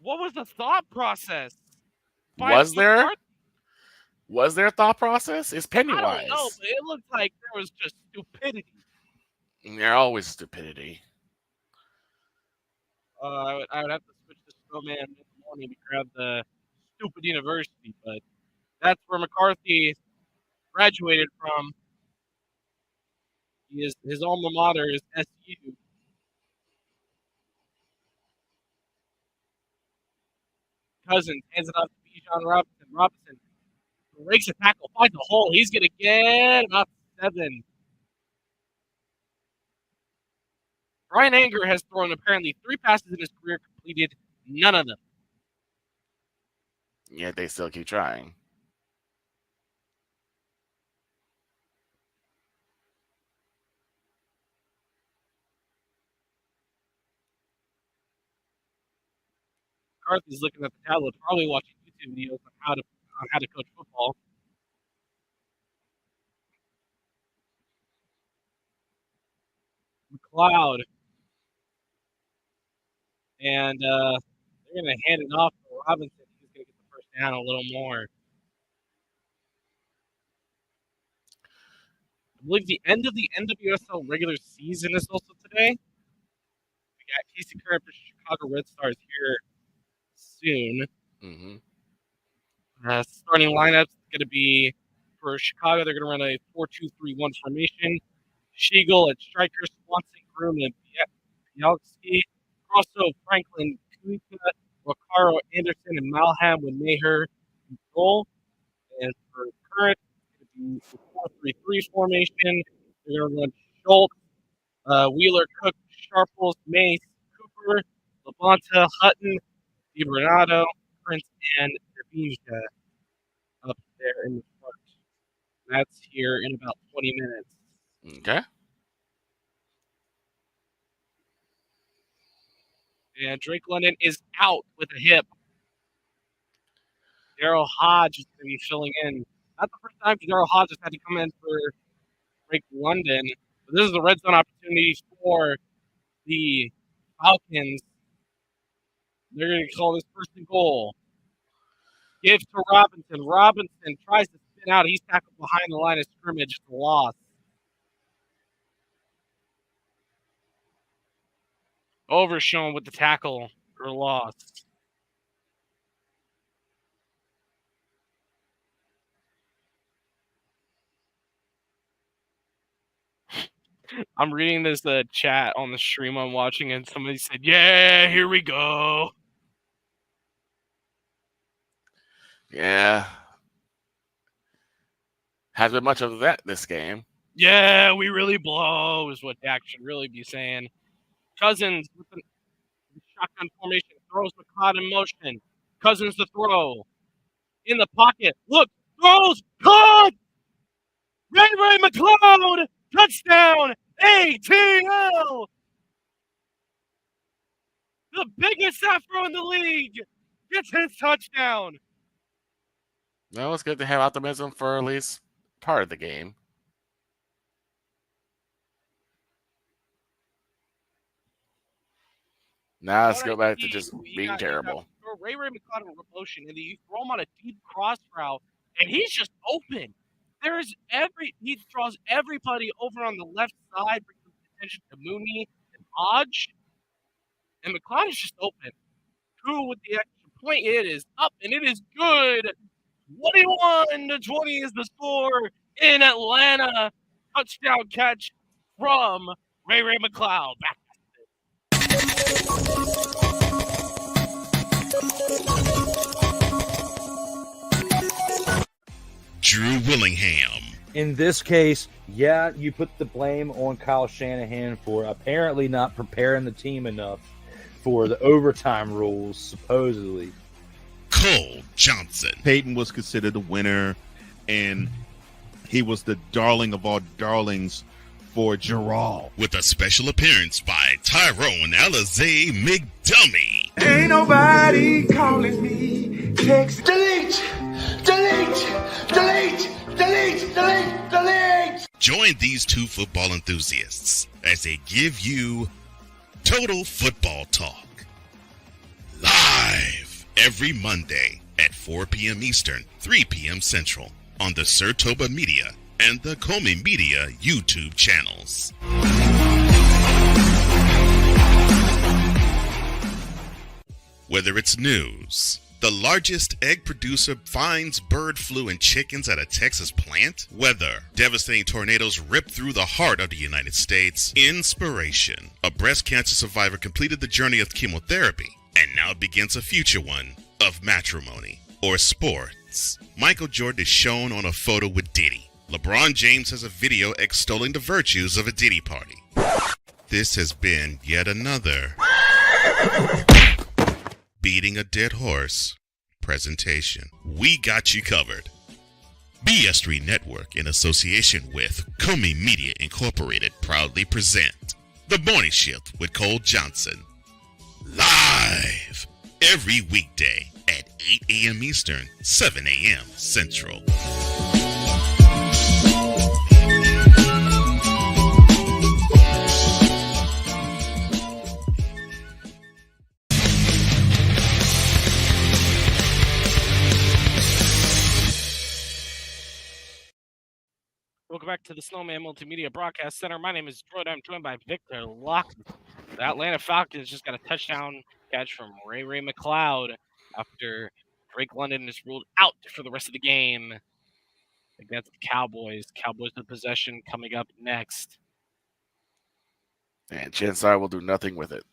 What was the thought process? Was there a thought process? It's Pennywise. I don't know, but it looked like there was just stupidity. There's always stupidity. I would have to switch to Snowman in the morning to grab the stupid university, but that's where McCarthy graduated from. His alma mater is SU. Cousins hands it off to Bijan Robinson. Robinson breaks a tackle, finds a hole. He's going to get about 7. Ryan Anger has thrown apparently 3 passes in his career, completed none of them. Yet they still keep trying. McCarthy's looking at the tablet, probably watching YouTube videos on how to coach football. McLeod. And they're going to hand it off to Robinson. He's going to get the 1st down a little more. I believe the end of the NWSL regular season is also today. We got Casey Curran for Chicago Red Stars here soon. Starting lineup is going to be for Chicago. They're going to run a 4-2-3-1 formation. Shiegel at striker, Swanson, Groom, and Bialski. Also, Franklin, Kuika, Wakaro, Anderson, and Malham with Maher in goal. And for Current, it's going to be the 4-3-3 formation. They're going to run Schultz, Wheeler, Cook, Sharples, Mace, Cooper, Labonta, Hutton, DiBernardo, Prince, and Dervinja up there in the front. That's here in about 20 minutes. Okay. And Drake London is out with a hip. Daryl Hodge is going to be filling in. Not the first time Daryl Hodge has had to come in for Drake London. But this is a red zone opportunity for the Falcons. They're going to call this 1st and goal. Give to Robinson. Robinson tries to spin out. He's tackled behind the line of scrimmage. It's a loss. Overshown with the tackle for a loss. I'm reading this chat on the stream I'm watching, and somebody said, "Yeah, here we go." Yeah. Hasn't been much of that this game. Yeah, we really blow is what Dak should really be saying. Cousins with the shotgun formation throws McLeod in motion. Cousins to throw in the pocket. Look, throws caught. Ray McLeod touchdown. ATL. The biggest afro in the league gets his touchdown. No, it's good to have optimism for at least part of the game. Now let's go back to just being terrible. Ray McLeod in motion, and you throw him on a deep cross route, and he's just open. He throws everybody over on the left side, brings attention to Mooney and Hodge, and McLeod is just open. Who with the extra point? It is up, and it is good. 21-20 is the score in Atlanta. Touchdown catch from Ray McLeod. Back. Drew Willingham. In this case, yeah, you put the blame on Kyle Shanahan for apparently not preparing the team enough for the overtime rules, supposedly. Cole Johnson. Peyton was considered a winner, and he was the darling of all darlings for Gerald. With a special appearance by Tyrone Alizé McDummy. Ain't nobody calling me. Text delete, delete, delete, delete, delete, delete. Join these two football enthusiasts as they give you Total Football Talk. Live every Monday at 4 p.m. Eastern, 3 p.m. Central on the Sertoba Media and the Comey Media YouTube channels. Whether it's news, the largest egg producer finds bird flu in chickens at a Texas plant, weather, devastating tornadoes rip through the heart of the United States, inspiration, a breast cancer survivor completed the journey of chemotherapy, and now begins a future one of matrimony or sports. Michael Jordan is shown on a photo with Diddy. LeBron James has a video extolling the virtues of a Diddy party. This has been yet another Beating a Dead Horse presentation. We got you covered. BS3 Network, in association with Comey Media Incorporated, proudly present The Morning Shift with Cole Johnson. Live every weekday at 8 a.m. Eastern, 7 a.m. Central. Welcome back to the Snowman Multimedia Broadcast Center. My name is Jordan. I'm joined by Victor Locke. The Atlanta Falcons just got a touchdown catch from Ray McLeod after Drake London is ruled out for the rest of the game against the Cowboys. Cowboys with possession coming up next. And Chancellor will do nothing with it.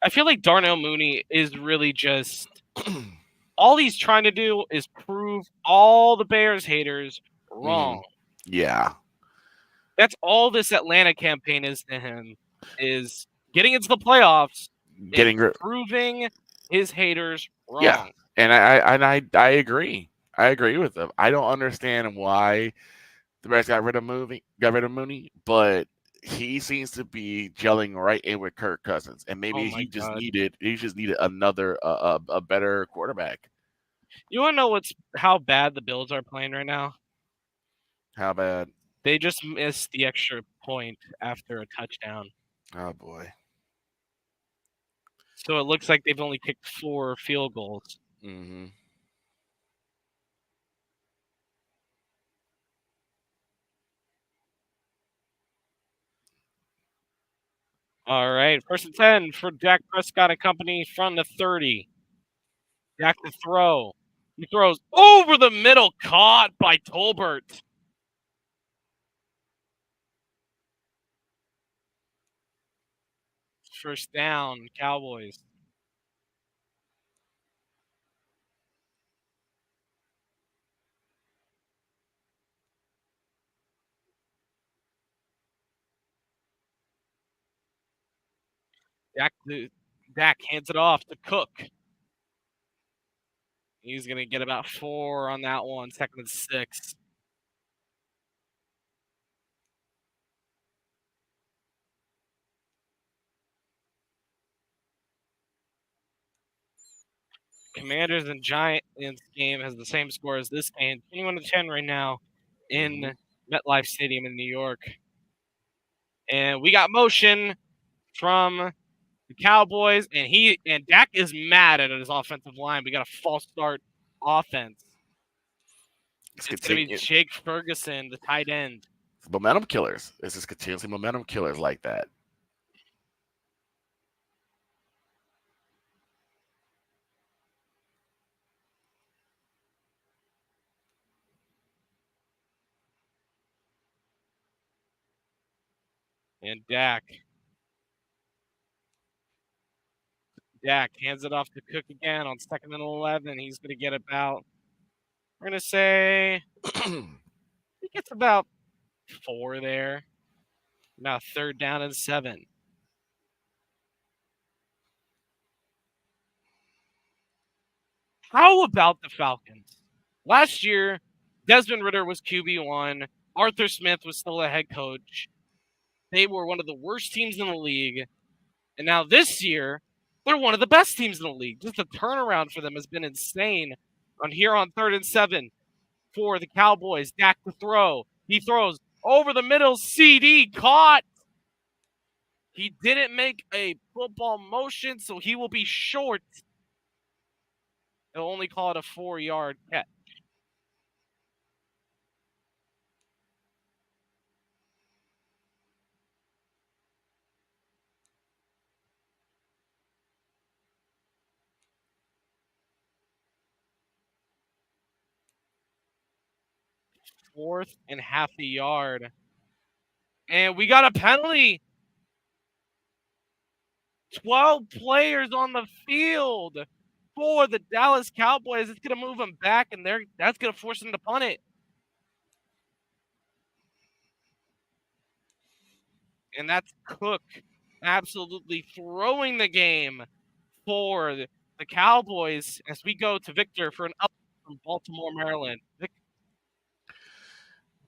I feel like Darnell Mooney is really just all he's trying to do is prove all the Bears haters wrong. Yeah. That's all this Atlanta campaign is to him, is getting into the playoffs, proving his haters wrong. Yeah. And I agree. I agree with them. I don't understand why the Bears got rid of Mooney, but he seems to be gelling right in with Kirk Cousins, and maybe he just needed another a better quarterback. You want to know how bad the Bills are playing right now? How bad? They just missed the extra point after a touchdown. Oh boy! So it looks like they've only kicked 4 field goals. Mm-hmm. All right, 1st and 10 for Dak Prescott and company from the 30. Dak to throw. He throws over the middle, caught by Tolbert. First down, Cowboys. Dak hands it off to Cook. He's going to get about 4 on that one, 2nd and 6. Commanders and Giants game has the same score as this game, 21-10 right now in MetLife Stadium in New York. And we got motion from the Cowboys, and Dak is mad at his offensive line. We got a false start offense. It's going to be Jake Ferguson, the tight end. Momentum killers. This is continuously momentum killers like that. And Dak hands it off to Cook again on 2nd and 11. He's going to get about, we're going to say, he gets about 4 there. Now 3rd down and 7. How about the Falcons? Last year, Desmond Ridder was QB1. Arthur Smith was still a head coach. They were one of the worst teams in the league. And now this year, they're one of the best teams in the league. Just the turnaround for them has been insane. On 3rd and 7 for the Cowboys. Dak to throw. He throws over the middle. CD caught. He didn't make a football motion, so he will be short. They'll only call it a 4-yard catch. Fourth and half a yard. And we got a penalty. 12 players on the field for the Dallas Cowboys. It's going to move them back, and that's going to force them to punt it. And that's Cook absolutely throwing the game for the Cowboys as we go to Victor for an up from Baltimore, Maryland.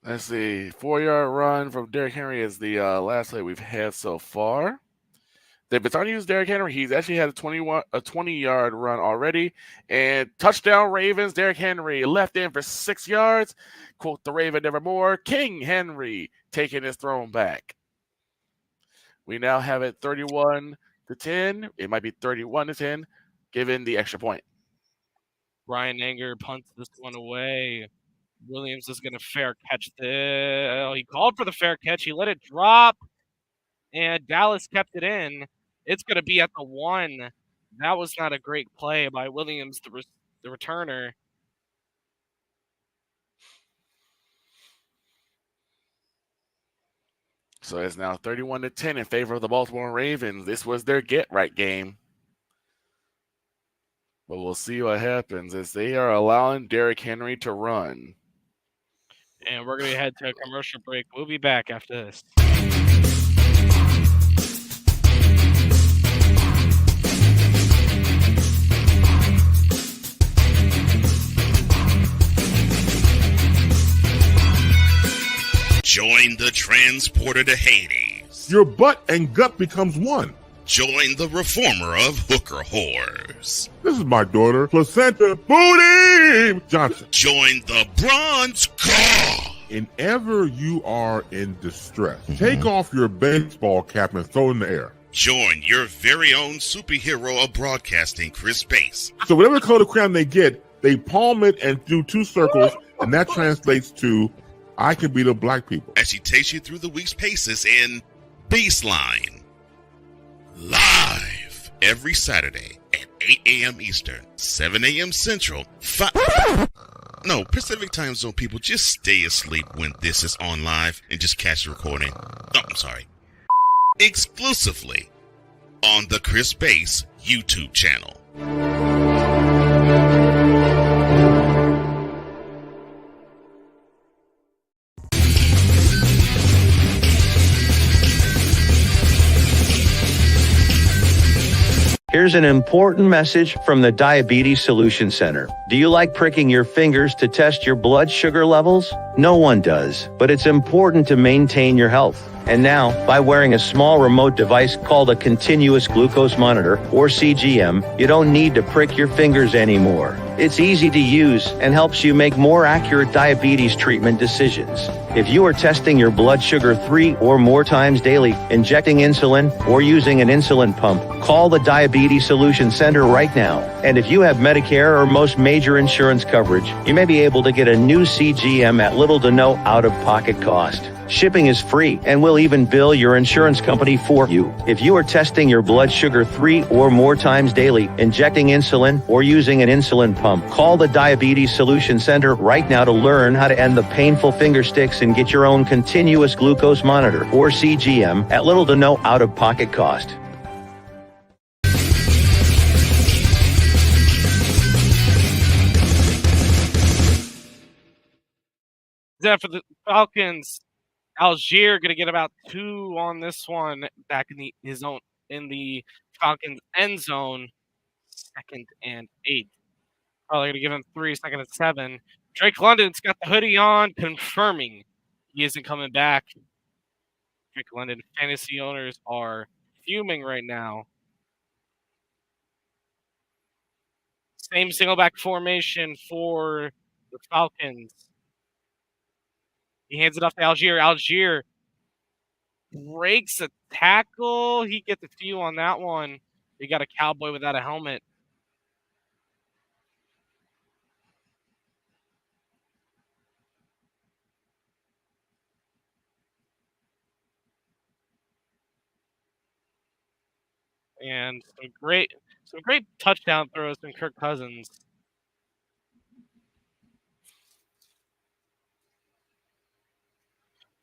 Let's see. 4-yard run from Derrick Henry is the last play we've had so far. They've been starting to use Derrick Henry. He's actually had a 20-yard run already. And touchdown Ravens, Derrick Henry left in for 6 yards. Quote the Raven nevermore. King Henry taking his throne back. We now have it 31-10. It might be 31-10, given the extra point. Brian Anger punts this one away. Williams is going to fair catch he called for the fair catch. He let it drop, and Dallas kept it in. It's going to be at the 1. That was not a great play by Williams, the returner. So it's now 31-10 in favor of the Baltimore Ravens. This was their get-right game. But we'll see what happens as they are allowing Derrick Henry to run. And we're going to head to a commercial break. We'll be back after this. Join the transporter to Hades. Your butt and gut becomes one. Join the reformer of hooker whores. This is my daughter, Placenta Booty Johnson. Join the bronze car. Whenever you are in distress, take off your baseball cap and throw it in the air. Join your very own superhero of broadcasting, Chris Bass. So whatever color crown they get, they palm it and do 2 circles, and that translates to I can beat up black people. As she takes you through the week's paces in Baseline. Live every Saturday at 8 a.m. Eastern, 7 a.m. Central, Pacific Time Zone people, just stay asleep when this is on live and just catch the recording. Oh, I'm sorry. Exclusively on the Chris Bass YouTube channel. Here's an important message from the Diabetes Solution Center. Do you like pricking your fingers to test your blood sugar levels? No one does, but it's important to maintain your health. And now, by wearing a small remote device called a continuous glucose monitor, or CGM, you don't need to prick your fingers anymore. It's easy to use and helps you make more accurate diabetes treatment decisions. If you are testing your blood sugar 3 or more times daily, injecting insulin, or using an insulin pump, call the Diabetes Solution Center right now. And if you have Medicare or most major insurance coverage, you may be able to get a new CGM at little to no out-of-pocket cost. Shipping is free, and we'll even bill your insurance company for you. If you are testing your blood sugar 3 or more times daily, injecting insulin, or using an insulin pump, call the Diabetes Solution Center right now to learn how to end the painful finger sticks and get your own continuous glucose monitor, or CGM, at little to no out-of-pocket cost. That for the Falcons. Algier going to get about 2 on this one back in the Falcons end zone. 2nd and 8. Probably going to give him 3, 2nd and 7. Drake London's got the hoodie on, confirming he isn't coming back. Drake London fantasy owners are fuming right now. Same single back formation for the Falcons. He hands it off to Algier. Algier breaks a tackle. He gets a few on that one. We got a Cowboy without a helmet. And some great touchdown throws from Kirk Cousins.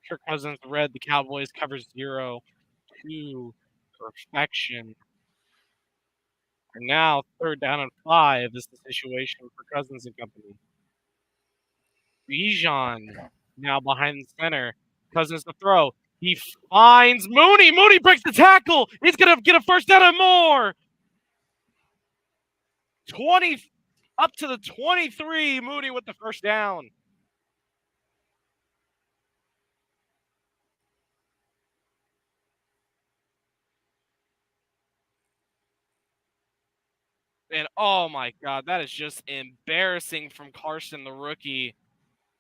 Kirk Cousins read the Cowboys cover 0 to perfection. And now 3rd down and 5 is the situation for Cousins and company. Bijan now behind the center. Cousins to throw. He finds Mooney. Mooney breaks the tackle. He's going to get a first down and more. 20 up to the 23. Mooney with the first down. And oh my God, that is just embarrassing from Carson, the rookie.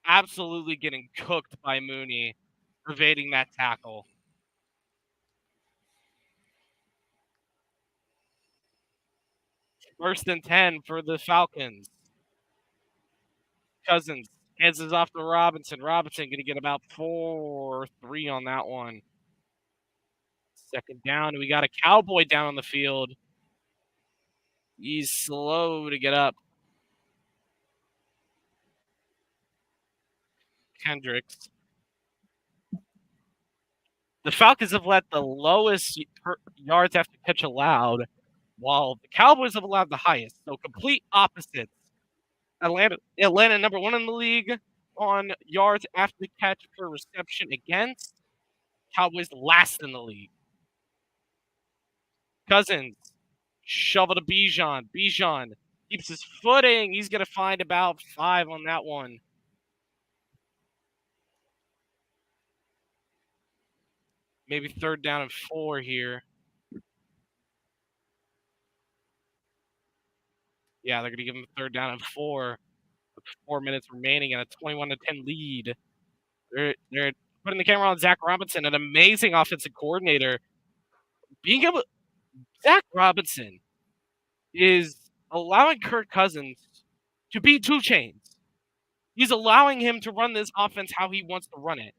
Absolutely getting cooked by Mooney, evading that tackle. First and 10 for the Falcons. Cousins hands it off to Robinson. Robinson going to get about 4-3 on that one. 2nd down. We got a Cowboy down on the field. He's slow to get up. Kendricks. The Falcons have let the lowest yards after catch allowed, while the Cowboys have allowed the highest. So complete opposites. Atlanta number 1 in the league on yards after the catch per reception against. Cowboys last in the league. Cousins. Shovel to Bijan. Bijan keeps his footing. He's going to find about 5 on that one. Maybe 3rd down and 4 here. Yeah, they're going to give him 3rd down and 4 with 4 minutes remaining and a 21-10 lead. They're putting the camera on Zach Robinson, an amazing offensive coordinator. Zach Robinson is allowing Kirk Cousins to be 2 Chainz. He's allowing him to run this offense how he wants to run it.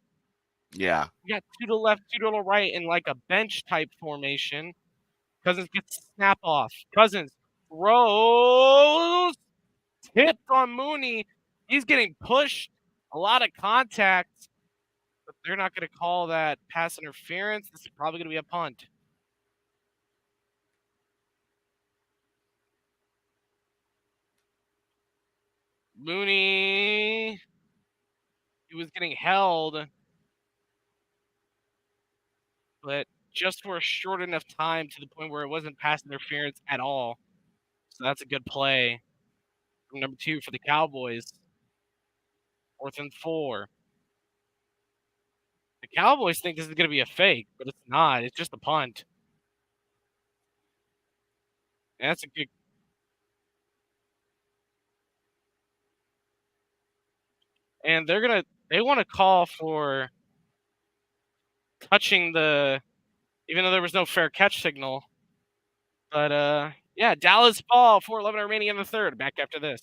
Yeah. You got 2 to the left, 2 to the right in like a bench type formation. Cousins gets snap off. Cousins throws. Tipped on Mooney. He's getting pushed. A lot of contact. But they're not going to call that pass interference. This is probably going to be a punt. Mooney, he was getting held, but just for a short enough time to the point where it wasn't pass interference at all. So that's a good play from number 2 for the Cowboys. 4th and 4. The Cowboys think this is going to be a fake, but it's not. It's just a punt. And that's a good. And they want to call for touching even though there was no fair catch signal. But yeah, Dallas ball, 4:11 remaining in the third. Back after this.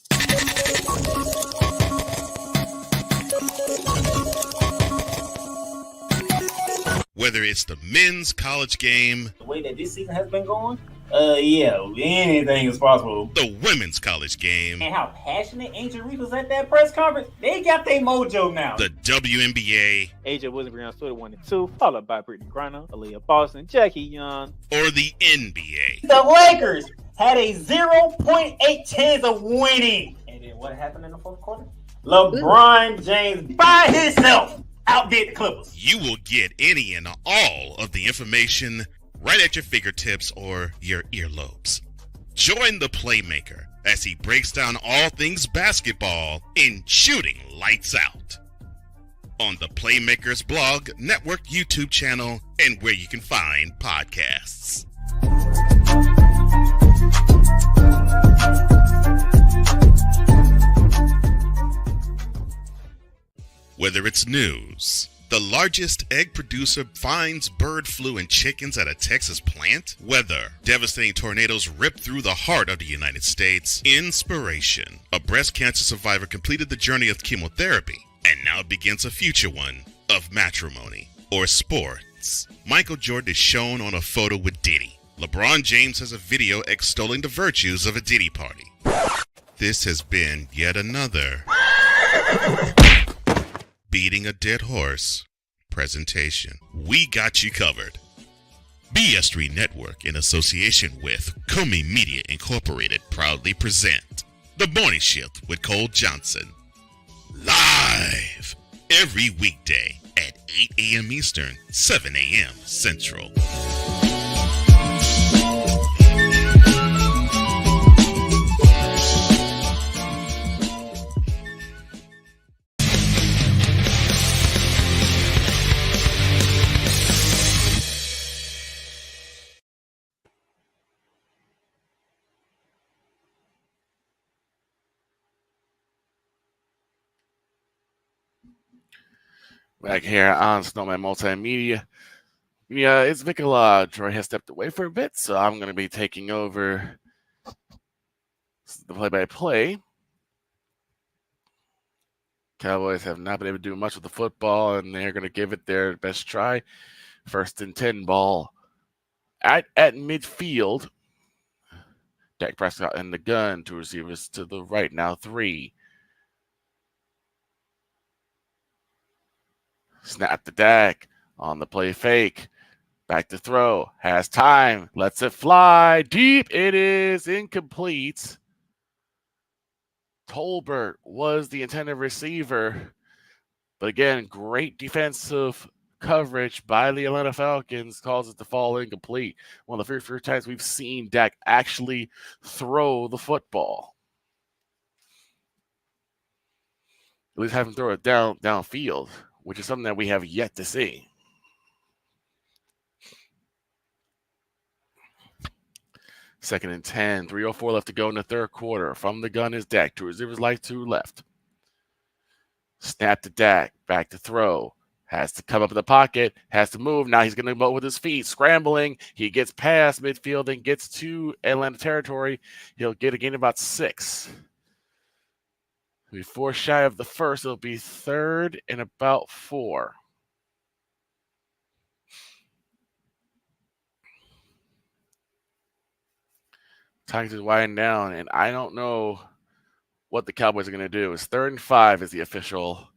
Whether it's the men's college game, The way that this season has been going, yeah, anything is possible. the women's college game, And how passionate Angel Reese was at that press conference, they got their mojo now. the WNBA, AJ Williams on Twitter 1 and 2, followed by Brittany Griner, Aaliyah Boston, Jackie Young. or the NBA. The Lakers had a 0.8 chance of winning. And then what happened in the fourth quarter? LeBron James by himself outdid the Clippers. You will get any and all of the information right at your fingertips or your earlobes. Join the Playmaker as he breaks down all things basketball in Shooting Lights Out on the Playmakers blog, network, YouTube channel, and where you can find podcasts. Whether it's news, the largest egg producer finds bird flu in chickens at a Texas plant, weather, devastating tornadoes rip through the heart of the United States, inspiration, a breast cancer survivor completed the journey of chemotherapy and now begins a future one of matrimony, or sports. Michael Jordan is shown on a photo with Diddy. LeBron James has a video extolling the virtues of a Diddy party. This has been yet another Beating a Dead Horse presentation. We got you covered. BS3 Network, in association with Comey Media Incorporated, proudly present The Morning Shift with Cole Johnson. Live every weekday at 8 a.m. Eastern, 7 a.m. Central. Back here on Snowman Multimedia. Yeah, it's Mikkel. Troy has stepped away for a bit, so I'm going to be taking over the play-by-play. Cowboys have not been able to do much with the football, and they're going to give it their best try. 1st and 10 ball at midfield. Dak Prescott in the gun, 2 receivers to the right, now 3. Snap to Dak on the play fake. Back to throw. Has time. Lets it fly. Deep. It is incomplete. Tolbert was the intended receiver. But again, great defensive coverage by the Atlanta Falcons causes it to fall incomplete. One of the first times we've seen Dak actually throw the football. At least have him throw it downfield, which is something that we have yet to see. Second and 10, 3:04 left to go in the third quarter. From the gun is Dak. 2 receivers right, 2 left. Snap to Dak, back to throw. Has to come up in the pocket, has to move. Now he's going to go with his feet, scrambling. He gets past midfield and gets to Atlanta territory. He'll get a gain of about 6. Before shy of the first, it'll be 3rd and about 4. Time to wind down, and I don't know what the Cowboys are going to do. It's 3rd and 5 is the official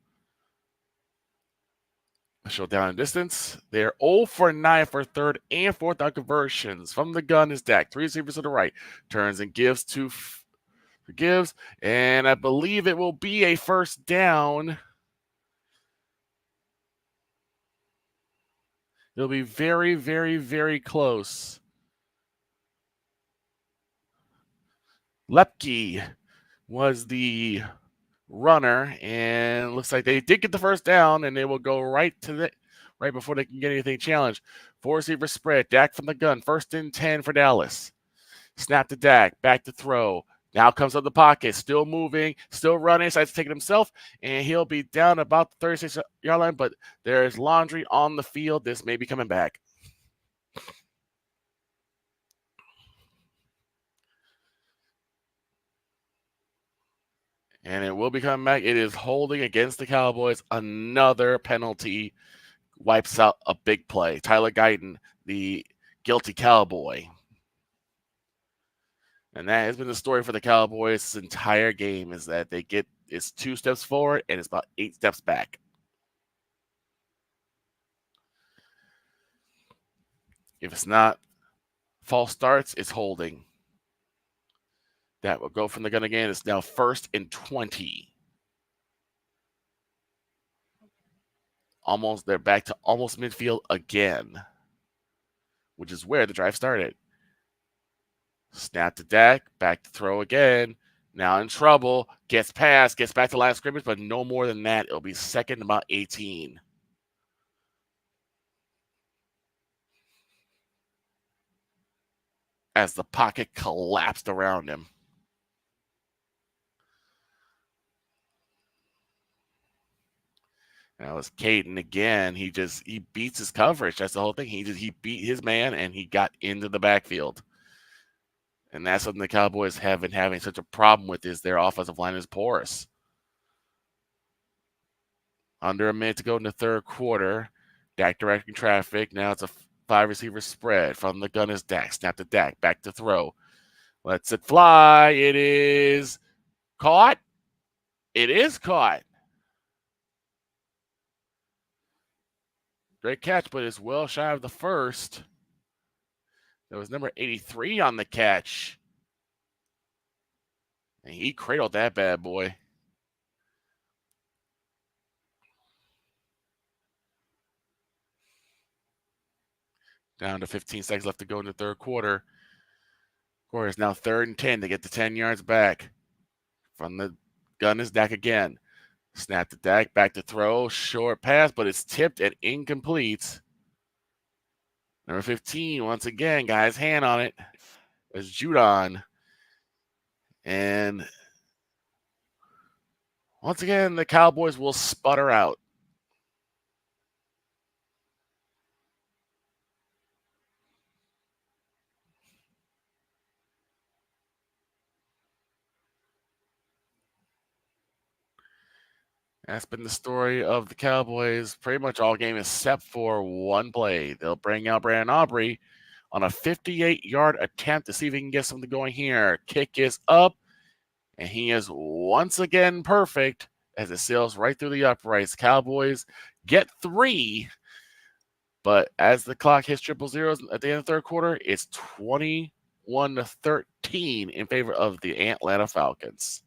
down and distance. They're 0 for 9 for 3rd and 4th down conversions. From the gun is Dak. 3 receivers to the right. Turns and gives to gives, and I believe it will be a 1st down. It'll be very, very, very close. Lepke was the runner, and looks like they did get the 1st down, and they will go right before they can get anything challenged. 4 receiver spread. Dak from the gun. 1st and 10 for Dallas. Snap to Dak. Back to throw. Now comes up the pocket. Still moving. Still running. Decides to take it himself, and he'll be down about the 36-yard line, but there's Laundry on the field. This may be coming back. And it will be coming back. It is holding against the Cowboys. Another penalty wipes out a big play. Tyler Guyton, the guilty Cowboy. And that has been the story for the Cowboys this entire game, is that it's 2 steps forward and it's about 8 steps back. If it's not false starts, it's holding. That will go from the gun again. It's now 1st and 20. They're back to almost midfield again, which is where the drive started. Snap to Dak, back to throw again. Now in trouble, gets past, gets back to line of scrimmage, but no more than that. It'll be 2nd and about 18. As the pocket collapsed around him. Now it's Caden again. He beats his coverage. That's the whole thing. He beat his man and he got into the backfield. And that's something the Cowboys have been having such a problem with, is their offensive line is porous. Under a minute to go in the 3rd quarter. Dak directing traffic. Now it's a 5 receiver spread. From the gun is Dak. Snap to Dak. Back to throw. Lets it fly. It is caught. It is caught. Great catch, but it's well shy of the 1st. There was number 83 on the catch. And he cradled that bad boy. Down to 15 seconds left to go in the 3rd quarter. Quarter is now 3rd and 10 to get the 10 yards back. From the gun is Dak again. Snap to Dak, back to throw, short pass, but it's tipped and incomplete. Number 15, once again, got his hand on it. It's Judon. And once again, the Cowboys will sputter out. That's been the story of the Cowboys pretty much all game except for one play. They'll bring out Brandon Aubrey on a 58-yard attempt to see if he can get something going here. Kick is up, and he is once again perfect as it sails right through the uprights. Cowboys get 3, but as the clock hits 0-0 at the end of the 3rd quarter, it's 21-13 in favor of the Atlanta Falcons.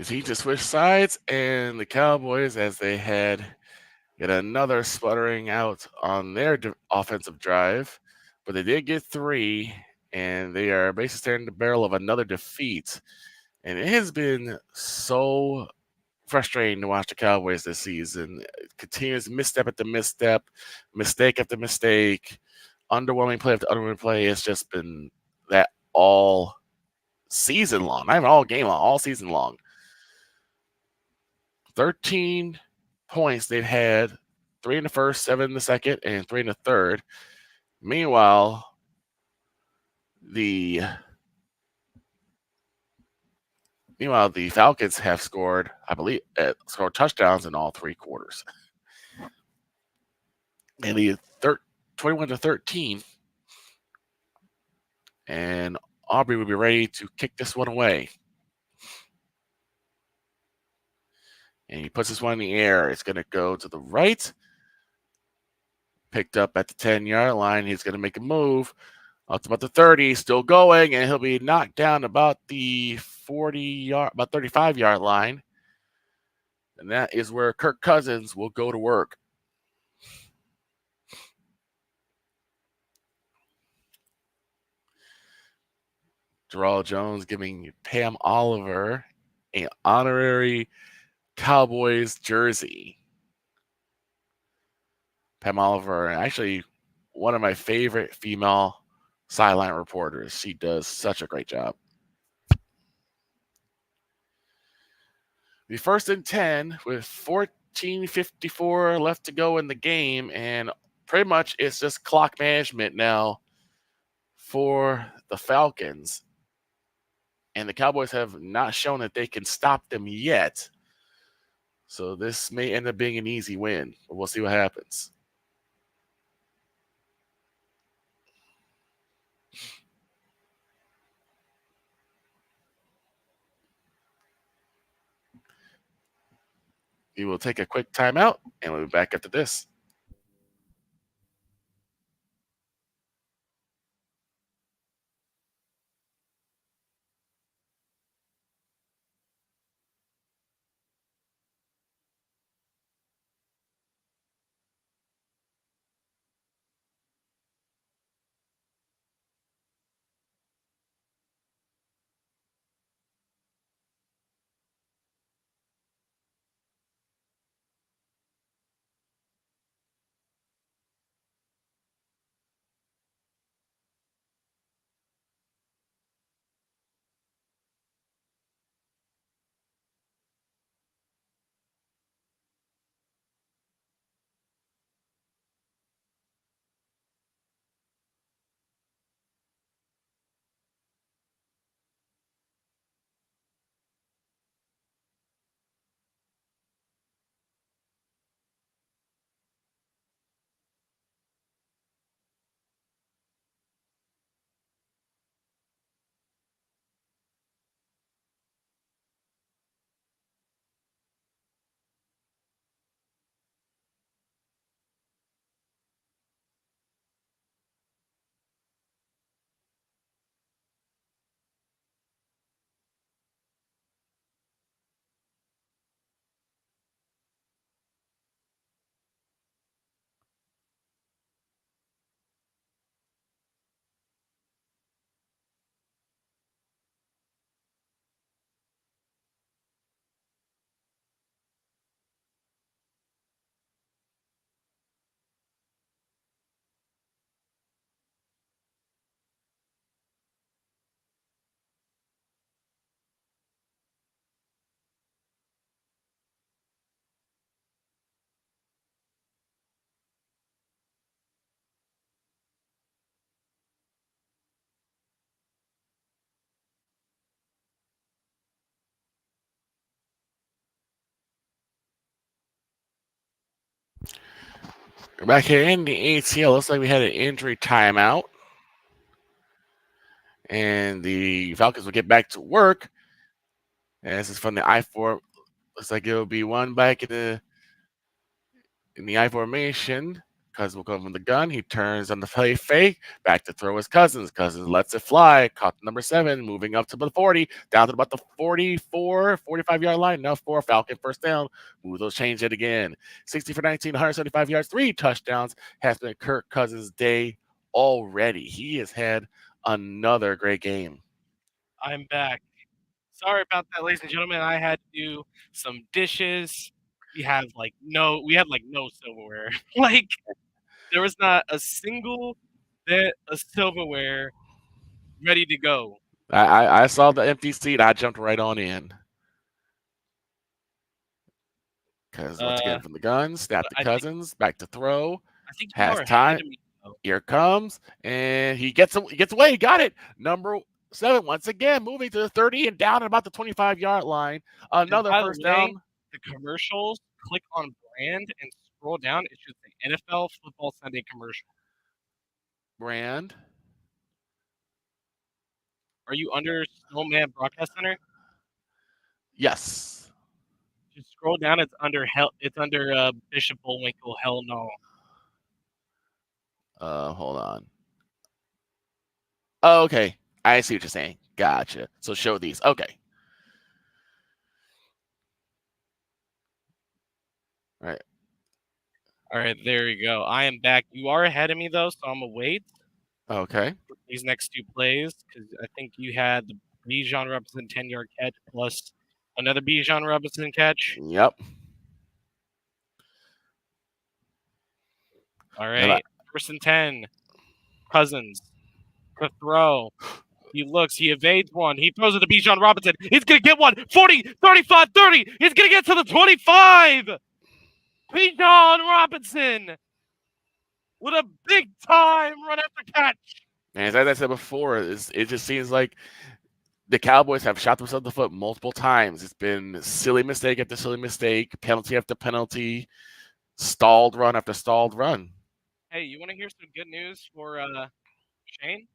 The team just switched sides, and the Cowboys, as they had yet another sputtering out on their offensive drive, but they did get 3, and they are basically staring the barrel of another defeat. And it has been so frustrating to watch the Cowboys this season. Continuous misstep after misstep, mistake after mistake, underwhelming play after underwhelming play. It's just been that all season long, not even all game long, all season long. 13 points they've had, 3 in the first, 7 in the second, and 3 in the third. Meanwhile, the Falcons have scored, I believe, scored touchdowns in all 3 quarters. And the 21-13, and Aubrey will be ready to kick this one away. And he puts this one in the air. It's going to go to the right. Picked up at the 10-yard line. He's going to make a move up to about the 30. Still going, and he'll be knocked down about the 35-yard line. And that is where Kirk Cousins will go to work. Jarrell Jones giving Pam Oliver an honorary Cowboys jersey. Pam Oliver, actually one of my favorite female sideline reporters. She does such a great job. The 1st and 10 with 14:54 left to go in the game, and pretty much it's just clock management now for the Falcons. And the Cowboys have not shown that they can stop them yet. So this may end up being an easy win, but we'll see what happens. We will take a quick timeout, and we'll be back after this. We're back here in the ATL. Looks like we had an injury timeout. And the Falcons will get back to work. And this is from the I-4. Looks like it'll be one back in the I formation. Cousins will come from the gun. He turns on the play fake. Back to throw his Cousins. Cousins lets it fly. Caught number 7. Moving up to the 40. Down to about the 44, 45-yard line. Enough for a Falcon first down. Move those, change it again. 60 for 19, 175 yards, 3 touchdowns. Has been Kirk Cousins' day already. He has had another great game. I'm back. Sorry about that, ladies and gentlemen. I had to do some dishes. We had no silverware. Like, there was not a single bit of silverware ready to go. I saw the empty seat. I jumped right on in. Because once again, from the gun, snap to Cousins, back to throw. I think has time. Here comes, and he gets away. He got it. Number 7 once again, moving to the 30 and down at about the 25-yard line. Another first down. The commercials, click on brand and scroll down. It should say NFL Football Sunday commercial. Brand. Are you under Snowman Broadcast Center? Yes. Just scroll down. It's under Bishop Bullwinkle. Hell no. Hold on. Oh, okay. I see what you're saying. Gotcha. So show these. Okay. All right, there we go. I am back. You are ahead of me, though, so I'm going to wait. Okay. For these next 2 plays, because I think you had the Bijan Robinson 10-yard catch plus another Bijan Robinson catch. Yep. All right. First and 10. Cousins to throw. He looks. He evades one. He throws it to Bijan Robinson. He's going to get one. 40, 35, 30. He's going to get to the 25. Bijan Robinson with a big-time run after catch. And as I said before, it just seems like the Cowboys have shot themselves in the foot multiple times. It's been silly mistake after silly mistake, penalty after penalty, stalled run after stalled run. Hey, you want to hear some good news for Shane?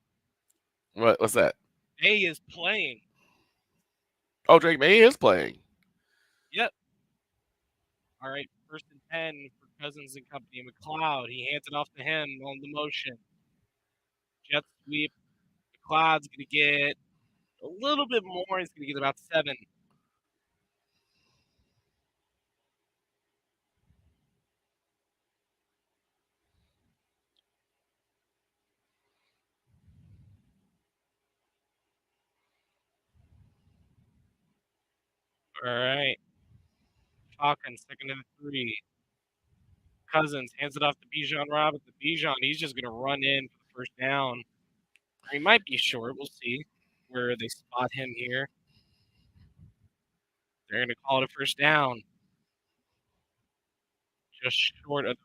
What's that? May is playing. Oh, Drake May is playing. Yep. All right, first and 10 for Cousins and company. McLeod, he hands it off to him on the motion. Jet sweep. McLeod's going to get a little bit more. He's going to get about 7. All right. Falcons, 2nd and 3. Cousins hands it off to Bijan Robinson. Bijan, he's just going to run in for the first down. He might be short. We'll see where they spot him here. They're going to call it a first down. Just short of.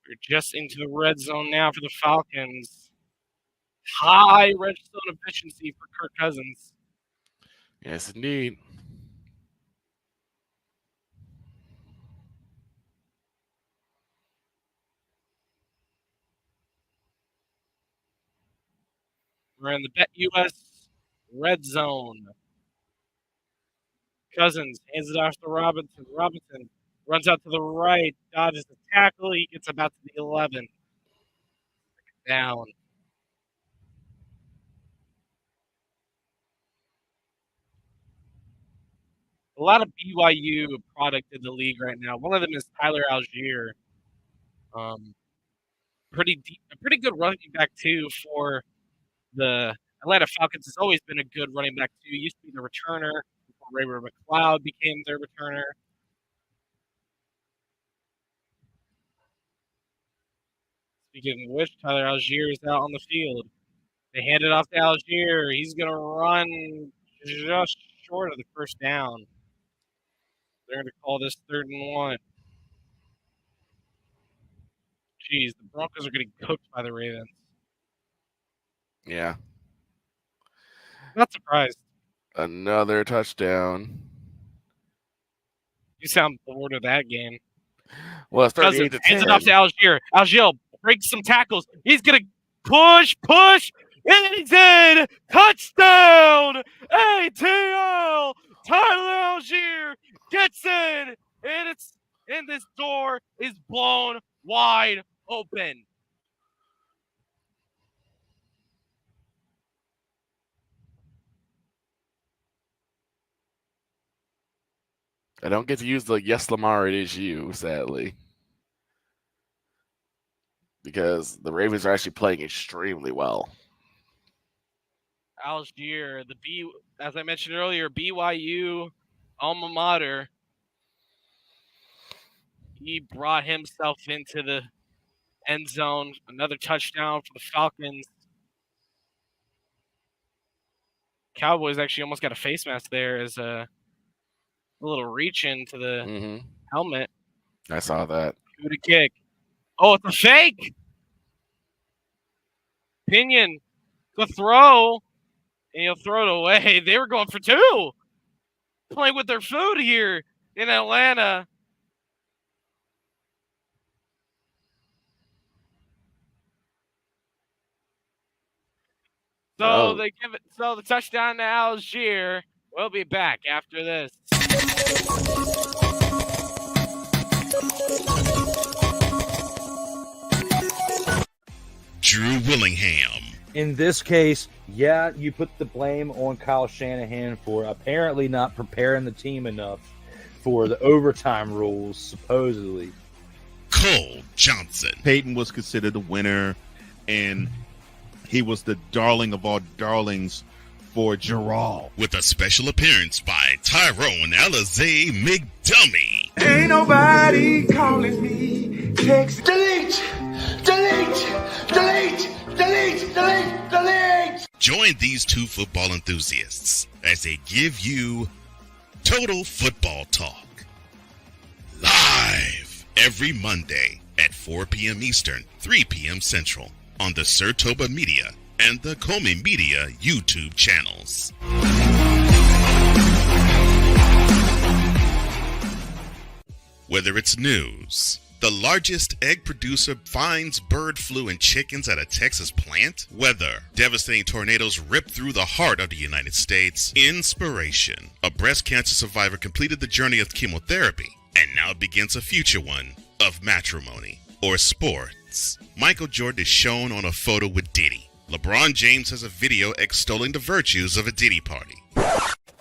We're just into the red zone now for the Falcons. High red zone efficiency for Kirk Cousins. Yes, indeed. We're in the BetUS red zone. Cousins hands it off to Robinson. Robinson runs out to the right, dodges the tackle. He gets about to the 11. Down. A lot of BYU product in the league right now. One of them is Tyler Algier. A pretty good running back too for the Atlanta Falcons. Has always been a good running back too. Used to be the returner before Ray McLeod became their returner. Speaking of which, Tyler Algier is out on the field. They hand it off to Algier. He's going to run just short of the first down. They're going to call this 3rd and 1. Jeez, the Broncos are getting cooked by the Ravens. Yeah. Not surprised. Another touchdown. You sound bored of that game. Well, it's 38 to 10. Hands it off to Algier. Algier breaks some tackles. He's going to push, and he's in. Touchdown! ATL! Tyler Algier gets in, and this door is blown wide open. I don't get to use the "Yes, Lamar, it is you," sadly, because the Ravens are actually playing extremely well. Algier, as I mentioned earlier, BYU alma mater. He brought himself into the end zone. Another touchdown for the Falcons. Cowboys actually almost got a face mask there as a little reach into the helmet. I saw that. Who to kick? Oh, it's a fake. Pinion, the throw, and he'll throw it away. They were going for two. Playing with their food here in Atlanta. So they give it. So the touchdown to Algier. We'll be back after this. Drew Willingham. In this case, yeah, you put the blame on Kyle Shanahan for apparently not preparing the team enough for the overtime rules, supposedly. Cole Johnson. Peyton was considered the winner, and he was the darling of all darlings for Gerald. With a special appearance by Tyrone Alizé McDummy. Ain't nobody calling me. Text delete, delete, delete, delete, delete, delete. Join these two football enthusiasts as they give you Total Football Talk. Live every Monday at 4 p.m. Eastern, 3 p.m. Central on the Sertoba Media and the Comey Media YouTube channels. Whether it's news, the largest egg producer finds bird flu in chickens at a Texas plant, weather, devastating tornadoes rip through the heart of the United States, inspiration, a breast cancer survivor completed the journey of chemotherapy and now begins a future one of matrimony or sports. Michael Jordan is shown on a photo with Diddy. LeBron James has a video extolling the virtues of a Diddy party.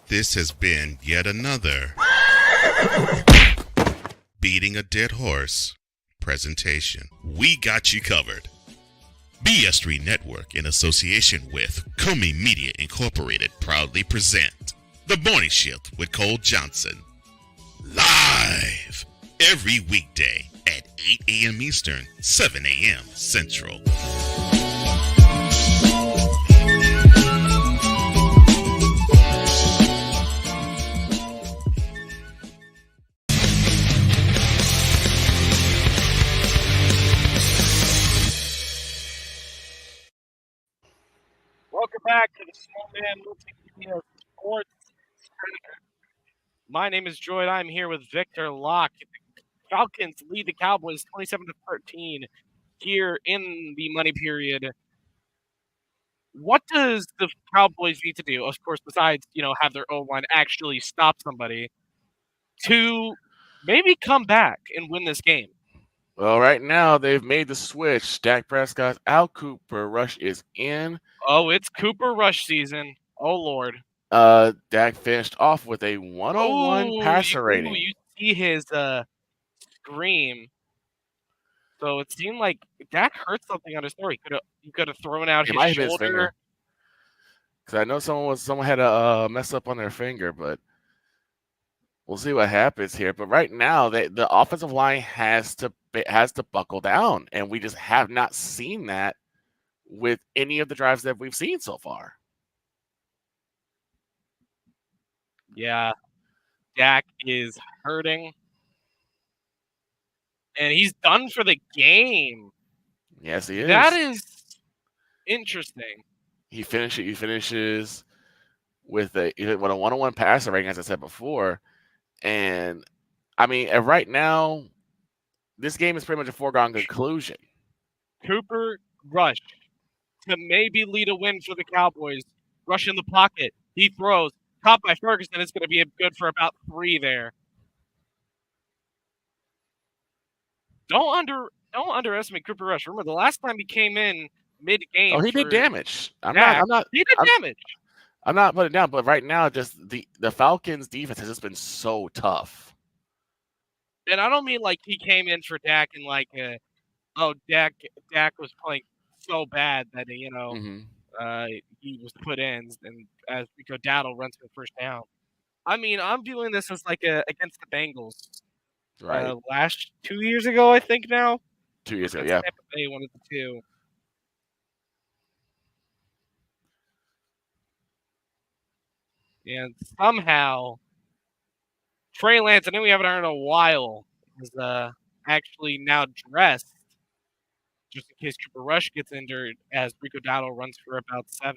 This has been yet another Beating a Dead Horse presentation. We got you covered. BS3 Network, in association with Comey Media Incorporated, proudly present The Morning Shift with Cole Johnson. Live every weekday at 8 a.m. Eastern, 7 a.m. Central. Welcome back to the Small Man Multimedia Sports. My name is Droid. I'm here with Victor Locke. The Falcons lead the Cowboys 27-13 here in the money period. What does the Cowboys need to do, of course, besides, have their O-line actually stop somebody, to maybe come back and win this game? Well, right now they've made the switch. Dak Prescott's out. Cooper Rush is in. Oh, it's Cooper Rush season. Oh, Lord. Dak finished off with a 101 passer rating. You see his scream. So it seemed like Dak hurt something on his throat. He could have thrown out his shoulder. Because I know someone had a mess up on their finger, but we'll see what happens here. But right now, the offensive line has to buckle down, and we just have not seen that with any of the drives that we've seen so far. Yeah, Dak is hurting, and he's done for the game. Yes, he is. That is interesting. He finishes with a 101 passer rating, as I said before. And I mean, right now, this game is pretty much a foregone conclusion. Cooper Rush to maybe lead a win for the Cowboys. Rush in the pocket. He throws. Caught by Ferguson. It's going to be good for about 3 there. Don't don't underestimate Cooper Rush. Remember, the last time he came in mid-game. Oh, he did damage. I'm Dak, not. He did damage. I'm not putting it down, but right now, just the Falcons' defense has just been so tough. And I don't mean like he came in for Dak and like, Dak was playing so bad that he was put in, and as Rico Dowdle runs for the first down. I mean, I'm viewing this as like against the Bengals. Right. Last 2 years ago, I think now. 2 years ago, yeah. Tampa Bay, one of the two. And somehow, Trey Lance, I know we haven't heard in a while, is actually now dressed, just in case Cooper Rush gets injured, as Rico Dowdle runs for about 4.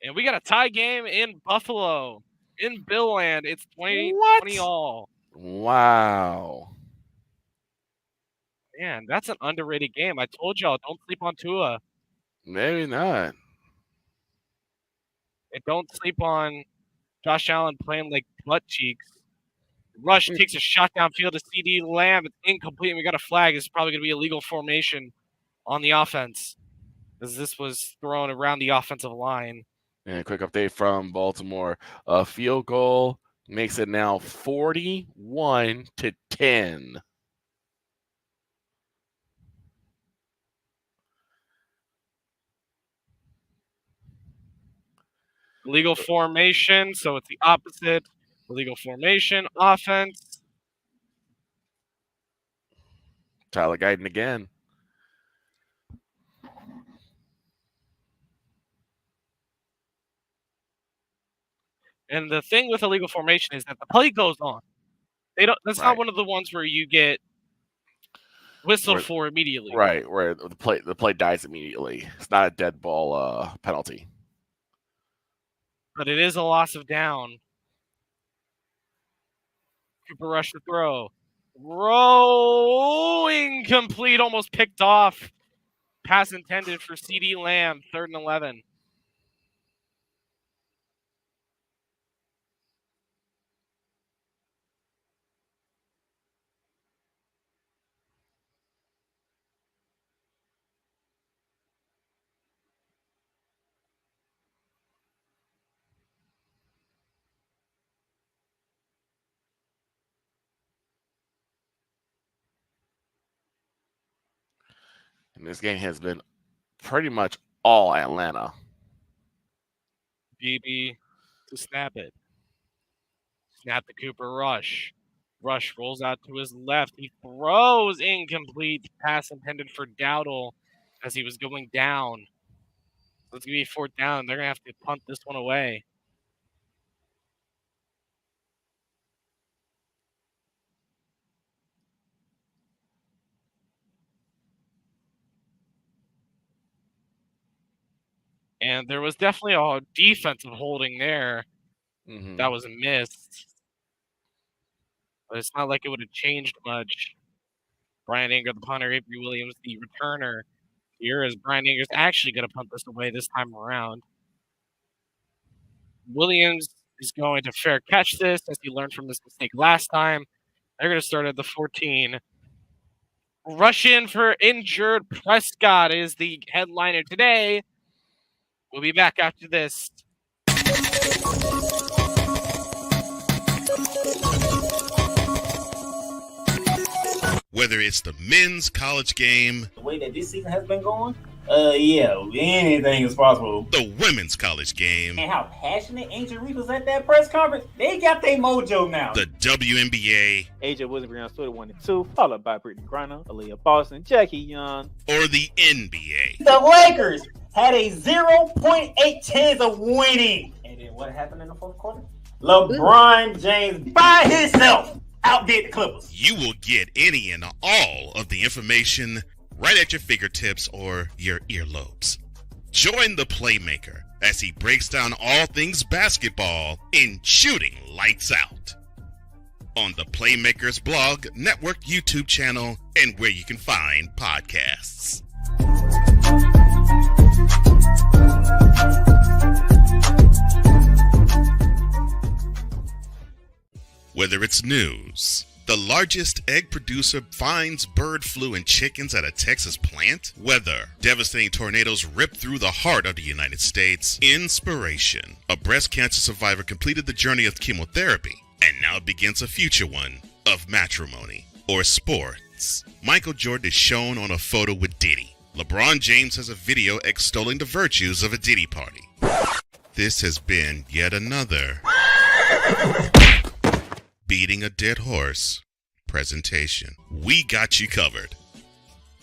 And we got a tie game in Buffalo. In Billland, it's 20 all. Wow. Man, that's an underrated game. I told y'all, don't sleep on Tua. Maybe not. And don't sleep on Josh Allen playing like butt cheeks. Rush takes a shot downfield to CD Lamb. It's incomplete. And we got a flag. It's probably going to be illegal formation on the offense, as this was thrown around the offensive line. And a quick update from Baltimore. A field goal makes it now 41-10. Illegal formation, so it's the opposite. Illegal formation, offense. Tyler Guyton again. And the thing with illegal formation is that the play goes on. That's not one of the ones where you get whistled for immediately. Right, where the play dies immediately. It's not a dead ball penalty. But it is a loss of down. Cooper Rush to throw. Incomplete, almost picked off. Pass intended for CD Lamb, 3rd and 11. And this game has been pretty much all Atlanta. BB to snap it. Snap to Cooper Rush. Rush rolls out to his left. He throws incomplete. Pass intended for Dowdle as he was going down. So it's going to be 4th down. They're going to have to punt this one away. And there was definitely a defensive holding there. That was missed. But it's not like it would have changed much. Brian Anger, the punter, Avery Williams, the returner. Here is Brian Anger's actually going to punt this away this time around. Williams is going to fair catch this, as he learned from this mistake last time. They're going to start at the 14. Rush in for injured Prescott is the headliner today. We'll be back after this. Whether it's the men's college game, The way that this season has been going, anything is possible. The women's college game, And how passionate Angel Reese was at that press conference, they got their mojo now. The WNBA, AJ Wilson, Brianna Stewart, 1 and 2, followed by Brittany Griner, Aaliyah Boston, Jackie Young, or the NBA. The Lakers had a 0.8 chance of winning. And then what happened in the 4th quarter? LeBron James by himself outdid the Clippers. You will get any and all of the information right at your fingertips or your earlobes. Join the Playmaker as he breaks down all things basketball in Shooting Lights Out on the Playmakers blog, network, YouTube channel, and where you can find podcasts. Whether it's news, the largest egg producer finds bird flu in chickens at a Texas plant, weather, devastating tornadoes rip through the heart of the United States, inspiration, a breast cancer survivor completed the journey of chemotherapy, and now begins a future one of matrimony or sports. Michael Jordan is shown on a photo with Diddy. LeBron James has a video extolling the virtues of a Diddy party. This has been yet another Beating a Dead Horse presentation. We got you covered.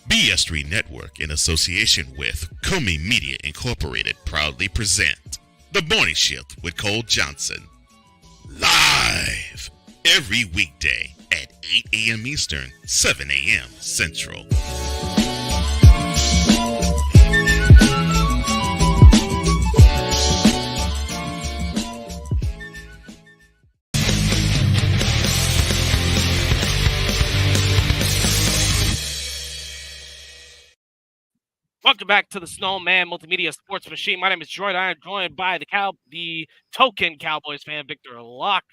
BS3 Network, in association with Comey Media Incorporated, proudly present The Morning Shift with Cole Johnson. Live every weekday at 8 a.m. Eastern, 7 a.m. Central. Welcome back to the Snowman Multimedia Sports Machine. My name is Droid. I am joined by the token Cowboys fan, Victor Locke.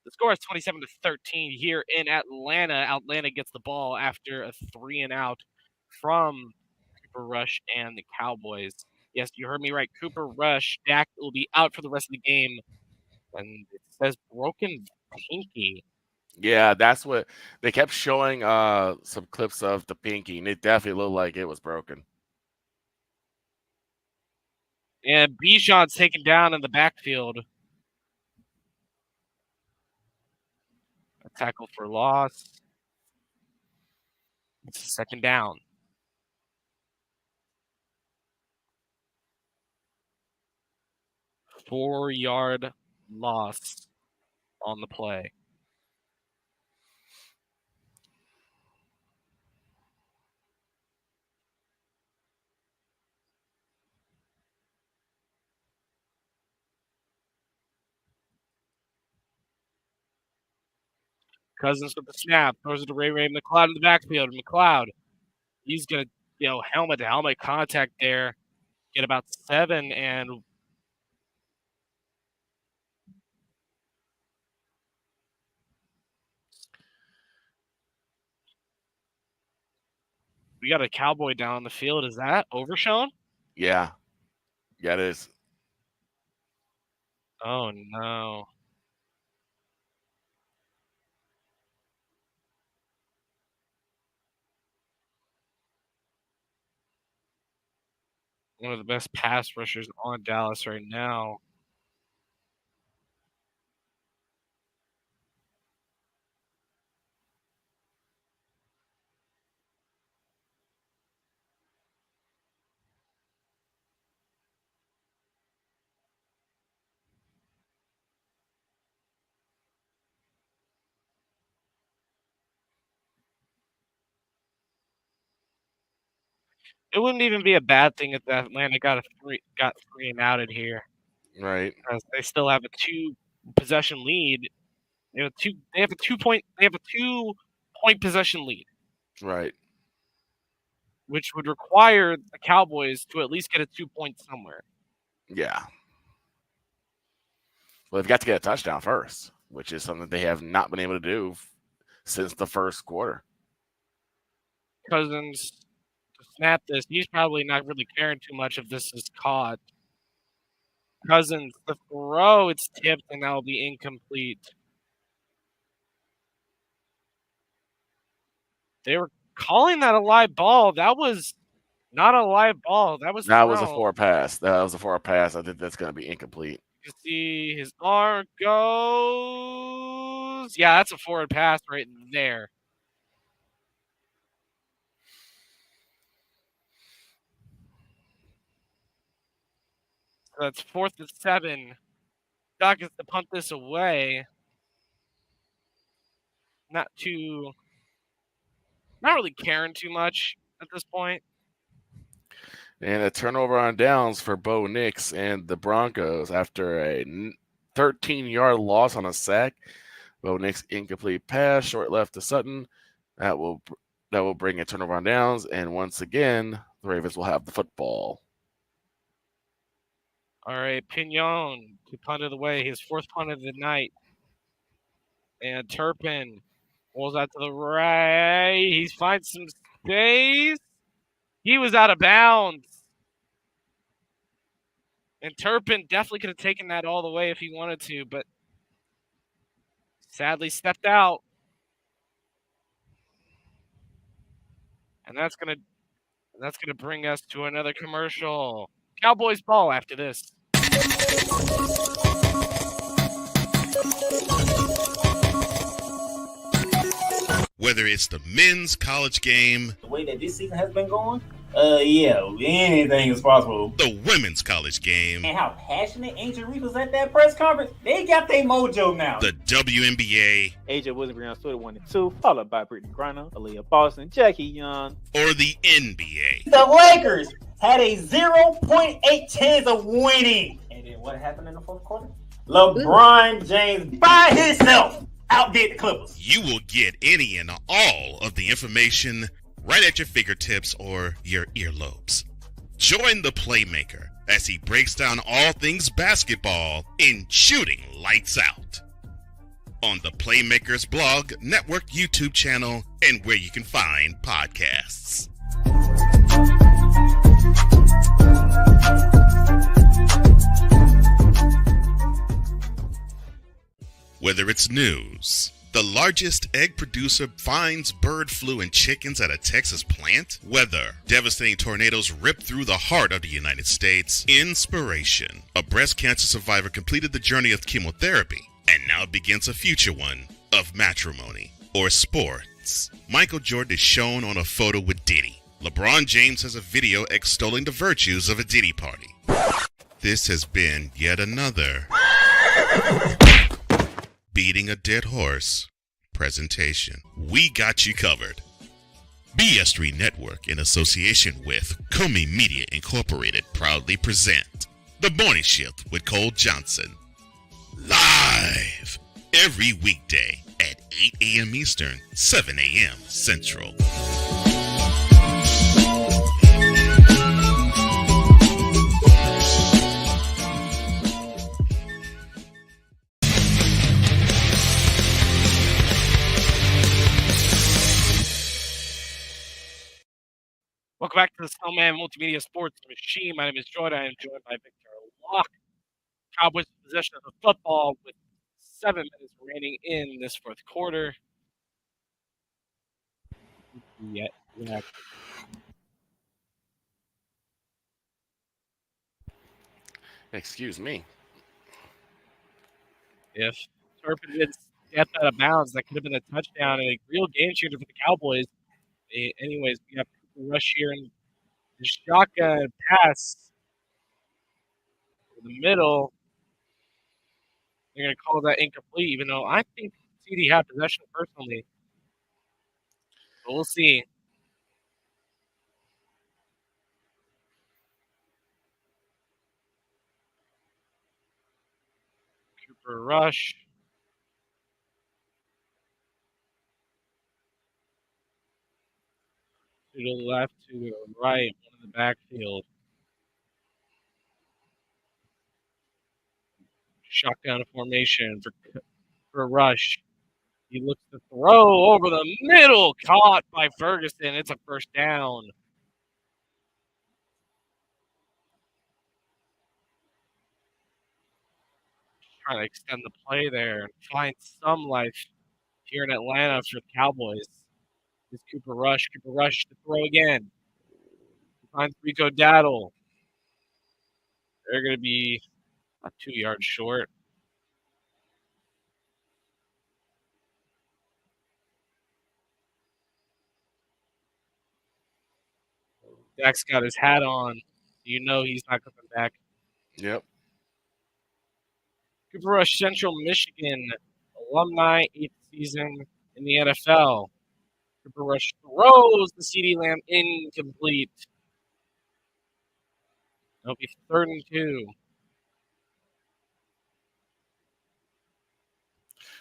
The score is 27-13 here in Atlanta. Atlanta gets the ball after a 3-and-out from Cooper Rush and the Cowboys. Yes, you heard me right. Cooper Rush, Dak will be out for the rest of the game. And it says broken pinky. Yeah, that's what they kept showing some clips of the pinky, and it definitely looked like it was broken. And Bijan's taken down in the backfield. A tackle for loss. It's a second down. Four-yard loss on the play. Cousins with the snap, throws it to Ray McLeod in the backfield. McLeod, he's going to, helmet-to-helmet contact there. Get about 7, and we got a Cowboy down on the field. Is that Overshown? Yeah. Yeah, it is. Oh, no. One of the best pass rushers on Dallas right now. It wouldn't even be a bad thing if Atlanta got three and outed here. Right. Because they still have a 2-possession lead. They have a 2-point possession lead. Right. Which would require the Cowboys to at least get a 2 points somewhere. Yeah. Well, they've got to get a touchdown first, which is something they have not been able to do since the first quarter. Cousins to snap this. He's probably not really caring too much if this is caught. Cousins, the throw, it's tipped, and that'll be incomplete. They were calling that a live ball. That was not a live ball. That was a forward pass. That was a forward pass. I think that's going to be incomplete. You see his arm goes. Yeah, that's a forward pass right there. So that's 4th and 7. Doc gets to punt this away. Not really caring too much at this point. And a turnover on downs for Bo Nix and the Broncos after a 13-yard loss on a sack. Bo Nix incomplete pass, short left to Sutton. That will bring a turnover on downs, and once again, the Ravens will have the football. All right, Pignon to punt it away, his 4th punt of the night. And Turpin pulls out to the right. He finds some space. He was out of bounds. And Turpin definitely could have taken that all the way if he wanted to, but sadly stepped out. And that's gonna bring us to another commercial. Cowboys ball after this. Whether it's the men's college game, The way that this season has been going, yeah, anything is possible. the women's college game, And how passionate Ancient Reef was at that press conference, they got their mojo now. the WNBA, AJ Wilson, Brianna Stewart 1 and 2, followed by Brittany Griner, Aaliyah Boston, Jackie Young. or the NBA. The Lakers had a 0.8 chance of winning. And then what happened in the fourth quarter? LeBron James by himself outdid the Clippers. You will get any and all of the information right at your fingertips or your earlobes. Join the Playmaker as he breaks down all things basketball in Shooting Lights Out on the Playmakers blog, network, YouTube channel, and where you can find podcasts. Whether it's news, the largest egg producer finds bird flu in chickens at a Texas plant, weather, devastating tornadoes rip through the heart of the United States, inspiration, a breast cancer survivor completed the journey of chemotherapy, and now begins a future one of matrimony, or sports. Michael Jordan is shown on a photo with Diddy. LeBron James has a video extolling the virtues of a Diddy party. This has been yet another Beating a Dead Horse presentation. We got you covered. BS3 Network, in association with Comey Media Incorporated, proudly present The Morning Shift with Cole Johnson. Live every weekday at 8 a.m. Eastern, 7 a.m. Central. Welcome back to the Snowman Multimedia Sports Machine. My name is Jordan. I am joined by Victor Locke. Cowboys in possession of the football with 7 minutes remaining in this fourth quarter. Yeah. Excuse me. If Turpin didn't get that out of bounds, that could have been a touchdown and a real game changer for the Cowboys. Anyways, we have Rush here and the shotgun pass in the middle. They're going to call that incomplete, even though I think CD had possession personally. But we'll see. Cooper Rush. To the left, to the right, one in the backfield. Shotgun formation for Rush. He looks to throw over the middle, caught by Ferguson. It's a first down. Trying to extend the play there and find some life here in Atlanta for the Cowboys. It's Cooper Rush. Cooper Rush to throw again. He finds Rico Daddle. They're going to be 2 yards short. Dak's got his hat on. You know he's not coming back. Yep. Cooper Rush, Central Michigan alumni, 8th season in the NFL. Cooper Rush throws the CeeDee Lamb incomplete. It'll be 3rd and 2.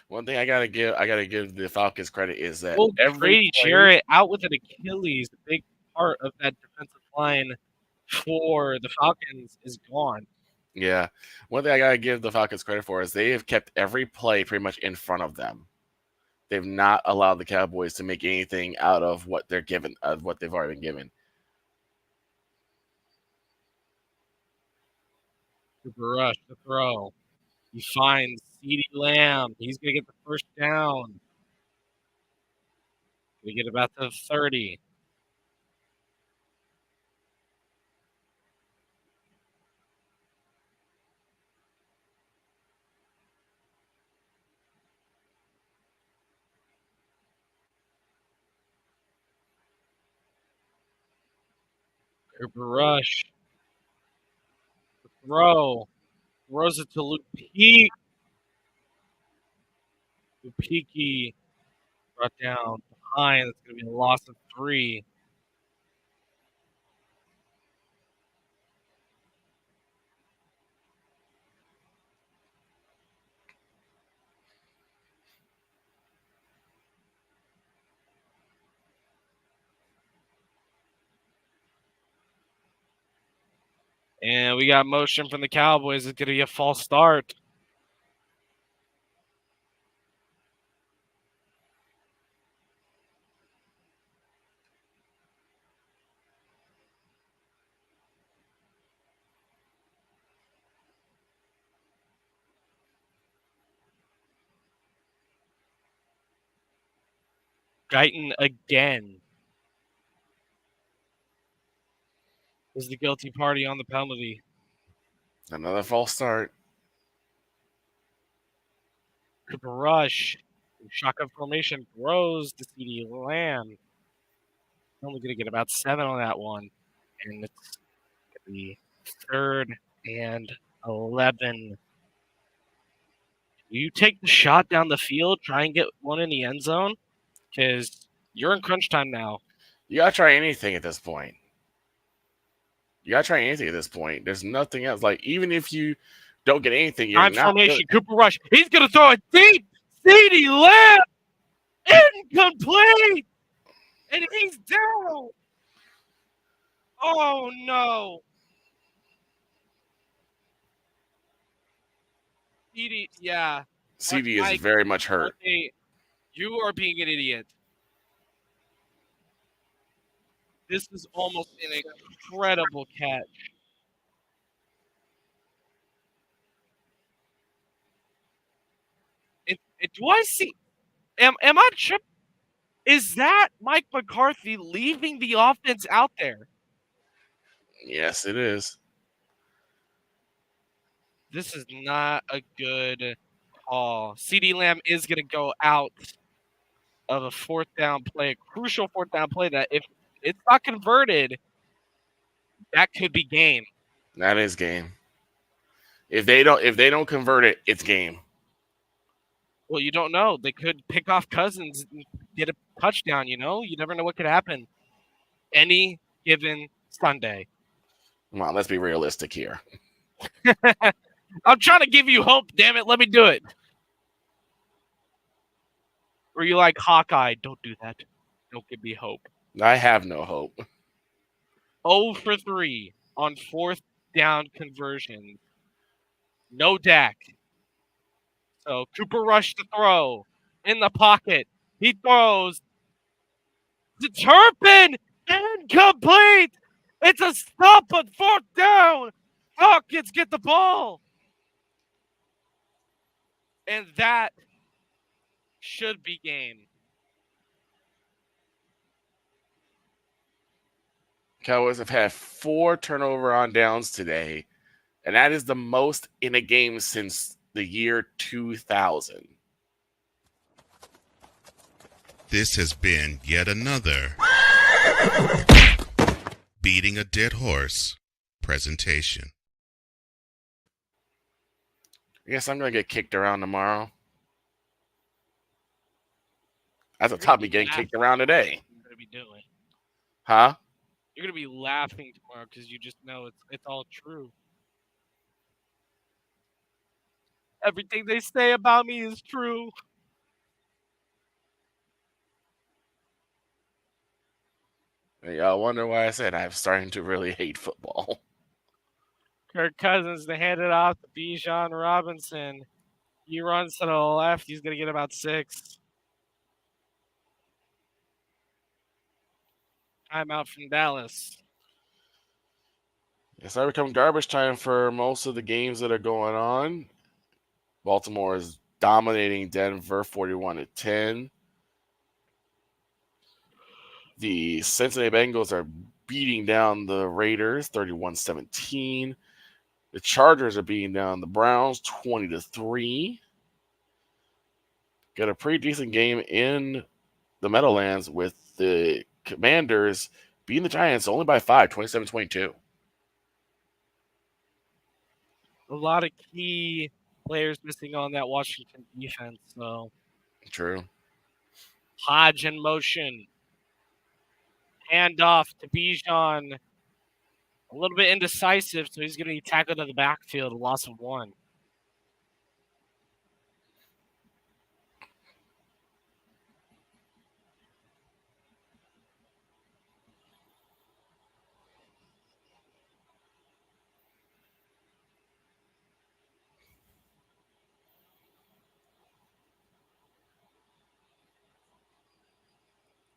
One thing I gotta give the Falcons credit is that Grady Jarrett out with an Achilles, a big part of that defensive line for the Falcons is gone. Yeah. One thing I gotta give the Falcons credit for is they have kept every play pretty much in front of them. They've not allowed the Cowboys to make anything out of what they're given, of what they've already been given. Cooper Rush to throw. He finds CeeDee Lamb. He's going to get the first down. We get about to 30. Cooper Rush. Throw. Throws it to Luke Peak. Luke Peaky brought down behind. That's going to be a loss of 3. And we got motion from the Cowboys. It's going to be a false start. Guyton again is the guilty party on the penalty. Another false start. Cooper Rush. Shotgun formation throws to CeeDee Lamb. Only going to get about 7 on that one. And it's going to be 3rd and 11. You take the shot down the field, try and get one in the end zone, because you're in crunch time now. You got to try anything at this point. There's nothing else. Like, even if you don't get anything, you're Time not formation, good. Cooper Rush. He's going to throw it deep. CeeDee Lamb. Incomplete. And he's down. Oh, no. CeeDee, yeah. CeeDee Mike, is very much hurt. okay, you are being an idiot. This is almost an incredible catch. Do I see? Am I tripping? Is that Mike McCarthy leaving the offense out there? Yes, it is. This is not a good call. CeeDee Lamb is going to go out of a 4th down play, a crucial 4th down play that if it's not converted, that could be game. That is game. If they don't convert it, it's game. Well, you don't know. They could pick off Cousins and get a touchdown, you know? You never know what could happen any given Sunday. Come on, let's be realistic here. I'm trying to give you hope, damn it. Let me do it. Or you like Hawkeye? Don't do that. Don't give me hope. I have no hope. 0 for 3 on 4th down conversion. No Dak. So Cooper Rush to throw in the pocket. He throws to Turpin. Incomplete. It's a stop on 4th down. Falcons get the ball. And that should be game. Cowboys have had 4 turnover on downs today, and that is the most in a game since the year 2000. This has been yet another Beating a Dead Horse presentation. I guess I'm going to get kicked around tomorrow. That's a top me getting kicked around today. You're going to be doing. Huh? You're going to be laughing tomorrow because you just know it's all true. Everything they say about me is true. Y'all wonder why I said I'm starting to really hate football. Kirk Cousins to hand it off to Bijan Robinson. He runs to the left. He's going to get about 6. Timeout from Dallas. It's not become garbage time for most of the games that are going on. Baltimore is dominating Denver 41-10. The Cincinnati Bengals are beating down the Raiders 31-17. The Chargers are beating down the Browns 20-3. Got a pretty decent game in the Meadowlands with the Commanders beating the Giants only by 5, 27-22. A lot of key players missing on that Washington defense, so. True. Hodge in motion. Handoff to Bijan. A little bit indecisive, so he's going to be tackled in the backfield, a loss of 1.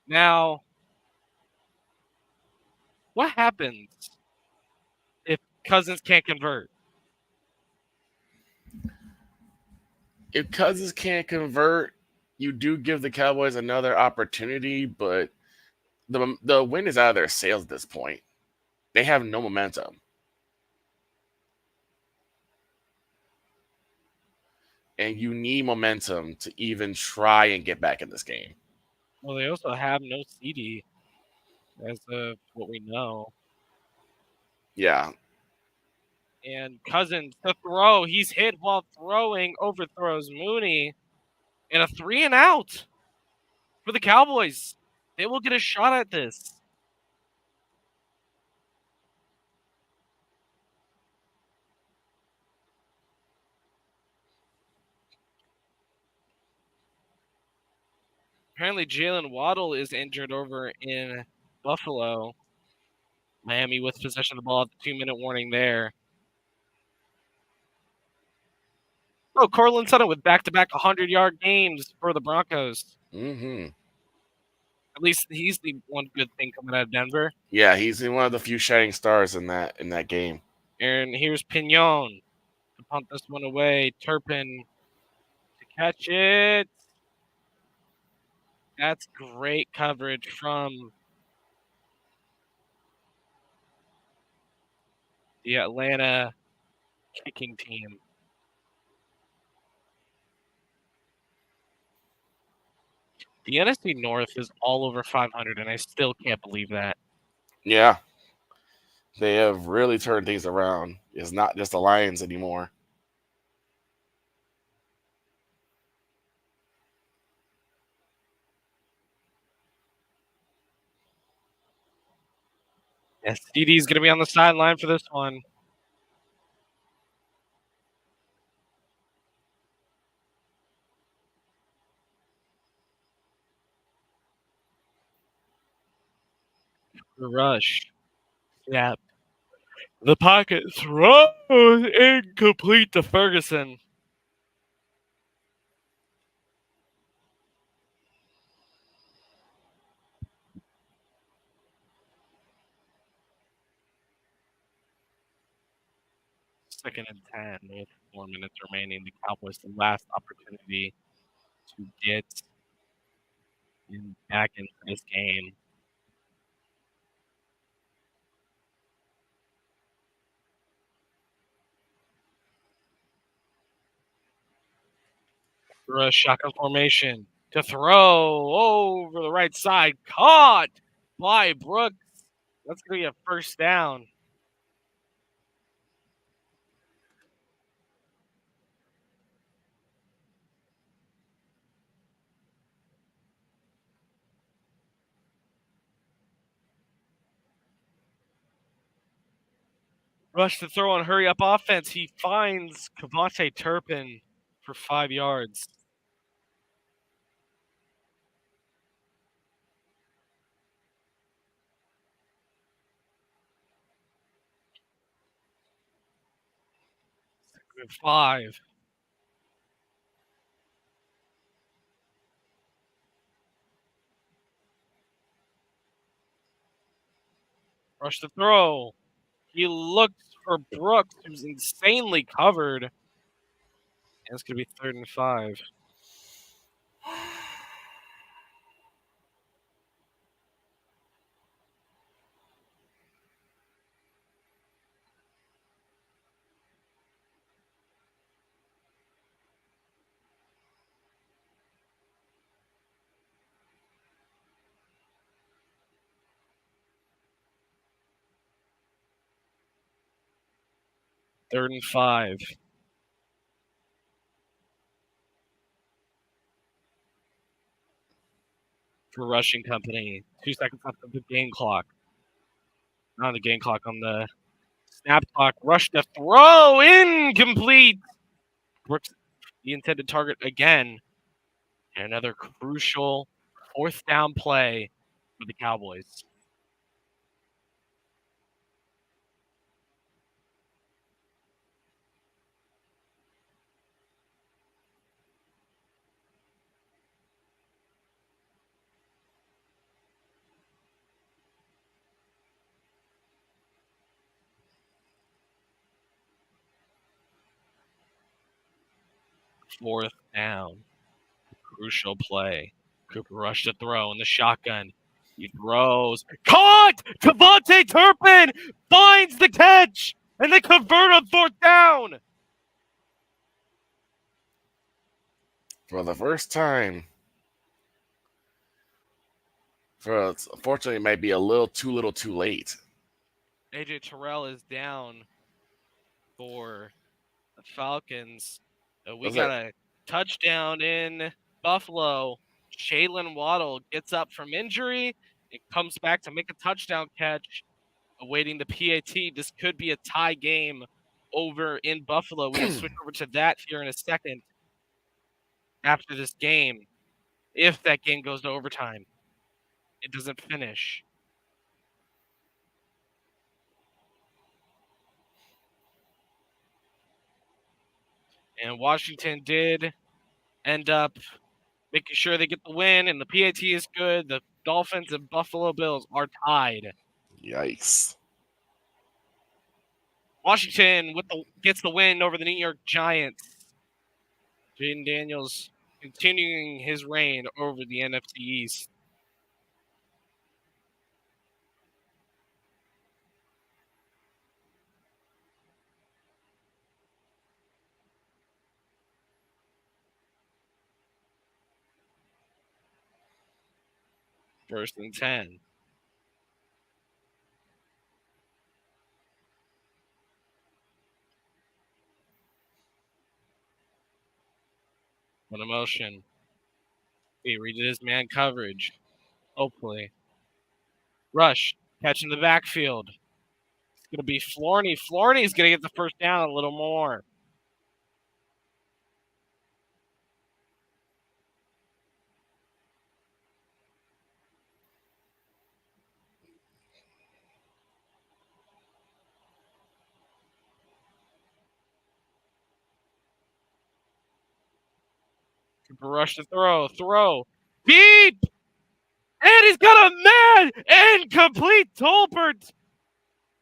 Now, what happens if Cousins can't convert? If Cousins can't convert, you do give the Cowboys another opportunity, but the win is out of their sails at this point. They have no momentum. And you need momentum to even try and get back in this game. Well, they also have no CD, as of what we know. Yeah. And Cousins to throw. He's hit while throwing, overthrows Mooney. And a 3-and-out for the Cowboys. They will get a shot at this. Apparently, Jalen Waddle is injured over in Buffalo. Miami with possession of the ball at the 2-minute warning there. Oh, Courtland Sutton with back-to-back 100-yard games for the Broncos. Mm-hmm. At least he's the one good thing coming out of Denver. Yeah, he's one of the few shining stars in that game. And here's Pignon to punt this one away. Turpin to catch it. That's great coverage from the Atlanta kicking team. The NFC North is all over 500, and I still can't believe that. Yeah. They have really turned things around. It's not just the Lions anymore. Yes, DD's going to be on the sideline for this one. The rush. Snap. The pocket throws incomplete to Ferguson. Second and 10 with 4 minutes remaining. The Cowboys the last opportunity to get back into this game. Rush shotgun formation to throw over the right side. Caught by Brooks. That's going to be a first down. Rush to throw on hurry up offense. He finds Kavontae Turpin for 5 yards. Good 5. Rush the throw. He looks for Brooks, who's insanely covered. And it's going to be 3rd and 5. Third and 5. For rushing company. 2 seconds left of the game clock. Not on the game clock, on the snap clock. Rush the throw. Incomplete. Brooks, the intended target again. And another crucial 4th down play for the Cowboys. Fourth down. Crucial play. Cooper Rush to throw in the shotgun. He throws. Caught! KaVontae Turpin finds the catch! And they convert on 4th down! For the first time. Unfortunately, it might be a little too late. AJ Terrell is down for the Falcons. We got a touchdown in Buffalo. Jalen Waddle gets up from injury. It comes back to make a touchdown catch. Awaiting the PAT. This could be a tie game over in Buffalo. We'll switch over to that here in a second. After this game, if that game goes to overtime, it doesn't finish. And Washington did end up making sure they get the win, and the PAT is good. The Dolphins and Buffalo Bills are tied. Yikes. Washington gets the win over the New York Giants. Jaden Daniels continuing his reign over the NFC East. First and 10. On a motion. He redid his man coverage. Hopefully. Rush. Catch in the backfield. It's going to be Florney. Florney's going to get the first down a little more. Rush to throw. Deep! And he's got a man! Incomplete Tolbert!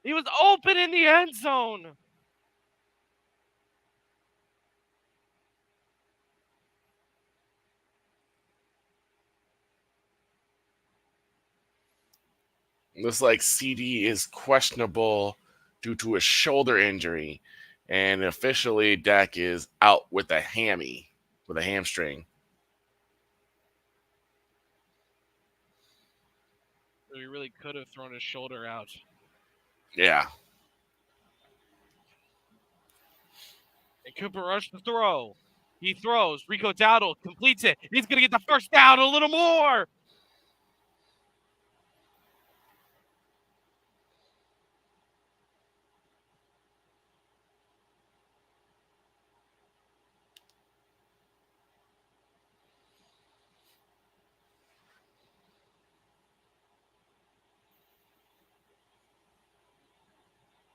He was open in the end zone. Looks like CD is questionable due to a shoulder injury. And officially, Dak is out with a hamstring. So he really could have thrown his shoulder out. Yeah. And Cooper Rush to throw. He throws. Rico Dowdle completes it. He's going to get the first down a little more.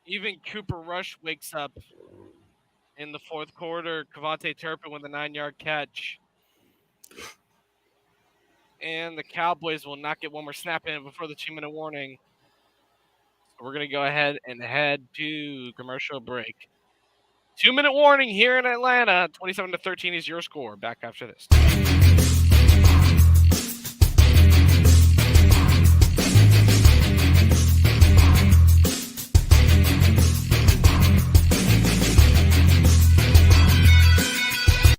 Even Cooper Rush wakes up in the fourth quarter. KaVontae Turpin with a 9-yard catch. And the Cowboys will not get one more snap in before the 2-minute warning. So we're going to go ahead and head to commercial break. 2-minute warning here in Atlanta. 27-13 is your score. Back after this.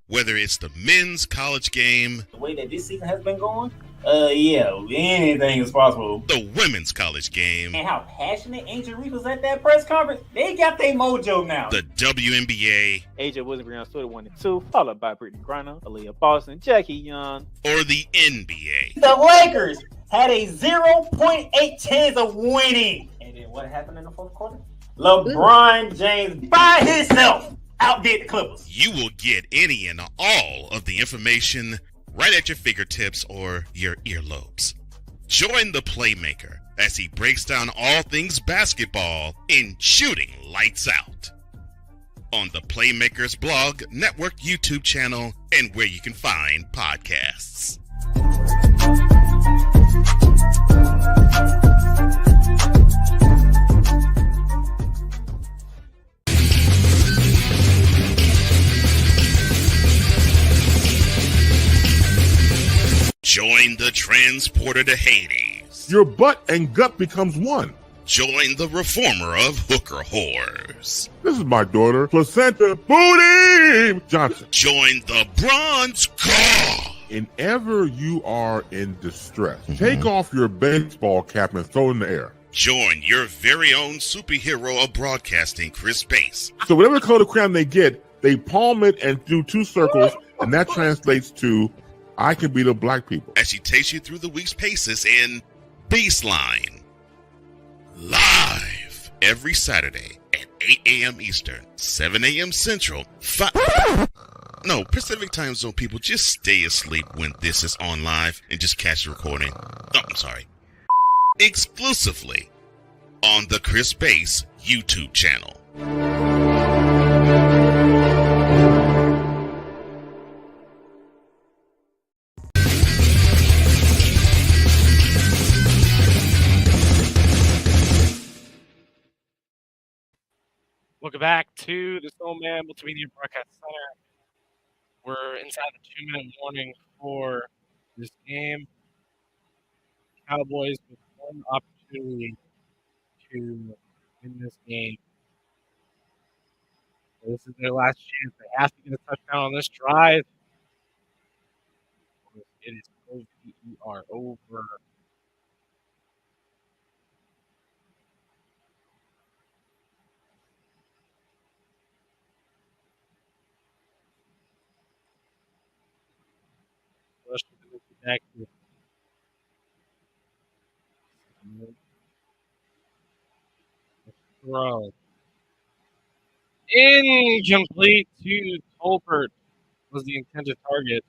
Whether it's the men's college game, The way that this season has been going, yeah, anything is possible. the women's college game, And how passionate Angel Reese was at that press conference, they got their mojo now. the WNBA, AJ Wilson, Brianna Stewart 1 and 2, followed by Brittany Griner, Aaliyah Boston, Jackie Young, or the NBA. The Lakers had a 0.8 chance of winning. And then what happened in the fourth quarter? LeBron James by himself outdid the Clippers. You will get any and all of the information right at your fingertips or your earlobes. Join the Playmaker as he breaks down all things basketball in Shooting Lights Out on the Playmakers blog, network, YouTube channel, and where you can find podcasts. Join the transporter to Hades. Your butt and gut becomes one. Join the reformer of hooker whores. This is my daughter, Placenta Booty Johnson. Join the bronze god. Whenever you are in distress, take off your baseball cap and throw it in the air. Join your very own superhero of broadcasting, Chris Bass. So whatever color crayon they get, they palm it and do two circles, and that translates to I can beat up black people. As she takes you through the week's paces in Baseline. Live every Saturday at 8 a.m. Eastern, 7 a.m. Central, Pacific Time Zone people, just stay asleep when this is on live and just catch the recording. Oh, I'm sorry. Exclusively on the Chris Bass YouTube channel. Welcome back to the Snowman Multimedia Broadcast Center. We're inside the 2-minute warning for this game. Cowboys with one opportunity to win this game. So this is their last chance. They have to get a touchdown on this drive. It is over. Over. Back to throw. Incomplete to Tolbert was the intended target.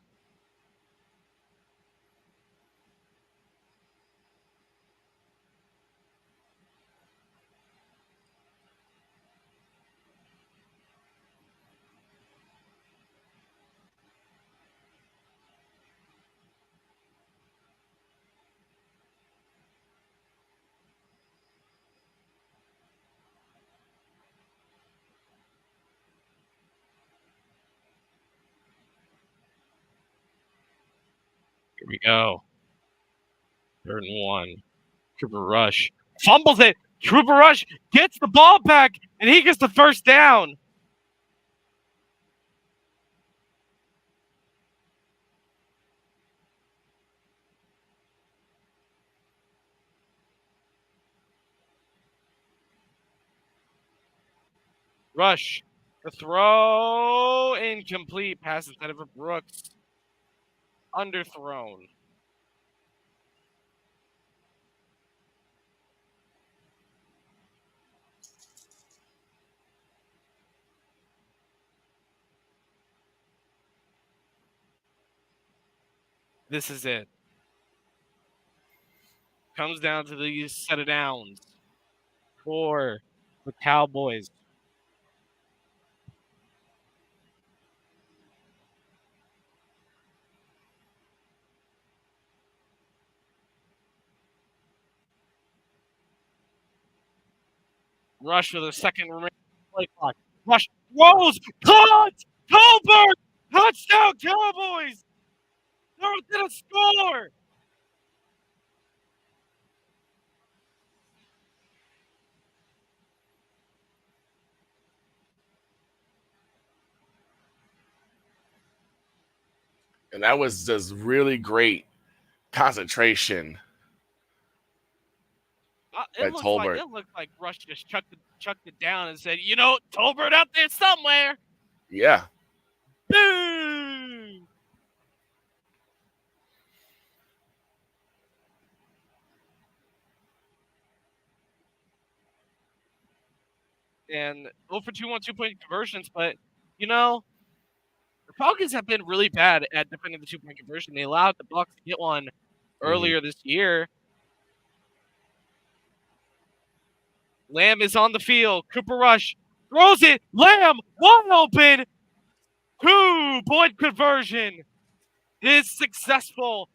Here we go. 3rd and 1. Cooper Rush fumbles it. Cooper Rush gets the ball back, and he gets the first down. Rush. The throw. Incomplete. Pass instead of a Brooks. Underthrown. This is it. Comes down to these set of downs for the Cowboys. Rush with a second remaining play clock. Rush rolls, caught, Colbert, touchdown Cowboys. They're going to score. And that was just really great concentration. It looked like Rush just chucked it down and said, you know, Tolbert out there somewhere. Yeah. Boom! And 0 for 2 on 2-point conversions, but, you know, the Falcons have been really bad at defending the 2-point conversion. They allowed the Bucs to get one earlier this year. Lamb is on the field. Cooper Rush throws it. Lamb wide open. 2-point conversion is successful.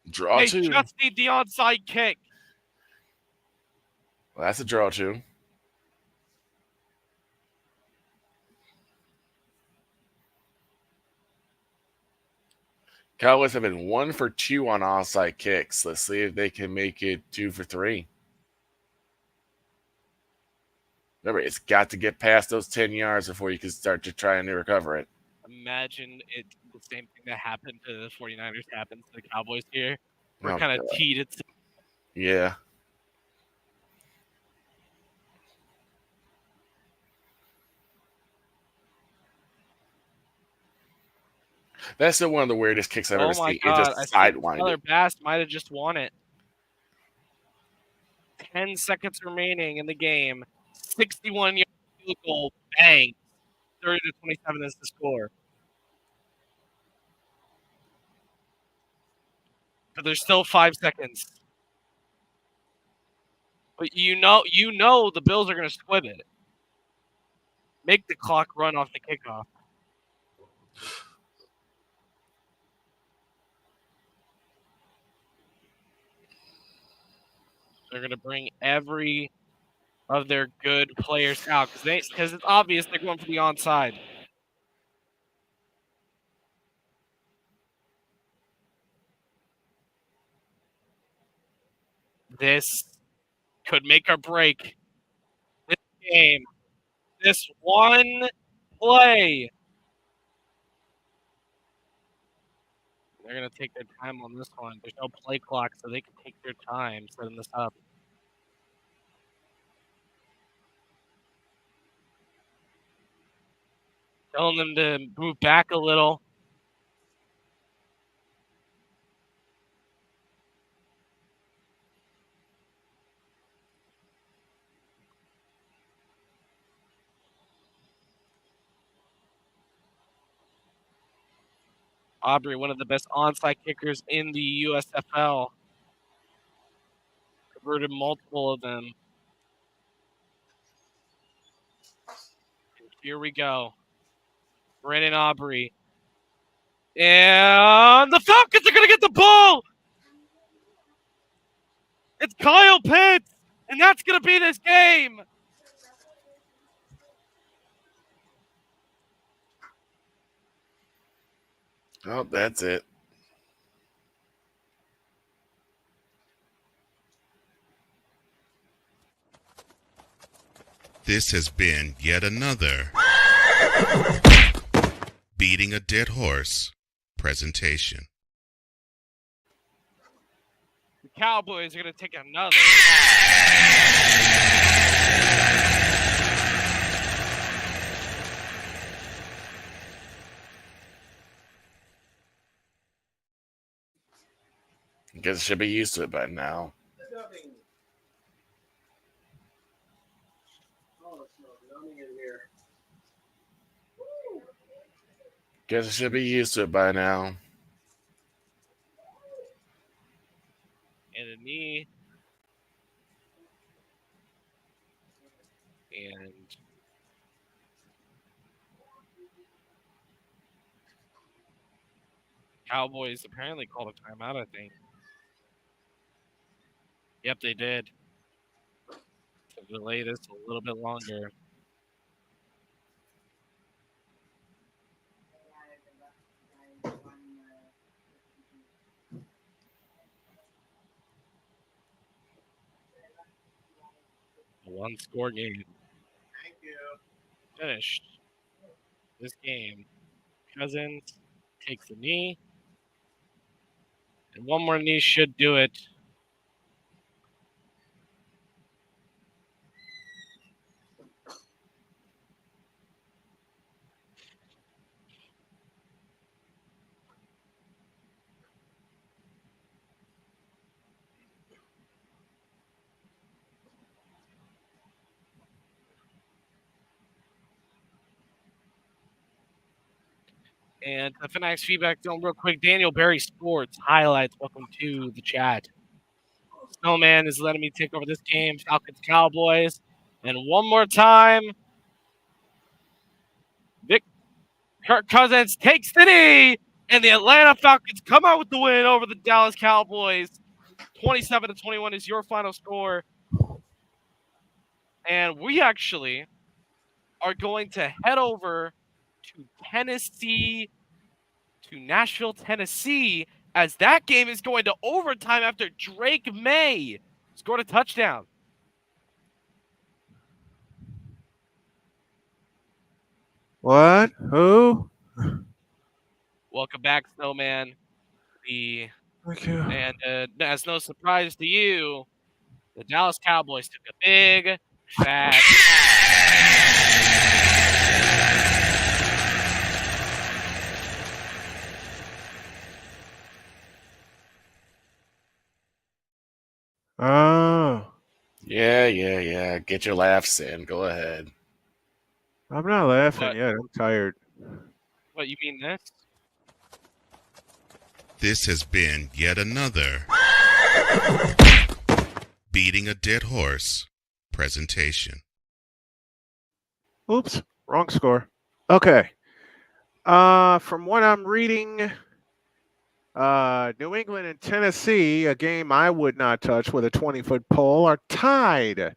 Draw they two. Just need the onside kick. Well, that's a draw two. Cowboys have been 1 for 2 on onside kicks. Let's see if they can make it 2 for 3. Remember, it's got to get past those 10 yards before you can start to try and recover it. Imagine it the same thing that happened to the 49ers happened to the Cowboys here. We're Oh, kind of God. teed it. Yeah. That's still one of the weirdest kicks I've ever Oh my seen. God! It just sidewinded. Tyler Bass might have just won it. 10 seconds remaining in the game. 61-yard field goal. Bang. 30-27 is the score. But there's still 5 seconds. But you know the Bills are going to squib it. Make the clock run off the kickoff. They're going to bring every of their good players out because it's obvious they're going for the onside. This could make or break this game. This one play. They're going to take their time on this one. There's no play clock, so they can take their time setting this up. Telling them to move back a little. Aubrey, one of the best onside kickers in the USFL. Converted multiple of them. And here we go. Brandon Aubrey. And the Falcons are going to get the ball. It's Kyle Pitts. And that's going to be this game. Oh, that's it. This has been yet another Beating a Dead Horse presentation. The Cowboys are going to take another. I guess I should be used to it by now. Guess I should be used to it by now. And a knee. And Cowboys apparently called a timeout, I think. Yep, they did. So We'll delay this a little bit longer. A one-score game. Thank you. Finished. This game. Cousins takes the knee. And one more knee should do it. And the Fanatics feedback zone real quick. Daniel Berry Sports highlights. Welcome to the chat. Snowman is letting me take over this game. Falcons Cowboys. And one more time. Kirk Cousins takes the knee. And the Atlanta Falcons come out with the win over the Dallas Cowboys. 27-21 is your final score. And we actually are going to head over to Tennessee, to Nashville, Tennessee, as that game is going to overtime after Drake May scored a touchdown. What? Who? Welcome back, Snowman. Thank you. And as no surprise to you, the Dallas Cowboys took a big, fat... Oh. Yeah. Get your laughs in. Go ahead. I'm not laughing yet. I'm tired. What, you mean this? This has been yet another Beating a Dead Horse presentation. Oops. Wrong score. Okay. From what I'm reading, New England and Tennessee, a game I would not touch with a 20-foot pole, are tied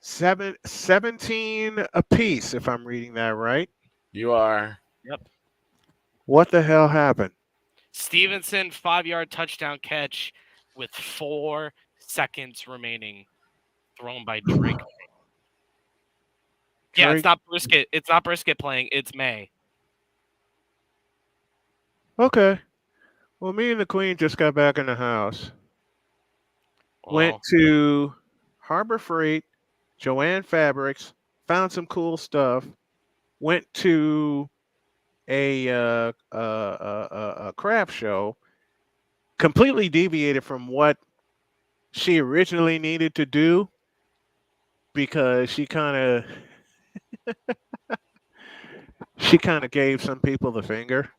17 apiece, if I'm reading that right. You are. Yep. What the hell happened? Stevenson, 5-yard touchdown catch with 4 seconds remaining, thrown by Drake. Yeah, it's not Brisket. It's not Brisket playing. It's May. Okay. Well, me and the Queen just got back in the house. Went to Harbor Freight, Joanne Fabrics, found some cool stuff. Went to a craft show. Completely deviated from what she originally needed to do because she kind of gave some people the finger.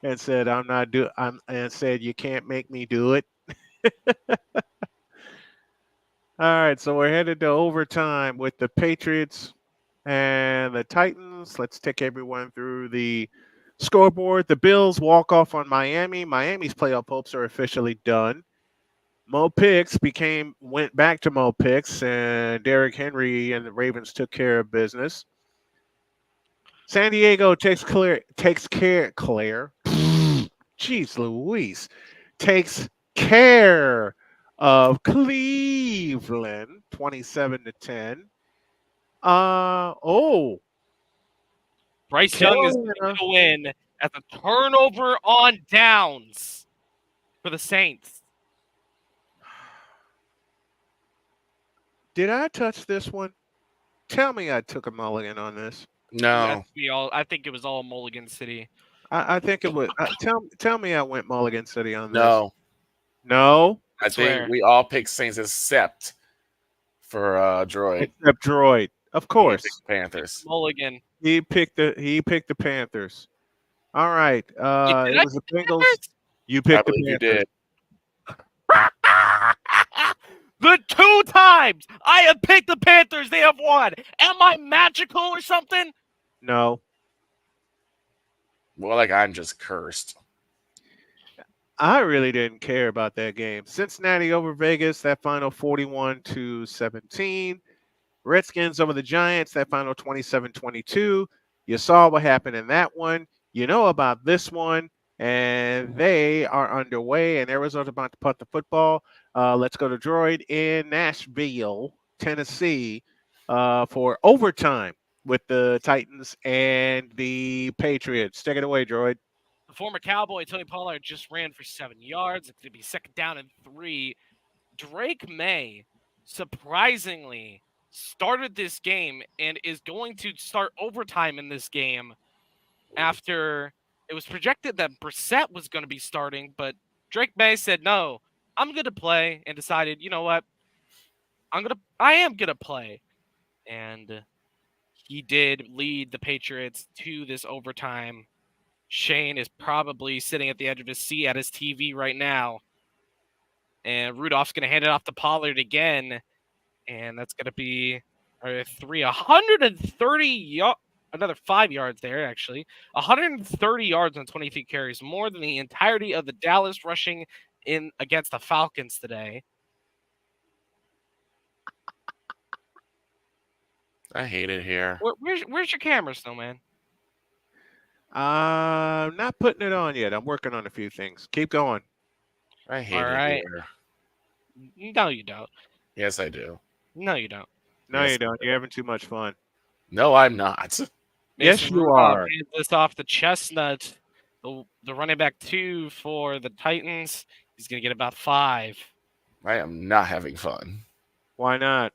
And said, and said, you can't make me do it. All right, so we're headed to overtime with the Patriots and the Titans. Let's take everyone through the scoreboard. The Bills walk off on Miami. Miami's playoff hopes are officially done. Mo Picks went back to Mo Picks, and Derrick Henry and the Ravens took care of business. San Diego takes care. Jeez Louise. Takes care of Cleveland, 27-10. Bryce Young is going to win at the turnover on downs for the Saints. Did I touch this one? Tell me I took a mulligan on this. No. I think it was all Mulligan City. I think it was. Tell me I went Mulligan City on this. No. I swear. think we all picked Saints except for Droid. Except Droid, of course. Panthers. Mulligan. He picked the Panthers. All right. It was the Bengals. You picked the Panthers. You did. The 2 times I have picked the Panthers, they have won. Am I magical or something? No. Well, like I'm just cursed. I really didn't care about that game. Cincinnati over Vegas, that final 41-17. Redskins over the Giants, that final 27-22. You saw what happened in that one. You know about this one, and they are underway, and Arizona's about to punt the football. Let's go to Droid in Nashville, Tennessee, for overtime with the Titans and the Patriots. Take it away, Droid. The former Cowboy, Tony Pollard, just ran for 7 yards. It's going to be 2nd down and 3. Drake May, surprisingly, started this game and is going to start overtime in this game after it was projected that Brissett was going to be starting, but Drake May said, no, I'm going to play, and decided, you know what, I am going to play. And he did lead the Patriots to this overtime. Shane is probably sitting at the edge of his seat at his TV right now. And Rudolph's going to hand it off to Pollard again. And that's going to be 130 yards, another 5 yards there, actually. 130 yards on 23 carries, more than the entirety of the Dallas rushing in against the Falcons today. I hate it here. Where's your camera, Snowman? I'm not putting it on yet. I'm working on a few things. Keep going. I hate it here. No, you don't. Yes, I do. No, you don't. No, Yes, you don't. You're having too much fun. No, I'm not. Yes, you are. Hands this off the Chestnut, the running back 2 for the Titans. He's going to get about 5. I am not having fun. Why not?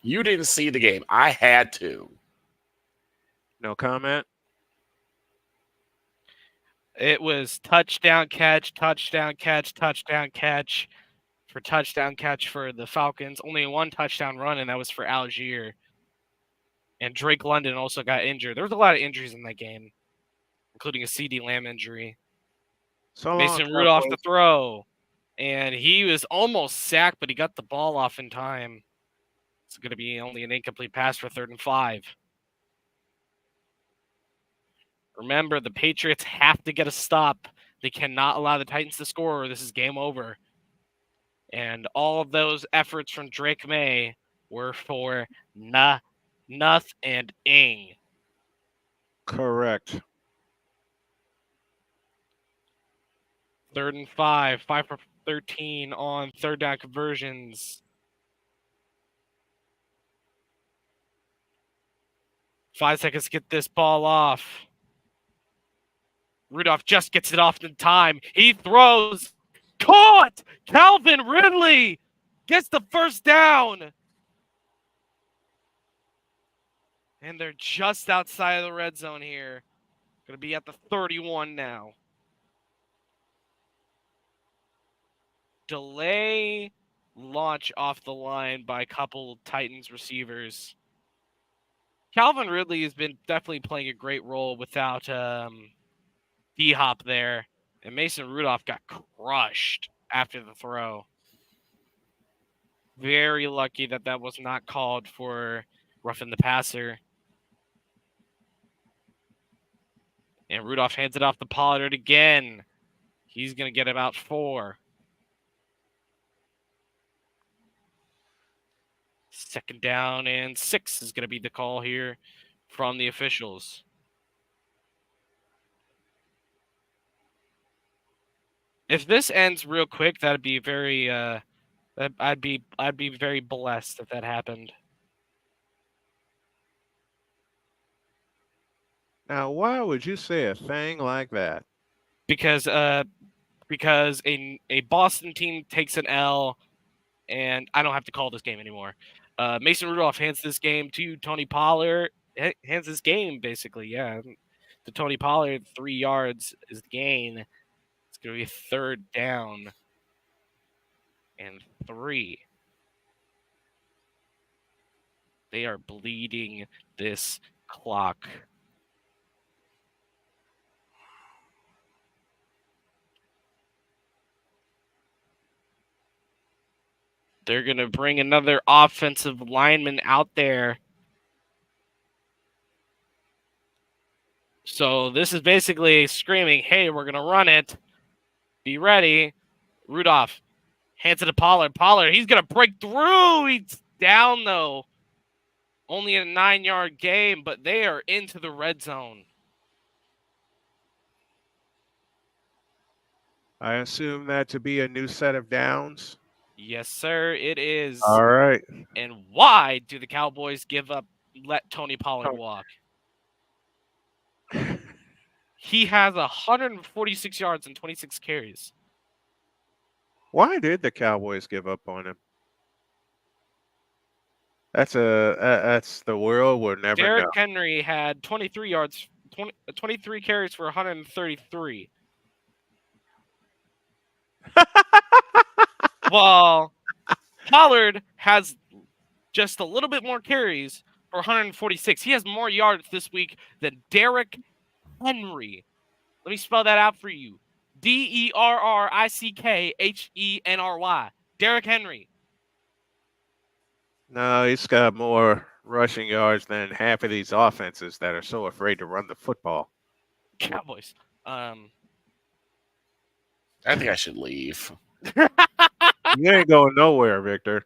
You didn't see the game. I had to. No comment? It was touchdown catch, touchdown catch, touchdown catch for touchdown catch for the Falcons. Only one touchdown run, and that was for Algier. And Drake London also got injured. There was a lot of injuries in that game, including a CD Lamb injury. So Mason Rudolph to throw. And he was almost sacked, but he got the ball off in time. It's going to be only an incomplete pass for 3rd and 5. Remember, the Patriots have to get a stop. They cannot allow the Titans to score, or this is game over. And all of those efforts from Drake May were for Nuth and Ing. Correct. 3rd and 5. 5 for 13 on 3rd down conversions. 5 seconds to get this ball off. Rudolph just gets it off in time. He throws. Caught! Calvin Ridley gets the 1st down. And they're just outside of the red zone here. Going to be at the 31 now. Delay launch off the line by a couple Titans receivers. Calvin Ridley has been definitely playing a great role without D-Hop there. And Mason Rudolph got crushed after the throw. Very lucky that that was not called for roughing the passer. And Rudolph hands it off to Pollard again. He's going to get about 4. 2nd down and 6 is going to be the call here from the officials. If this ends real quick, that'd be very I'd be very blessed if that happened. Now, why would you say a thing like that? Because a Boston team takes an L, and I don't have to call this game anymore. Mason Rudolph hands this game to Tony Pollard. Hands this game, basically, yeah, to Tony Pollard. 3 yards is the gain. It's going to be 3rd down and 3. They are bleeding this clock. They're going to bring another offensive lineman out there. So this is basically screaming, hey, we're going to run it. Be ready. Rudolph hands it to Pollard. Pollard, he's going to break through. He's down, though. Only a 9-yard game, but they are into the red zone. I assume that to be a new set of downs. Yes, sir, it is. All right. And why do the Cowboys let Tony Pollard walk? He has 146 yards and 26 carries. Why did the Cowboys give up on him? That's the world we'll never Derrick know. Henry had 23 yards, 23 carries for 133. Well, Pollard has just a little bit more carries for 146. He has more yards this week than Derrick Henry. Let me spell that out for you. DerrickHenry. Derrick Henry. No, he's got more rushing yards than half of these offenses that are so afraid to run the football. Cowboys. I think I should leave. You ain't going nowhere, Victor.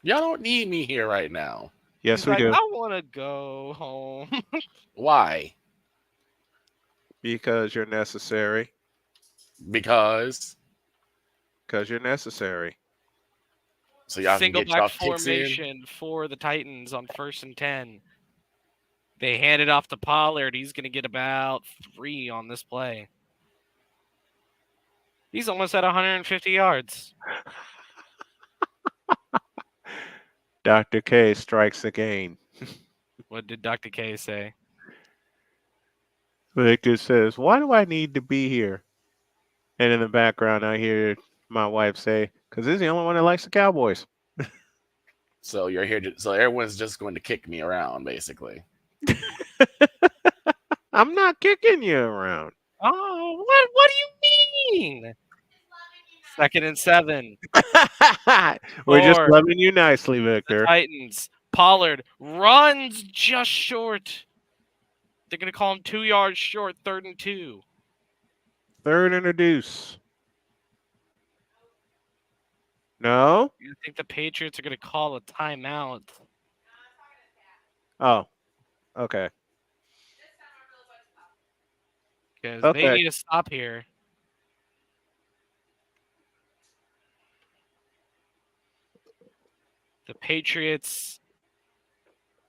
Y'all don't need me here right now. Yes, He's we like, do. I want to go home. Why? Because you're necessary. Because you're necessary. So y'all Single can get y'all back kicks in. formation for the Titans on 1st and 10. They hand it off to Pollard. He's going to get about 3 on this play. He's almost at 150 yards. Dr. K strikes again. What did Dr. K say? Victor says, "Why do I need to be here?" And in the background, I hear my wife say, "Because this is the only one that likes the Cowboys." So you're here. So everyone's just going to kick me around, basically. I'm not kicking you around. Oh, what do you mean? 2nd and 7. We're just For loving you nicely, Victor. the Titans. Pollard runs just short. They're going to call him 2 yards short, 3rd and 2. 3rd and a deuce. No? I think the Patriots are going to call a timeout. Oh, okay. Because Okay. they need to stop here. The Patriots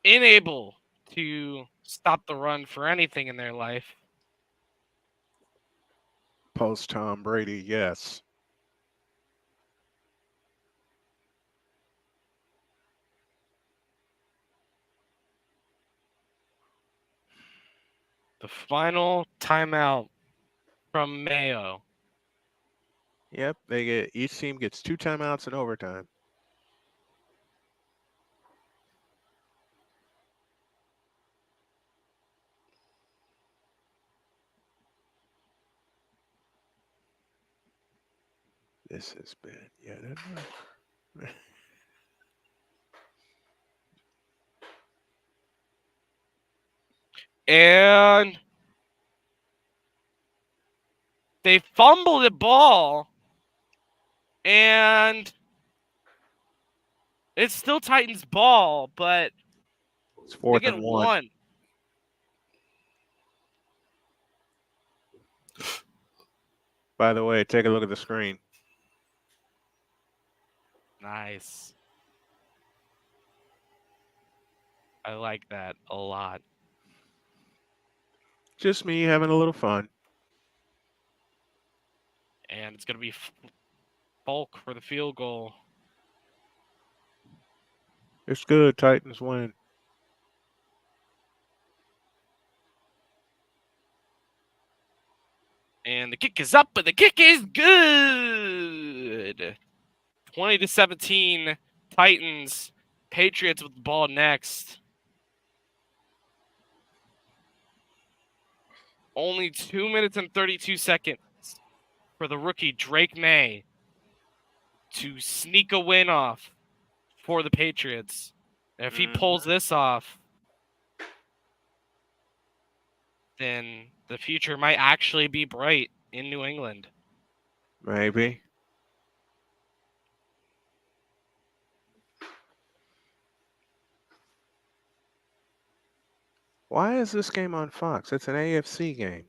unable to stop the run for anything in their life. Post Tom Brady, yes. The final timeout from Mayo. Yep, each team gets 2 timeouts in overtime. This has been yet another. And they fumbled the ball. And it's still Titans ball, but It's 4th they get and 1. By the way, take a look at the screen. Nice. I like that a lot. Just me having a little fun. And it's going to be Bulk for the field goal. It's good. Titans win. And the kick is up, but the kick is good. 20-17, Titans. Patriots with the ball next. Only 2 minutes and 32 seconds for the rookie Drake May to sneak a win off for the Patriots. And if he pulls this off, then the future might actually be bright in New England. Maybe. Why is this game on Fox? It's an AFC game.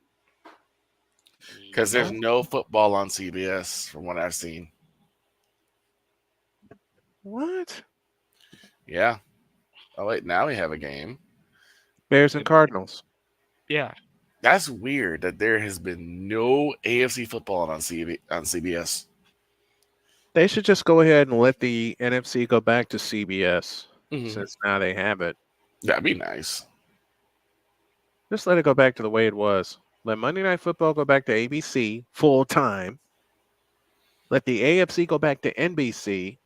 Because there's no football on CBS from what I've seen. What? Yeah. Oh, wait. Now we have a game. Bears and Cardinals. Yeah. That's weird that there has been no AFC football on CBS. They should just go ahead and let the NFC go back to CBS since now they have it. That'd be nice. Just let it go back to the way it was. Let Monday Night Football go back to ABC full time. Let the AFC go back to NBC,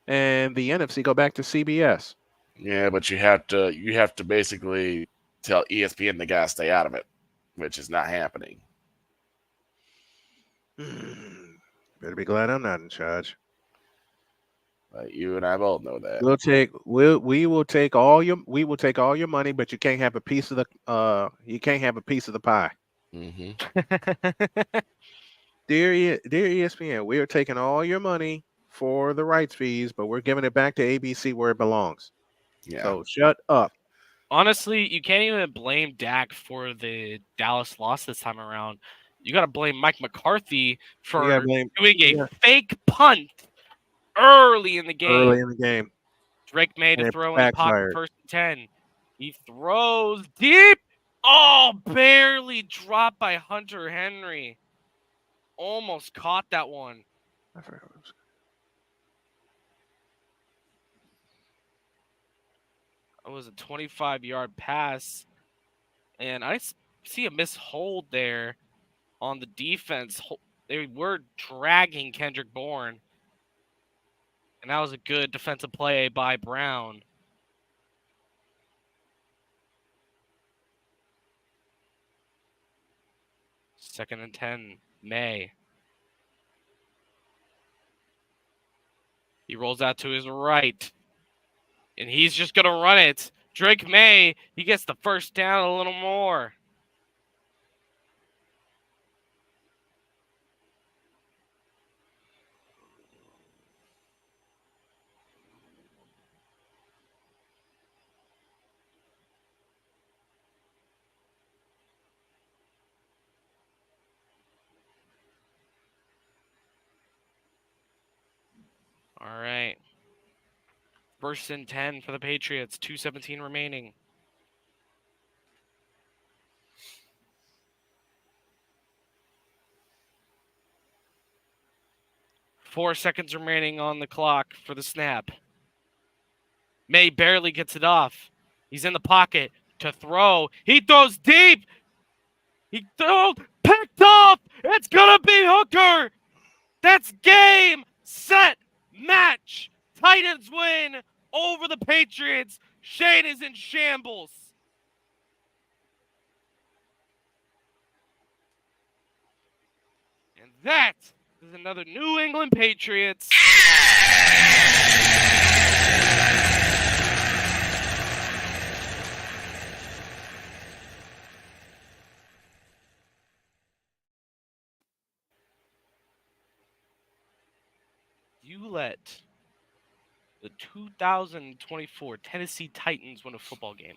and the NFC go back to CBS. Yeah, but you have to basically tell ESPN they gotta stay out of it, which is not happening. Better be glad I'm not in charge. You and I both know that. We will take all your money, but you can't have a piece of the pie. Mm-hmm. Dear ESPN, we are taking all your money for the rights fees, but we're giving it back to ABC where it belongs. Yeah. So shut up. Honestly, you can't even blame Dak for the Dallas loss this time around. You got to blame Mike McCarthy for doing a fake punt early in the game. Drake May to throw in the pocket, 1st and 10. He throws deep. Oh, barely dropped by Hunter Henry. Almost caught that one. I forgot what it was. It was a 25-yard pass, and I see a missed hold there on the defense. They were dragging Kendrick Bourne, and that was a good defensive play by Brown. Second and 10, May. He rolls out to his right. And he's just going to run it. Drake May, he gets the first down a little more. All right. 1st and 10 for the Patriots. 2:17 remaining. Four seconds remaining on the clock for the snap. May barely gets it off. He's in the pocket to throw. He throws deep. He throws. Picked off. It's going to be Hooker. That's game, set, match. Titans win over the Patriots. Shane is in shambles. And that is another New England Patriots. You let the 2024 Tennessee Titans win a football game.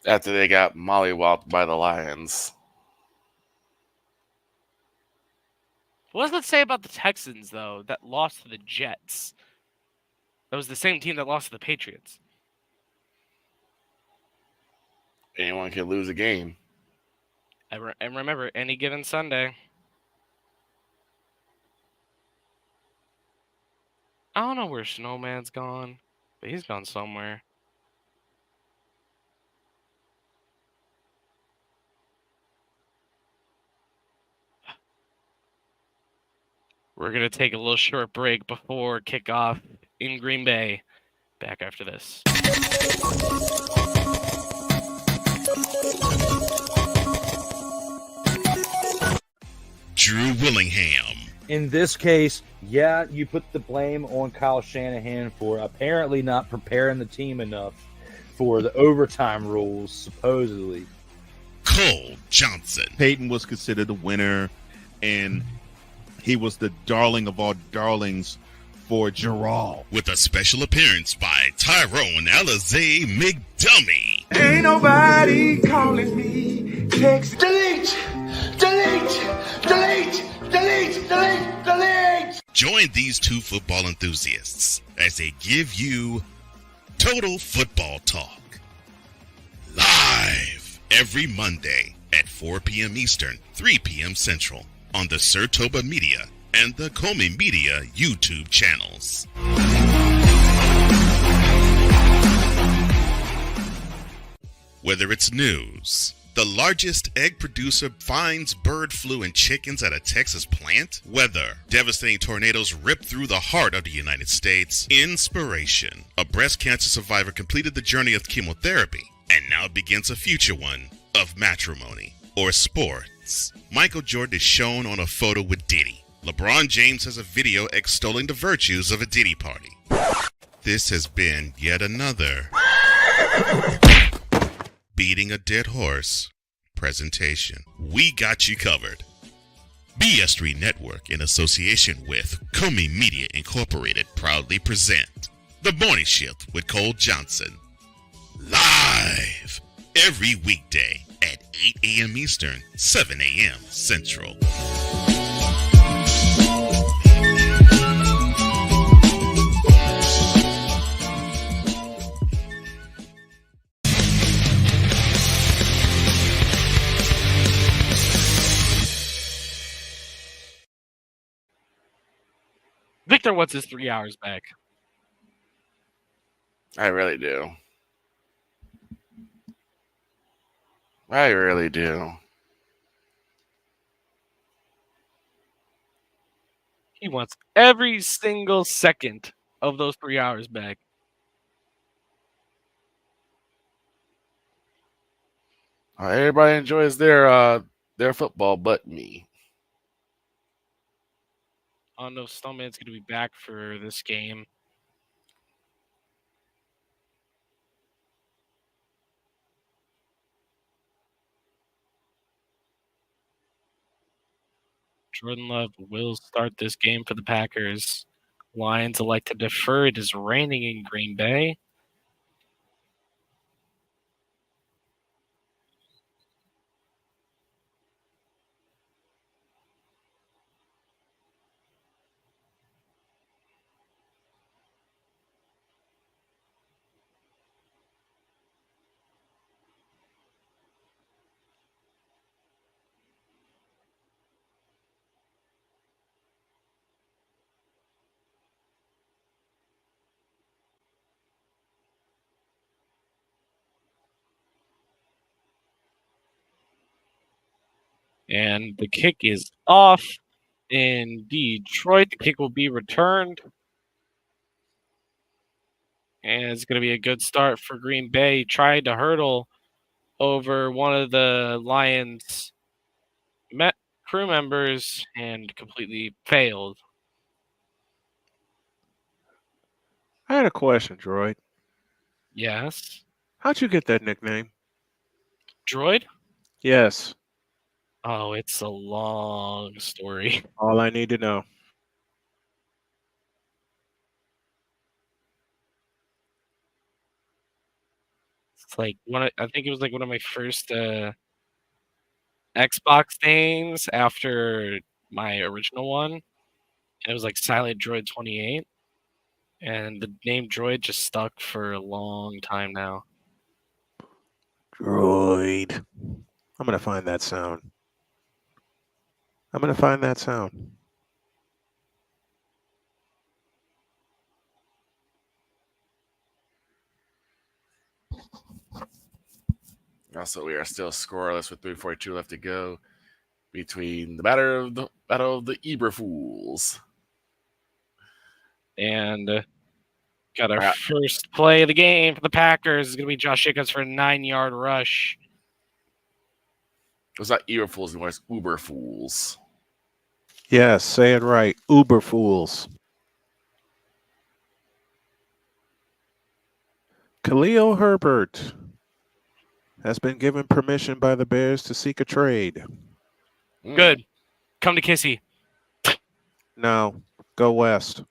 After they got mollywopped by the Lions. What does that say about the Texans, though, that lost to the Jets? That was the same team that lost to the Patriots. Anyone can lose a game. And remember, any given Sunday. I don't know where Snowman's gone, but he's gone somewhere. We're going to take a little short break before kickoff in Green Bay. Back after this. Drew Willingham. In this case, yeah, you put the blame on Kyle Shanahan for apparently not preparing the team enough for the overtime rules, supposedly. Cole Johnson. Peyton was considered the winner, and he was the darling of all darlings for Gerald. With a special appearance by Tyrone Alizé McDummy. Ain't nobody calling me. Text. Delete. Join these two football enthusiasts as they give you Total Football Talk. Live every Monday at 4 p.m. Eastern, 3 p.m. Central on the Sertoba Media and the Comey Media YouTube channels. Whether it's news, the largest egg producer finds bird flu in chickens at a Texas plant, weather, devastating tornadoes rip through the heart of the United States, inspiration, a breast cancer survivor completed the journey of chemotherapy and now begins a future one of matrimony or sports. Michael Jordan is shown on a photo with Diddy. LeBron James has a video extolling the virtues of a Diddy party. This has been yet another Beating a Dead Horse presentation. We got you covered. BS3 Network, in association with Comey Media Incorporated, proudly present The Morning Shift with Cole Johnson. Live every weekday at 8 a.m. Eastern, 7 a.m. Central. Victor wants his 3 hours back. I really do. I really do. He wants every single second of those 3 hours back. Everybody enjoys their football, but me. Oh no, Snowman's going to be back for this game. Jordan Love will start this game for the Packers. Lions elect to defer. It is raining in Green Bay. And the kick is off in Detroit. The kick will be returned. And it's going to be a good start for Green Bay. Tried to hurdle over one of the Lions' crew members and completely failed. I had a question, Droid. Yes. How'd you get that nickname? Droid? Yes. Oh, it's a long story. All I need to know. It's like I think it was like one of my first Xbox names after my original one. It was like Silent Droid 28. And the name Droid just stuck for a long time now. Droid. I'm going to find that sound. Also, we are still scoreless with 3:42 left to go between the battle of the Eberfools. And got our first play of the game for the Packers. It's going to be Josh Jacobs for a 9-yard rush. It's not Eberfools anymore, it's Uberfools. Yes, say it right. Uberfools. Khalil Herbert has been given permission by the Bears to seek a trade. Good. Come to Kissy. No, go west.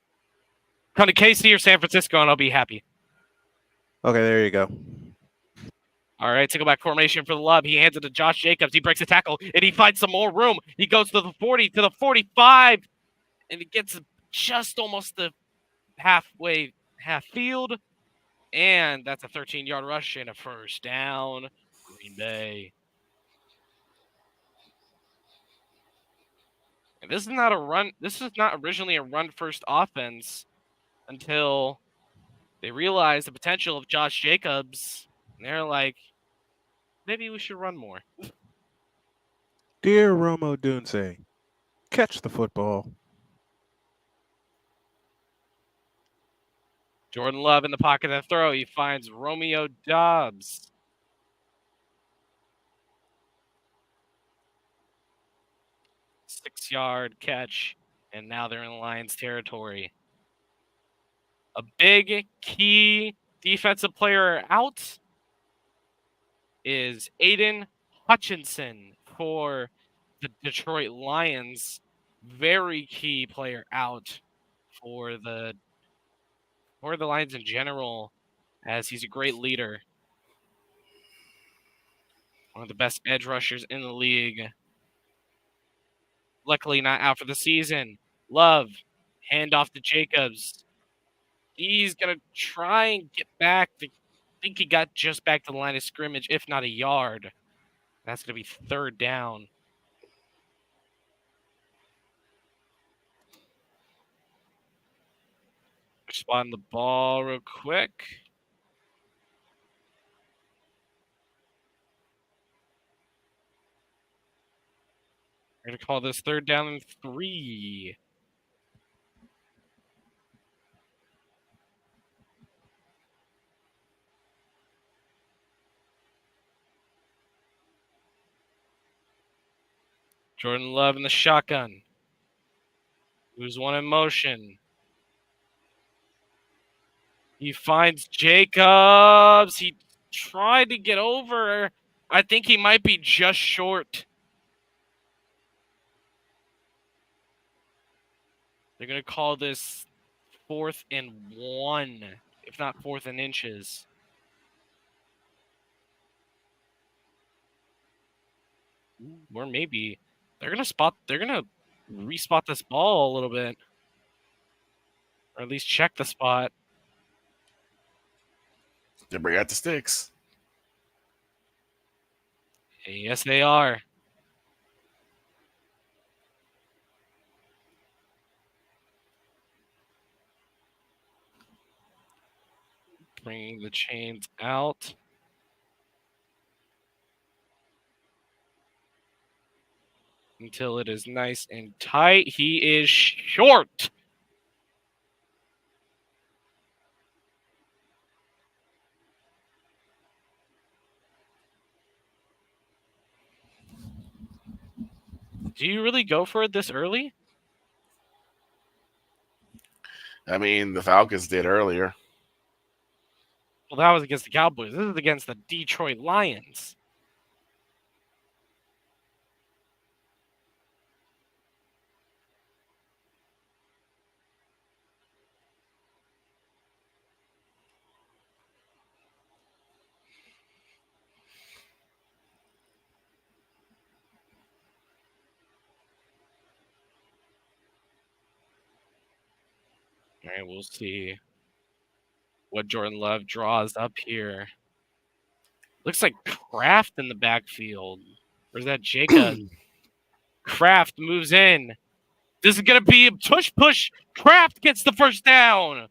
Come to KC or San Francisco, and I'll be happy. Okay, there you go. All right, single back formation for the lob. He hands it to Josh Jacobs. He breaks a tackle, and he finds some more room. He goes to the 40, to the 45, and he gets just almost the half field. And that's a 13-yard rush and a first down. Green Bay. And this is not a run. This is not originally a run-first offense until they realized the potential of Josh Jacobs. And they're like, maybe we should run more. Dear Romo Dunze, catch the football. Jordan Love in the pocket of the throw. He finds Romeo Doubs. Six-yard catch, and now they're in Lions territory. A big key defensive player out is Aiden Hutchinson for the Detroit Lions. Very key player out for the Lions in general, as he's a great leader. One of the best edge rushers in the league. Luckily not out for the season. Love, hand off to Jacobs. He's going to try and get back. I think he got just back to the line of scrimmage, if not a yard. That's going to be third down. Spotting the ball real quick. We're going to call this third down and 3. Jordan Love in the shotgun. Who's one in motion? He finds Jacobs. He tried to get over. I think he might be just short. They're going to call this 4th and 1, if not 4th and inches. Or maybe they're going to respot this ball a little bit. Or at least check the spot. They bring out the sticks. Yes, they are. Bringing the chains out. Until it is nice and tight. He is short. Do you really go for it this early? I mean, the Falcons did earlier. Well, that was against the Cowboys. This is against the Detroit Lions. All right, we'll see what Jordan Love draws up here. Looks like Kraft in the backfield. Or is that Jacob? Kraft moves in. This is going to be a push. Kraft gets the first down.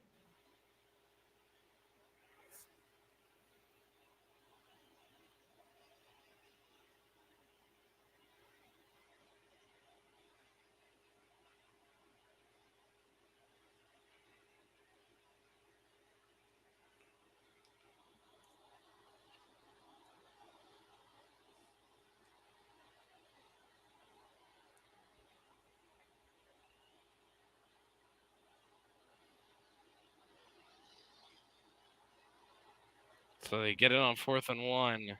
So they get it on 4th and 1.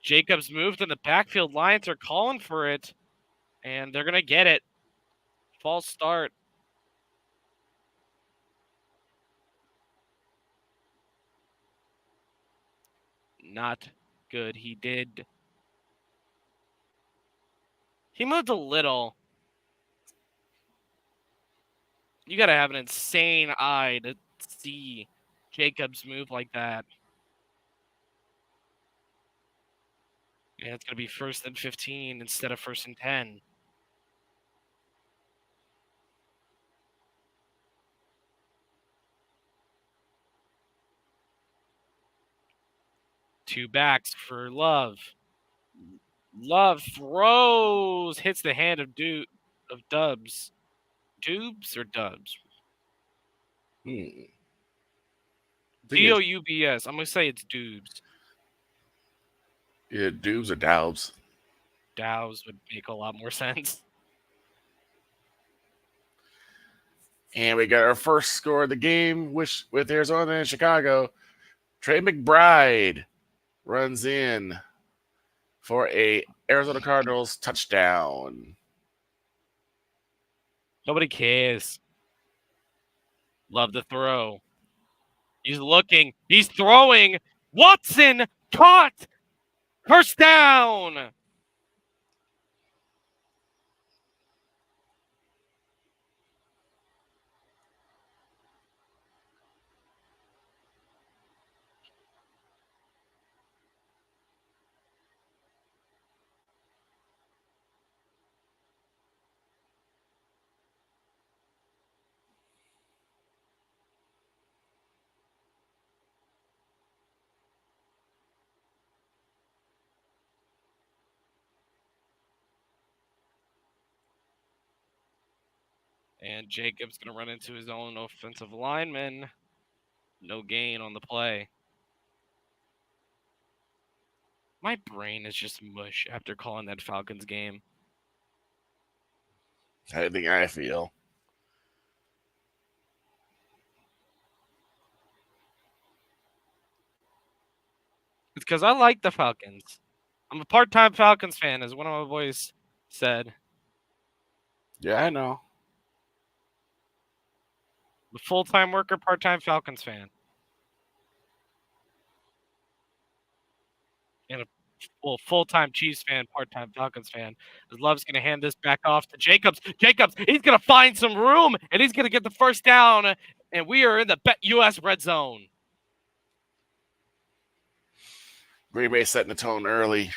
Jacobs moved in the backfield. Lions are calling for it, and they're going to get it. False start. Not good. He moved a little. You got to have an insane eye to see Jacobs move like that. And it's going to be 1st and 15 instead of 1st and 10. Two backs for Love. Love throws, hits the hand of Dubs. Dubs or Dubs? D-O-U-B-S. I'm going to say it's Dubs. Yeah, Dubs or Doubs. Dows would make a lot more sense. And we got our first score of the game with Arizona and Chicago. Trey McBride runs in for a Arizona Cardinals touchdown. Nobody cares. Love the throw. He's looking. He's throwing. Watson caught. First down. And Jacobs going to run into his own offensive lineman. No gain on the play. My brain is just mush after calling that Falcons game. I think I feel. It's because I like the Falcons. I'm a part-time Falcons fan, as one of my boys said. Yeah, I know. A full-time worker, part-time Falcons fan. And a full-time Chiefs fan, part-time Falcons fan. As Love's going to hand this back off to Jacobs. Jacobs, he's going to find some room, and he's going to get the first down. And we are in the U.S. red zone. Green Bay setting the tone early.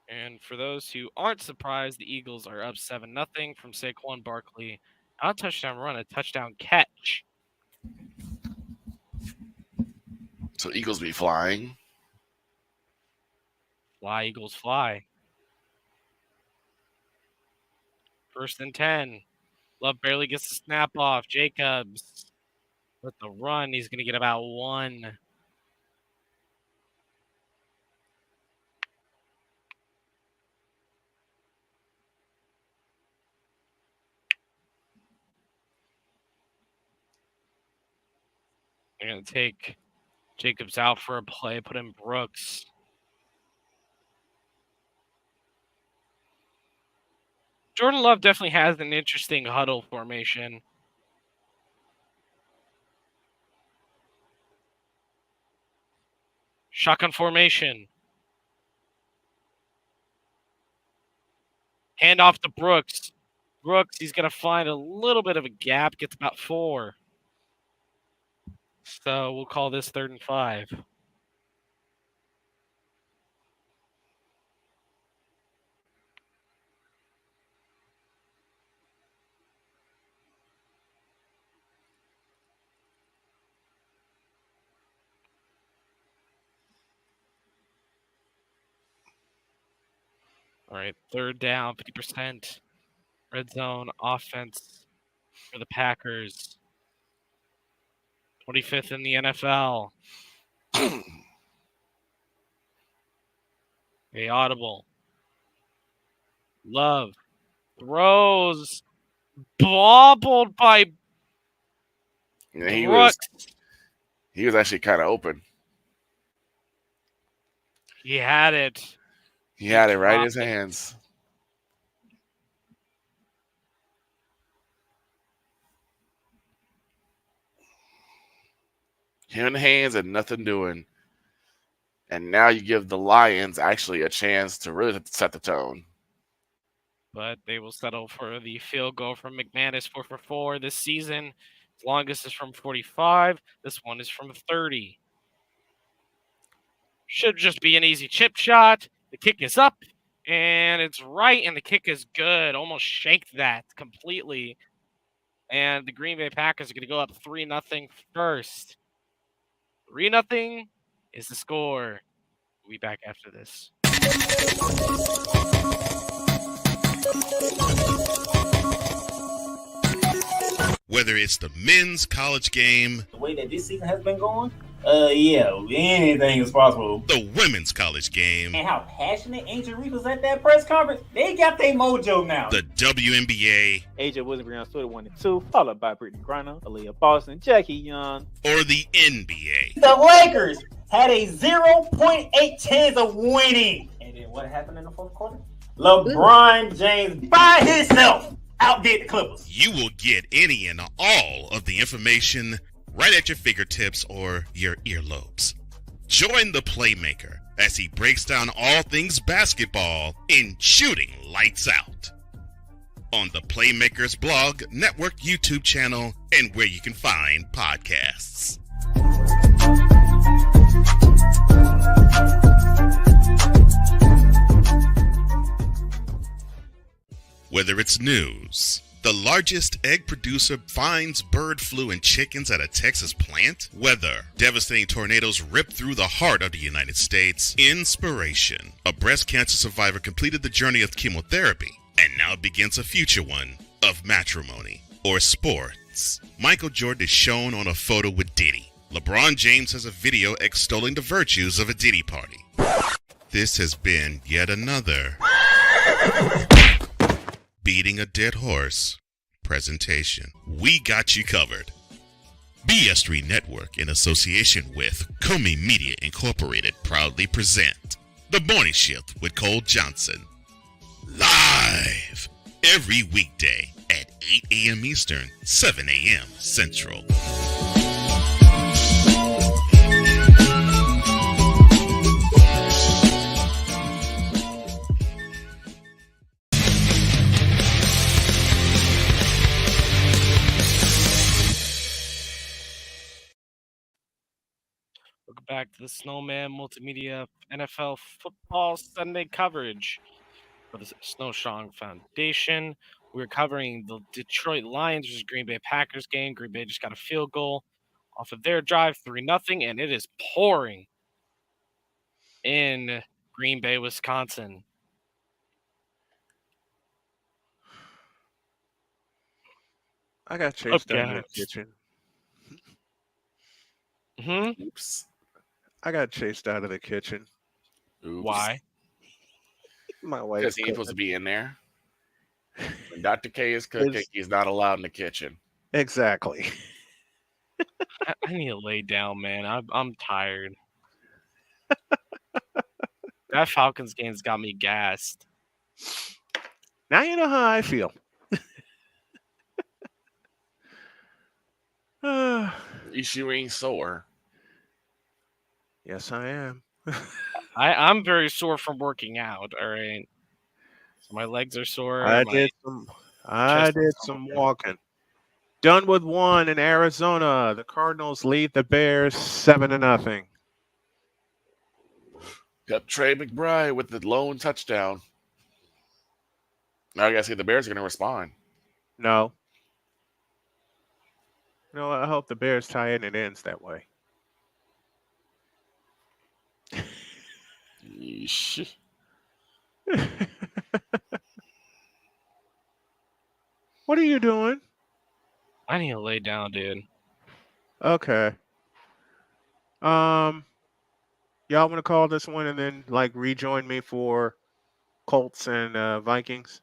And for those who aren't surprised, the Eagles are up 7-0 from Saquon Barkley. Not a touchdown run, a touchdown catch. So Eagles be flying. Fly, Eagles, fly. 1st and 10. Love barely gets the snap off. Jacobs with the run. He's going to get about 1. They're going to take Jacobs out for a play, put in Brooks. Jordan Love definitely has an interesting huddle formation. Shotgun formation. Hand off to Brooks. Brooks, he's going to find a little bit of a gap, gets about 4. So we'll call this 3rd and 5. All right, 3rd down, 50%. Red zone offense for the Packers. 25th in the NFL. A audible. Love throws. Bobbled by And he Brooks. was actually kind of open. He had it. He had it right in his hands. Him in the hands and nothing doing. And now you give the Lions actually a chance to really set the tone. But they will settle for the field goal from McManus, 4 for 4 this season. His longest is from 45. This one is from 30. Should just be an easy chip shot. The kick is up, and it's right, and the kick is good. Almost shanked that completely. And the Green Bay Packers are going to go up 3-0 first. 3-0 is the score. We'll be back after this. Whether it's the men's college game, The way that this season has been going, yeah, anything is possible. the women's college game, And how passionate Angel Reese was at that press conference, they got their mojo now. the WNBA, AJ Wilson on Twitter 1 and 2, followed by Brittany Griner, Aaliyah Boston, Jackie Young. or the NBA. The Lakers had a 0.8 chance of winning. And then what happened in the fourth quarter? LeBron James by himself outdid the Clippers. You will get any and all of the information right at your fingertips or your earlobes. Join the Playmaker as he breaks down all things basketball in Shooting Lights Out on the Playmakers blog, network, YouTube channel, and where you can find podcasts. Whether it's news, the largest egg producer finds bird flu in chickens at a Texas plant, weather, devastating tornadoes rip through the heart of the United States, inspiration, a breast cancer survivor completed the journey of chemotherapy, and now begins a future one of matrimony or sports. Michael Jordan is shown on a photo with Diddy. LeBron James has a video extolling the virtues of a Diddy party. This has been yet another Beating a Dead Horse presentation. We got you covered. BS3 Network, in association with Comey Media Incorporated, proudly present The Morning Shift with Cole Johnson. Live every weekday at 8 a.m. Eastern, 7 a.m. Central. Welcome back to the Snowman Multimedia NFL Football Sunday coverage for the Snowstrong Foundation. We're covering the Detroit Lions versus Green Bay Packers game. Green Bay just got a field goal off of their drive, 3-0, and it is pouring in Green Bay, Wisconsin. I got chased out of the kitchen. Oops. I got chased out of the kitchen. Oops. Why? My wife. Because he ain't supposed to be in there. When Dr. K is cooking, he's not allowed in the kitchen. Exactly. I need to lay down, man. I'm tired. That Falcons game's got me gassed. Now you know how I feel. At least you ain't sore. Yes, I am. I'm very sore from working out. All right, so my legs are sore. I my did some walking. Done with one in Arizona. The Cardinals lead the Bears 7-0. Got Trey McBride with the lone touchdown. Now I gotta see if the Bears are gonna respond. No. No, I hope the Bears tie in and ends that way. Yeesh. What are you doing? I need to lay down, dude. Okay. Y'all want to call this one and then like rejoin me for Colts and Vikings?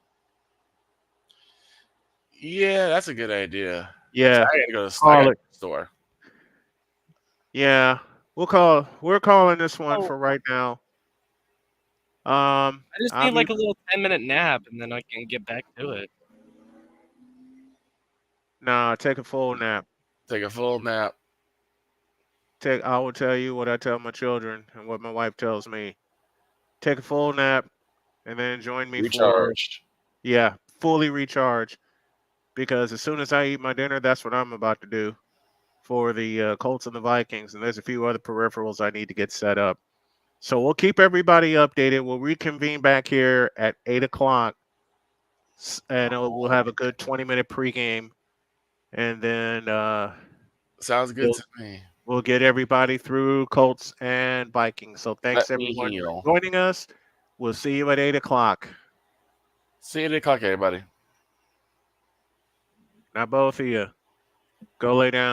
Yeah, that's a good idea. Yeah, I gotta go to call the it. store. Yeah, we're calling this one for right now. I just I'll need be like a little 10-minute nap, and then I can get back to it. Nah, take a full nap. Take a full nap. I will tell you what I tell my children and what my wife tells me. Take a full nap and then join me Recharge. for fully recharge. Because as soon as I eat my dinner, that's what I'm about to do for the Colts and the Vikings. And there's a few other peripherals I need to get set up. So we'll keep everybody updated. We'll reconvene back here at 8 o'clock. And we'll have a good 20-minute pregame. And then sounds good to me. We'll get everybody through Colts and Vikings. So thanks everyone for joining us. We'll see you at 8 o'clock. See you at 8 o'clock, everybody. Now both of you, go lay down.